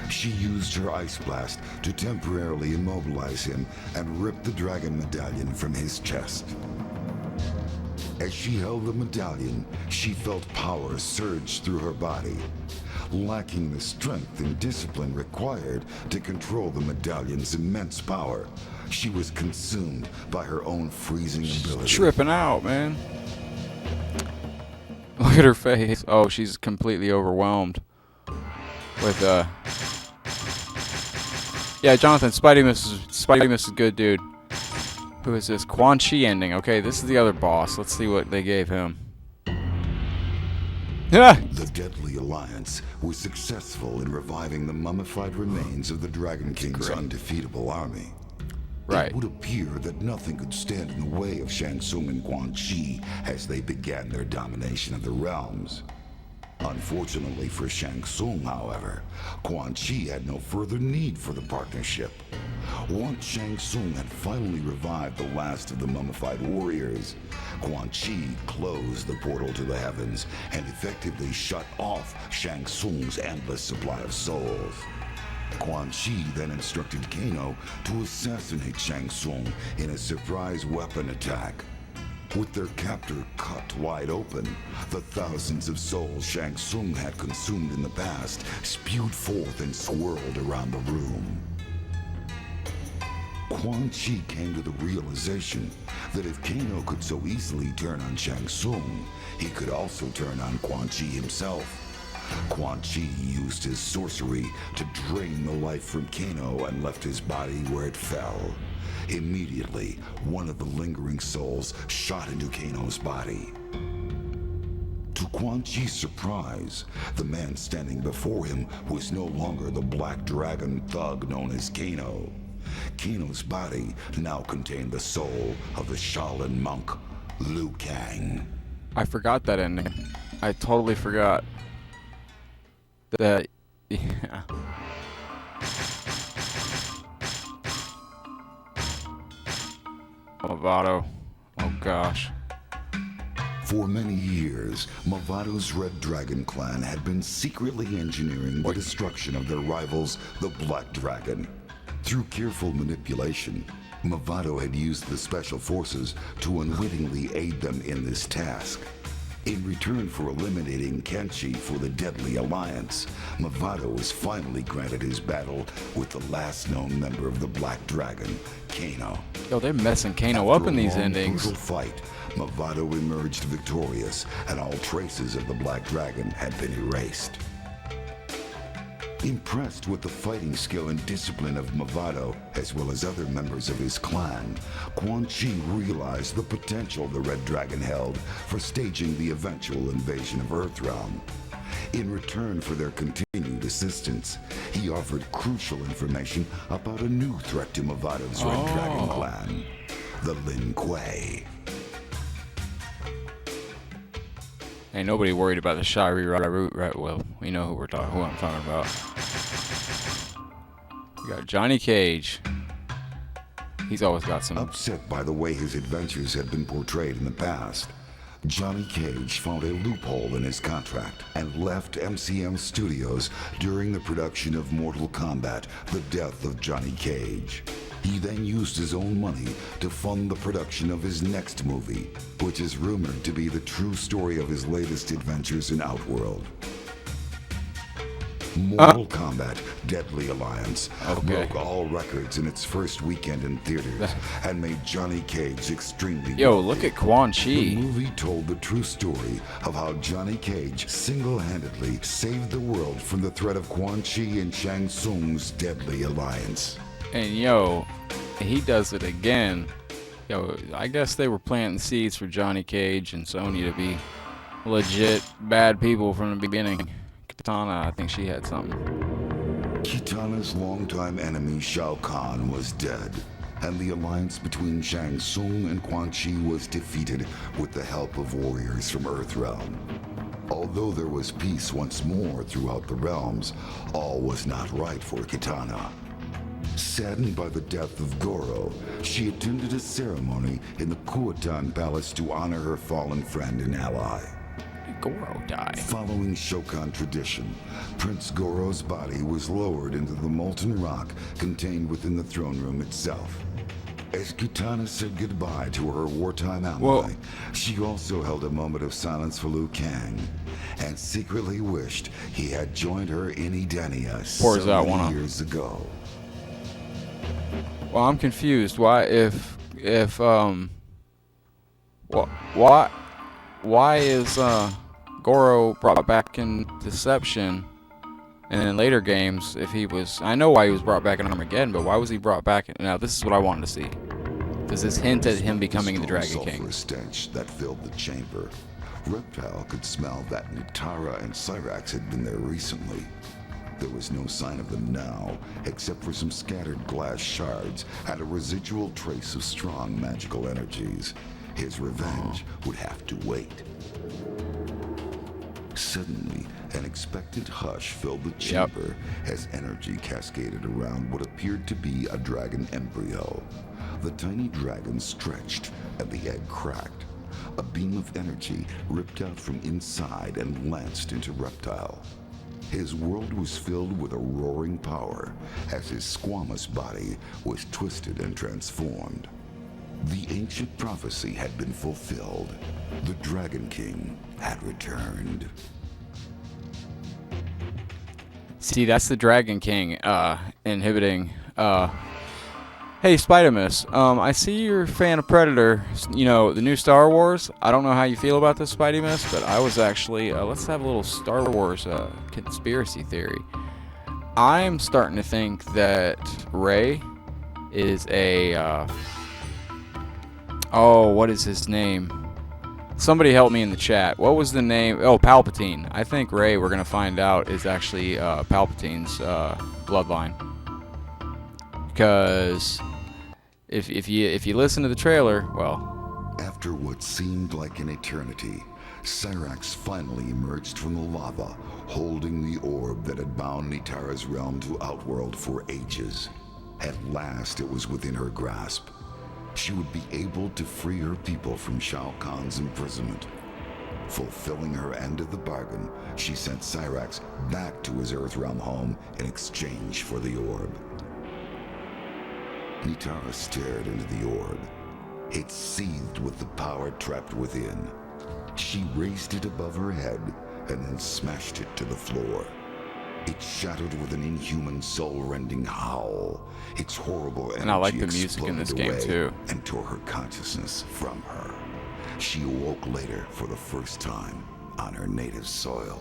She used her Ice Blast to temporarily immobilize him and rip the Dragon Medallion from his chest. As she held the medallion, she felt power surge through her body. Lacking the strength and discipline required to control the medallion's immense power, she was consumed by her own freezing ability. Tripping out, man. Look at her face. Oh, she's completely overwhelmed with yeah, Jonathan, Spidey Miss is a good dude. Who is this? Quan Chi ending. Okay, this is the other boss. Let's see what they gave him. Yeah. The Deadly Alliance was successful in reviving the mummified remains of the Dragon King's undefeatable army. Right. It would appear that nothing could stand in the way of Shang Tsung and Quan Chi as they began their domination of the realms. Unfortunately for Shang Tsung, however, Quan Chi had no further need for the partnership. Once Shang Tsung had finally revived the last of the mummified warriors, Quan Chi closed the portal to the heavens and effectively shut off Shang Tsung's endless supply of souls. Quan Chi then instructed Kano to assassinate Shang Tsung in a surprise weapon attack. With their captor cut wide open, the thousands of souls Shang Tsung had consumed in the past spewed forth and swirled around the room. Quan Chi came to the realization that if Kano could so easily turn on Shang Tsung, he could also turn on Quan Chi himself. Quan Chi used his sorcery to drain the life from Kano and left his body where it fell. Immediately, one of the lingering souls shot into Kano's body. To Quan Chi's surprise, the man standing before him was no longer the Black Dragon thug known as Kano. Kano's body now contained the soul of the Shaolin monk, Liu Kang. I forgot that ending. I totally forgot. That, yeah. Movado. Oh gosh. For many years, Movado's Red Dragon clan had been secretly engineering the destruction of their rivals, the Black Dragon. Through careful manipulation, Movado had used the Special Forces to unwittingly aid them in this task. In return for eliminating Kenshi for the Deadly Alliance, Movado was finally granted his battle with the last known member of the Black Dragon, Kano. Yo, they're messing Kano up in these endings. After a brutal fight, Movado emerged victorious, and all traces of the Black Dragon had been erased. Impressed with the fighting skill and discipline of Movado, as well as other members of his clan, Quan Chi realized the potential the Red Dragon held for staging the eventual invasion of Earthrealm. In return for their continued assistance, he offered crucial information about a new threat to Movado's Red Dragon clan, the Lin Kuei. Ain't nobody worried about the Shari route, right? Well, we know who I'm talking about. We got Johnny Cage. He's always got some. Upset by the way his adventures had been portrayed in the past, Johnny Cage found a loophole in his contract and left MCM Studios during the production of Mortal Kombat: The Death of Johnny Cage. He then used his own money to fund the production of his next movie, which is rumored to be the true story of his latest adventures in Outworld. Mortal Kombat: Deadly Alliance broke all records in its first weekend in theaters and made Johnny Cage extremely Yo, look at Quan Chi. The movie told the true story of how Johnny Cage single-handedly saved the world from the threat of Quan Chi and Shang Tsung's Deadly Alliance. And yo, he does it again. Yo, I guess they were planting seeds for Johnny Cage and Sony to be legit bad people from the beginning. Katana, I think she had something. Kitana's longtime enemy Shao Kahn was dead, and the alliance between Shang Tsung and Quan Chi was defeated with the help of warriors from Earthrealm. Although there was peace once more throughout the realms, all was not right for Kitana. Saddened by the death of Goro, she attended a ceremony in the Kuotan Palace to honor her fallen friend and ally. Goro died. Following Shokan tradition, Prince Goro's body was lowered into the molten rock contained within the throne room itself. As Kitana said goodbye to her wartime ally, she also held a moment of silence for Liu Kang, and secretly wished he had joined her in Edenia so many years ago. Well, I'm confused. Why is Goro brought back in Deception, and in later games, if he was, I know why he was brought back in Armageddon, but why was he brought back? Now, this is what I wanted to see. Does this hint at him becoming the Dragon King? A stench that filled the chamber. Reptile could smell that Nitara and Cyrax had been there recently. There was no sign of them now, except for some scattered glass shards and a residual trace of strong magical energies. His revenge would have to wait. Suddenly, an expectant hush filled the chamber as energy cascaded around what appeared to be a dragon embryo. The tiny dragon stretched, and the egg cracked. A beam of energy ripped out from inside and lanced into Reptile. His world was filled with a roaring power as his squamous body was twisted and transformed. The ancient prophecy had been fulfilled. The Dragon King had returned. See, that's the Dragon King inhibiting. Hey, Spider-Miss, I see you're a fan of Predator, you know, the new Star Wars. I don't know how you feel about this, Spidey-Miss, but I was actually, let's have a little Star Wars conspiracy theory. I'm starting to think that Rey is a, oh, what is his name? Somebody help me in the chat. What was the name? Oh, Palpatine. I think Rey, we're going to find out, is actually Palpatine's bloodline. Because if you listen to the trailer, well, after what seemed like an eternity, Cyrax finally emerged from the lava, holding the orb that had bound Nitara's realm to Outworld for ages. At last, it was within her grasp. She would be able to free her people from Shao Kahn's imprisonment. Fulfilling her end of the bargain, she sent Cyrax back to his Earthrealm home in exchange for the orb. Nitara stared into the orb. It seethed with the power trapped within. She raised it above her head and then smashed it to the floor. It shattered with an inhuman, soul-rending howl. Its horrible energy and I like the music in this game too. And tore her consciousness from her. She awoke later for the first time on her native soil.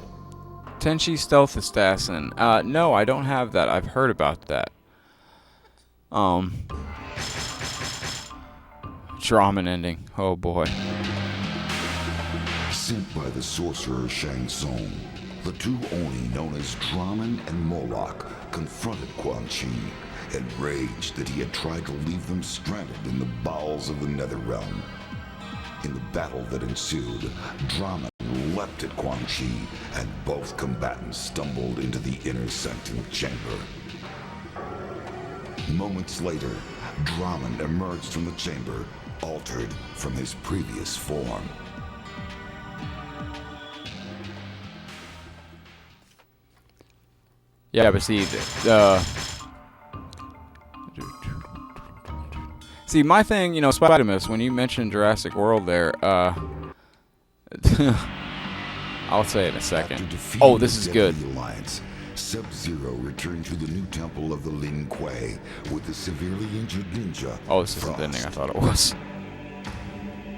Tenchi Stealth Assassin. No, I don't have that. I've heard about that. Draman ending. Oh boy. Sent by the sorcerer Shang Tsung, the two Oni known as Draman and Moloch confronted Quan Chi, enraged that he had tried to leave them stranded in the bowels of the Netherrealm. In the battle that ensued, Draman leapt at Quan Chi, and both combatants stumbled into the inner sanctum chamber. Moments later, Draman emerged from the chamber, altered from his previous form. Yeah, but see, see, my thing, you know, Spider-Miss, when you mentioned Jurassic World there, I'll say it in a second. Oh, this is good. Alliance, Sub-Zero returned to the new temple of the Lin Kuei with the severely injured ninja. Oh, this isn't the ending I thought it was.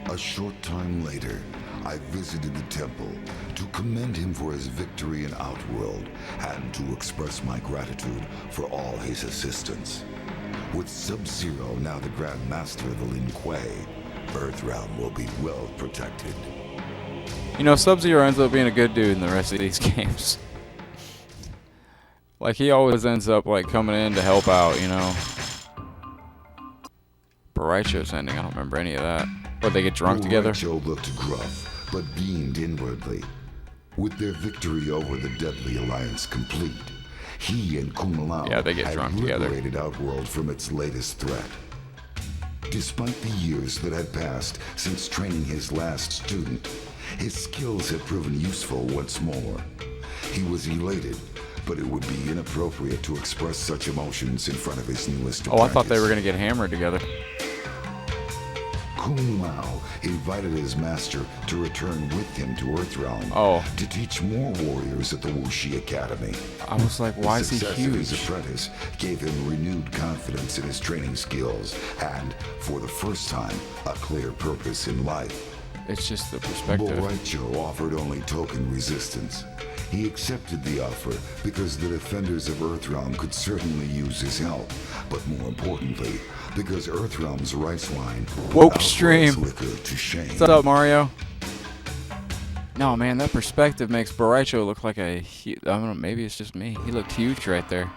A short time later, I visited the temple to commend him for his victory in Outworld and to express my gratitude for all his assistance. With Sub-Zero now the Grand Master of the Lin Kuei, Earthrealm will be well protected. You know, Sub-Zero ends up being a good dude in the rest of these games. Like, he always ends up, like, coming in to help out, you know. Boraicho's ending, I don't remember any of that. Or they get drunk together. Boraicho looked gruff, but beamed inwardly. With their victory over the Deadly Alliance complete, he and Kung Lao had liberated Outworld from its latest threat. Despite the years that had passed since training his last student, his skills had proven useful once more. He was elated, but it would be inappropriate to express such emotions in front of his newest apprentice. Oh, I thought they were going to get hammered together. Kung Lao invited his master to return with him to Earthrealm to teach more warriors at the Wuxi Academy. I was like, why is he huge? The success of his apprentice gave him renewed confidence in his training skills and, for the first time, a clear purpose in life. It's just the perspective. Boraicho offered only token resistance. He accepted the offer because the defenders of Earthrealm could certainly use his help, but more importantly, because Earthrealm's rice wine woke stream. Liquor to shame. What's up, Mario? No, man, that perspective makes Boraicho look like a I don't know, maybe it's just me. He looked huge right there.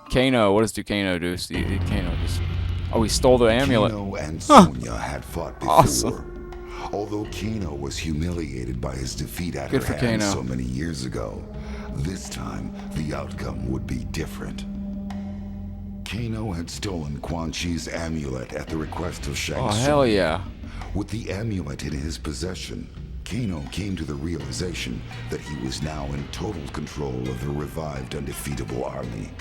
Kano, what does Kano do? Kano just... Oh, he stole the amulet. Kano and Sonya had fought before. Awesome. Although Kano was humiliated by his defeat at Good her for hands Kano. so many years ago, this time the outcome would be different. Kano had stolen Quan Chi's amulet at the request of Shang Tsung. Oh, hell yeah. With the amulet in his possession, Kano came to the realization that he was now in total control of the revived undefeatable army.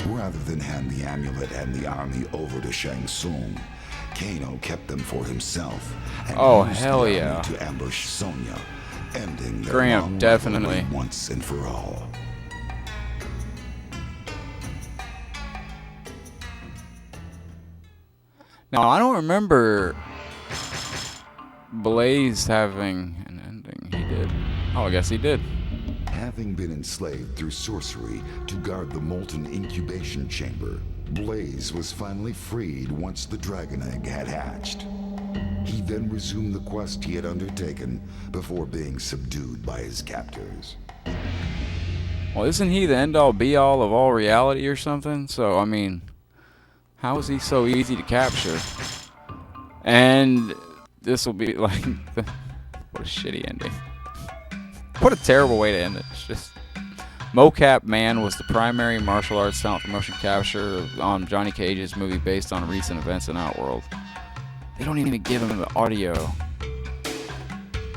Rather than hand the amulet and the army over to Shang Tsung, Kano kept them for himself and used hell the army yeah. to ambush Sonya, ending their Graham, long definitely. rivalry once and for all. Now, I don't remember Blaze having an ending. He did. Oh, I guess he did. Having been enslaved through sorcery to guard the molten incubation chamber, Blaze was finally freed once the dragon egg had hatched. He then resumed the quest he had undertaken before being subdued by his captors. Well, isn't he the end-all be-all of all reality or something? So, I mean, how is he so easy to capture? And this will be like, what a shitty ending. What a terrible way to end it. It's just, Mocap Man was the primary martial arts talent for motion capture on Johnny Cage's movie based on recent events in Outworld. They don't even give him the audio.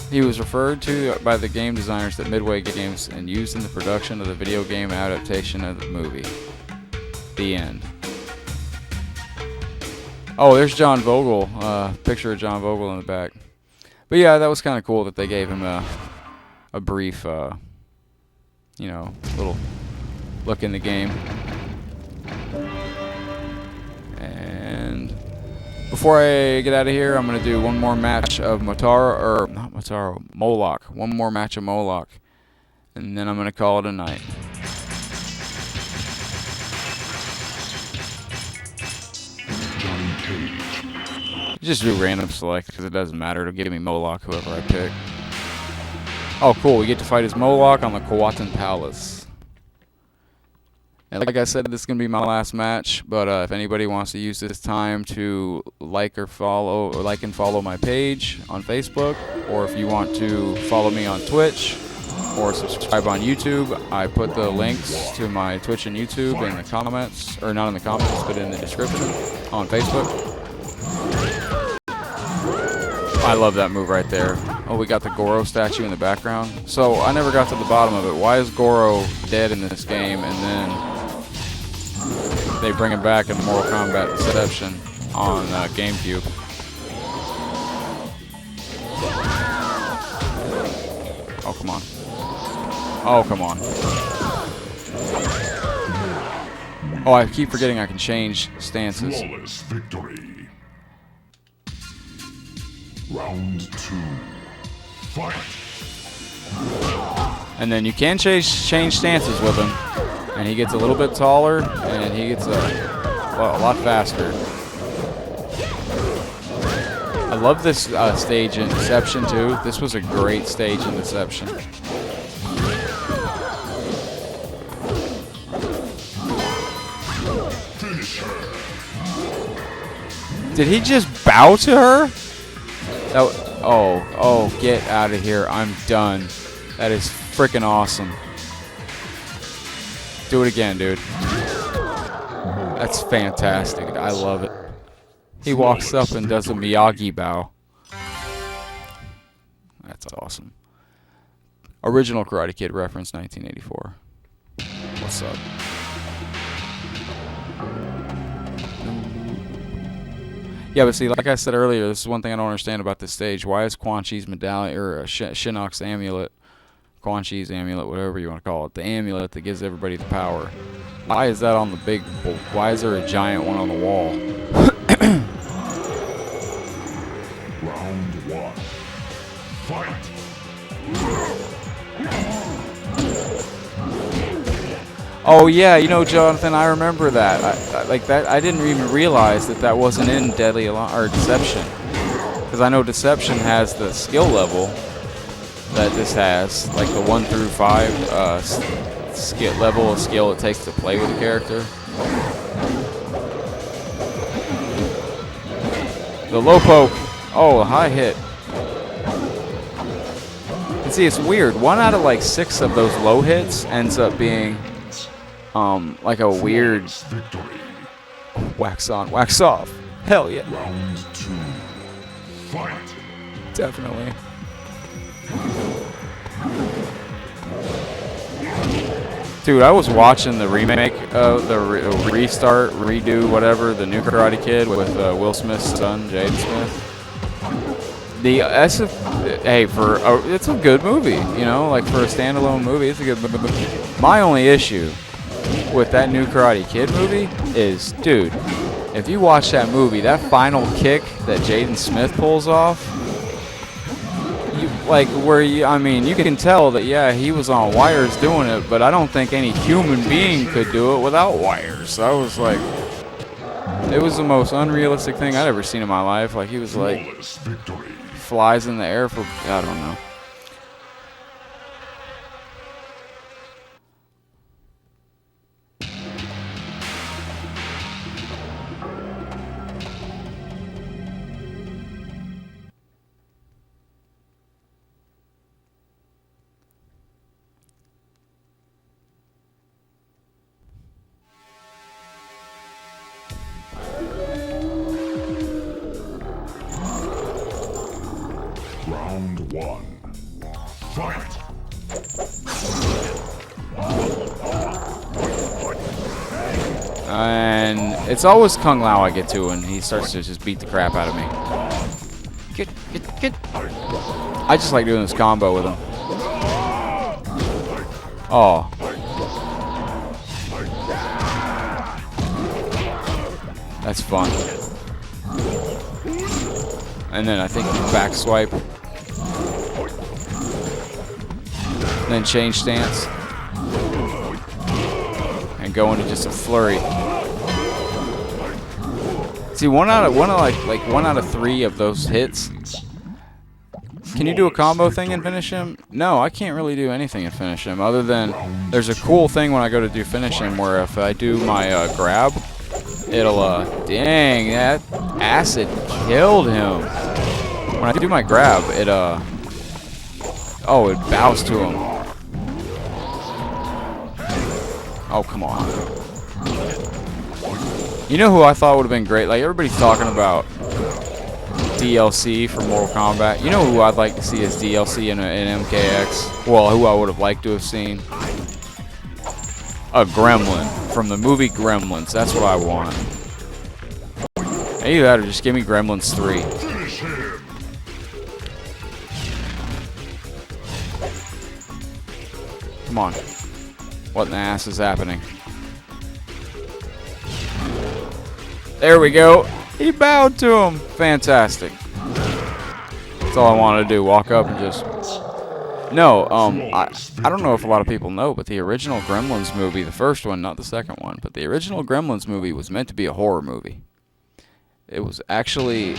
He was referred to by the game designers at Midway Games and used in the production of the video game adaptation of the movie. The end. Oh, there's John Vogel. Picture of John Vogel in the back. But yeah, that was kind of cool that they gave him a brief, you know, little look in the game. And before I get out of here, I'm going to do one more match of Moloch. One more match of Moloch. And then I'm going to call it a night. Just do random select because it doesn't matter. It'll give me Moloch, whoever I pick. Oh, cool. We get to fight as Moloch on the Kawatan Palace. And like I said, this is going to be my last match. But if anybody wants to use this time to like and follow my page on Facebook, or if you want to follow me on Twitch, or subscribe on YouTube, I put the links to my Twitch and YouTube in the comments, or not in the comments, but in the description on Facebook. I love that move right there. Oh, we got the Goro statue in the background. So I never got to the bottom of it. Why is Goro dead in this game and then they bring him back in Mortal Kombat Deception on GameCube? Oh, come on. Oh, come on. Oh, I keep forgetting I can change stances. Flawless victory. Round 2. Fight. And then you can change stances with him, and he gets a little bit taller, and he gets a lot faster. I love this stage in Deception too. This was a great stage in Deception. Did he just bow to her? Oh, get out of here. I'm done. That is freaking awesome. Do it again, dude. That's fantastic. I love it. He walks up and does a Miyagi bow. That's awesome. Original Karate Kid reference, 1984. What's up? Yeah, but see, like I said earlier, this is one thing I don't understand about this stage. Why is Quan Chi's medallion, or Shinnok's amulet, Quan Chi's amulet, whatever you want to call it, the amulet that gives everybody the power, why is that on the big, why is there a giant one on the wall? Round 1. Fight. Oh yeah, you know, Jonathan, I remember that. I didn't even realize that wasn't in Deadly or Deception, because I know Deception has the skill level that this has, like the 1 through 5 level of skill it takes to play with a character. The low poke. Oh, a high hit. See, it's weird. 1 out of like 6 of those low hits ends up being like a weird wax on, wax off. Hell yeah. Round 2. Fight. Definitely. Dude, I was watching the remake of the restart, redo, whatever, the new Karate Kid with Will Smith's son, Jaden Smith. It's a good movie, you know, like for a standalone movie, it's a good movie. My only issue with that new Karate Kid movie is, dude, if you watch that movie, that final kick that Jaden Smith pulls off, you can tell that, yeah, he was on wires doing it, but I don't think any human being could do it without wires. I was like, it was the most unrealistic thing I'd ever seen in my life. Like, he was like, flies in the air for, I don't know. Round 1. Fight. And it's always Kung Lao I get to, and he starts to just beat the crap out of me. Get. I just like doing this combo with him. Oh. That's fun. And then I think back swipe. And then change stance. And go into just a flurry. See, one out of 3 of those hits. Can you do a combo thing and finish him? No, I can't really do anything and finish him, other than there's a cool thing when I go to do finish him where if I do my grab, it'll dang, that acid killed him. When I do my grab, it it bows to him. Oh, come on. You know who I thought would have been great? Like, everybody's talking about DLC for Mortal Kombat. You know who I'd like to see as DLC in MKX? Well, who I would have liked to have seen? A Gremlin from the movie Gremlins. That's what I want. Either that or just give me Gremlins 3. Come on. What in the ass is happening? There we go. He bowed to him. Fantastic. That's all I wanted to do. Walk up and just... No, I don't know if a lot of people know, but the original Gremlins movie, the first one, not the second one, but the original Gremlins movie was meant to be a horror movie. It was actually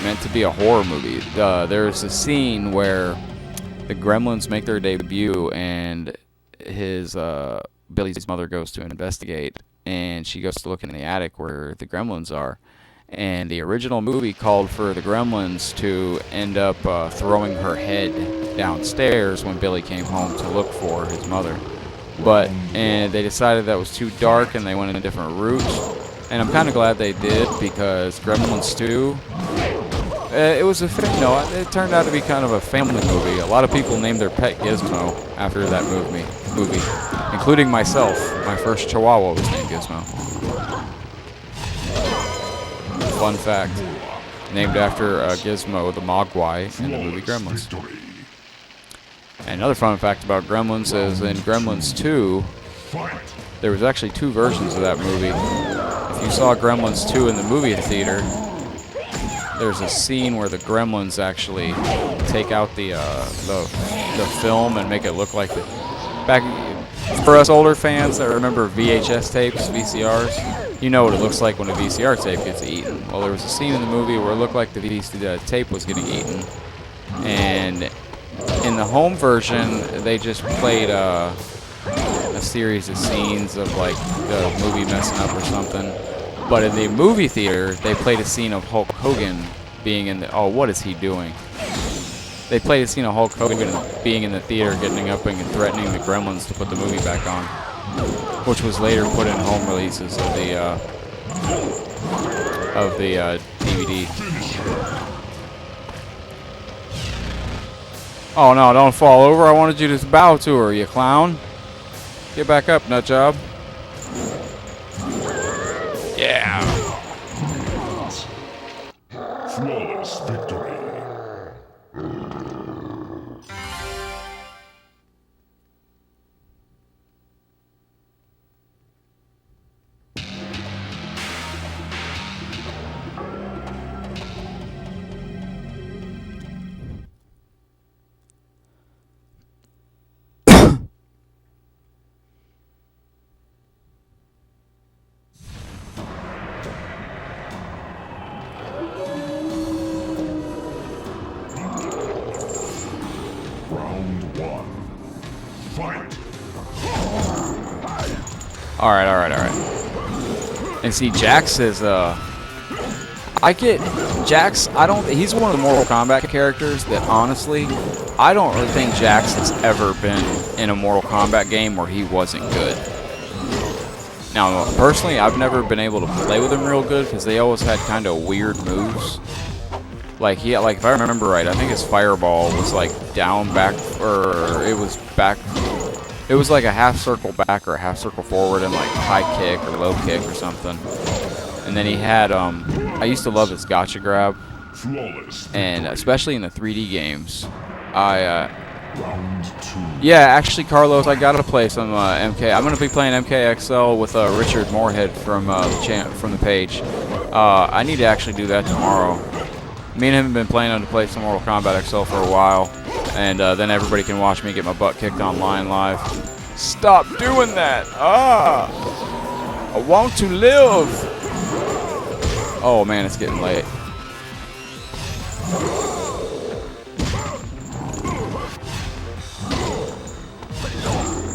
meant to be a horror movie. There's a scene where the Gremlins make their debut, and Billy's mother goes to investigate, and she goes to look in the attic where the Gremlins are. And the original movie called for the Gremlins to end up throwing her head downstairs when Billy came home to look for his mother. And they decided that was too dark, and they went in a different route. And I'm kind of glad they did, because Gremlins 2, it turned out to be kind of a family movie. A lot of people named their pet Gizmo after that movie, including myself. My first Chihuahua was named Gizmo. Fun fact, named after Gizmo the Mogwai in the movie Gremlins. And another fun fact about Gremlins is in Gremlins 2, there was actually 2 versions of that movie. If you saw Gremlins 2 in the movie theater, there's a scene where the Gremlins actually take out the film and make it look like the back. For us older fans that remember VHS tapes, VCRs, you know what it looks like when a VCR tape gets eaten. Well, there was a scene in the movie where it looked like the tape was getting eaten, and in the home version, they just played a series of scenes of like the movie messing up or something. But in the movie theater, they played a scene of Hulk Hogan being in the... Oh, what is he doing? They played a scene of Hulk Hogan being in the theater, getting up and threatening the Gremlins to put the movie back on, which was later put in home releases of the DVD. Oh no, don't fall over. I wanted you to bow to her, you clown. Get back up, nutjob. Yeah. Flawless victory. Round one. Fight. Alright. And see, Jax is, I get Jax. He's one of the Mortal Kombat characters that honestly, I don't really think Jax has ever been in a Mortal Kombat game where he wasn't good. Now, personally, I've never been able to play with him real good because they always had kind of weird moves. Like if I remember right, I think his fireball was like down back, or it was back. It was like a half circle back or a half circle forward and like high kick or low kick or something. And then he had I used to love his gotcha grab, and especially in the 3D games. Yeah, actually, Carlos, I gotta play some MK. I'm gonna be playing MKXL with Richard Moorhead from the page. I need to actually do that tomorrow. Me and him have been planning to play some Mortal Kombat XL for a while, and then everybody can watch me get my butt kicked online live. Stop doing that! I want to live! Oh man, it's getting late.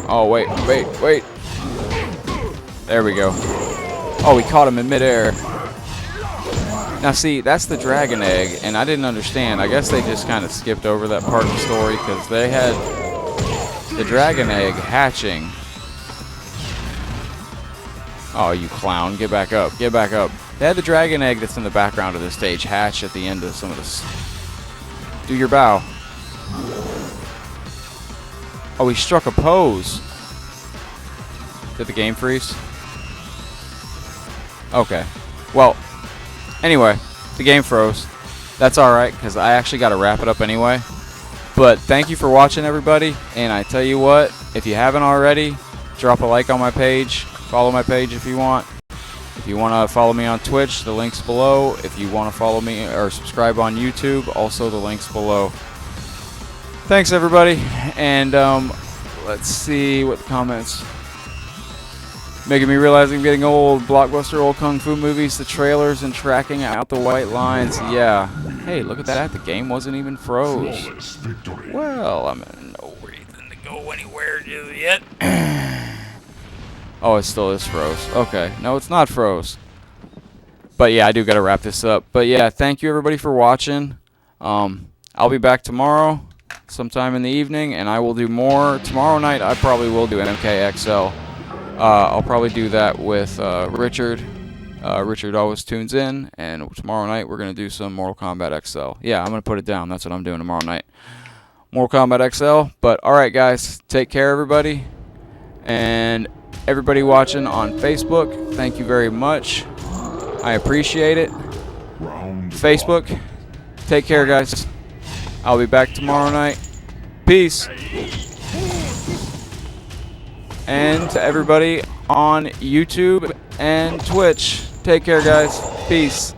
Oh, wait. There we go. Oh, we caught him in midair. Now see, that's the dragon egg, and I didn't understand. I guess they just kind of skipped over that part of the story because they had the dragon egg hatching. Oh, you clown. Get back up. Get back up. They had the dragon egg that's in the background of the stage hatch at the end of some of this. Do your bow. Oh, he struck a pose. Did the game freeze? Okay. Well, anyway, the game froze. That's alright, because I actually got to wrap it up anyway. But thank you for watching, everybody. And I tell you what, if you haven't already, drop a like on my page. Follow my page if you want. If you want to follow me on Twitch, the link's below. If you want to follow me or subscribe on YouTube, also the link's below. Thanks, everybody. And let's see what the comments. Making me realize I'm getting old. Blockbuster old kung fu movies, the trailers, and tracking out the white lines. Yeah. Hey, look at that. The game wasn't even froze. Well, I'm in no reason to go anywhere just yet. Oh, it still is froze. Okay. No, it's not froze. But yeah, I do got to wrap this up. But yeah, thank you everybody for watching. I'll be back tomorrow sometime in the evening, and I will do more. Tomorrow night, I probably will do MKXL. I'll probably do that with Richard. Richard always tunes in, and tomorrow night we're going to do some Mortal Kombat XL. Yeah, I'm going to put it down. That's what I'm doing tomorrow night. Mortal Kombat XL. But alright guys, take care everybody. And everybody watching on Facebook, thank you very much. I appreciate it. Facebook, take care guys. I'll be back tomorrow night. Peace. And to everybody on YouTube and Twitch, take care guys. Peace.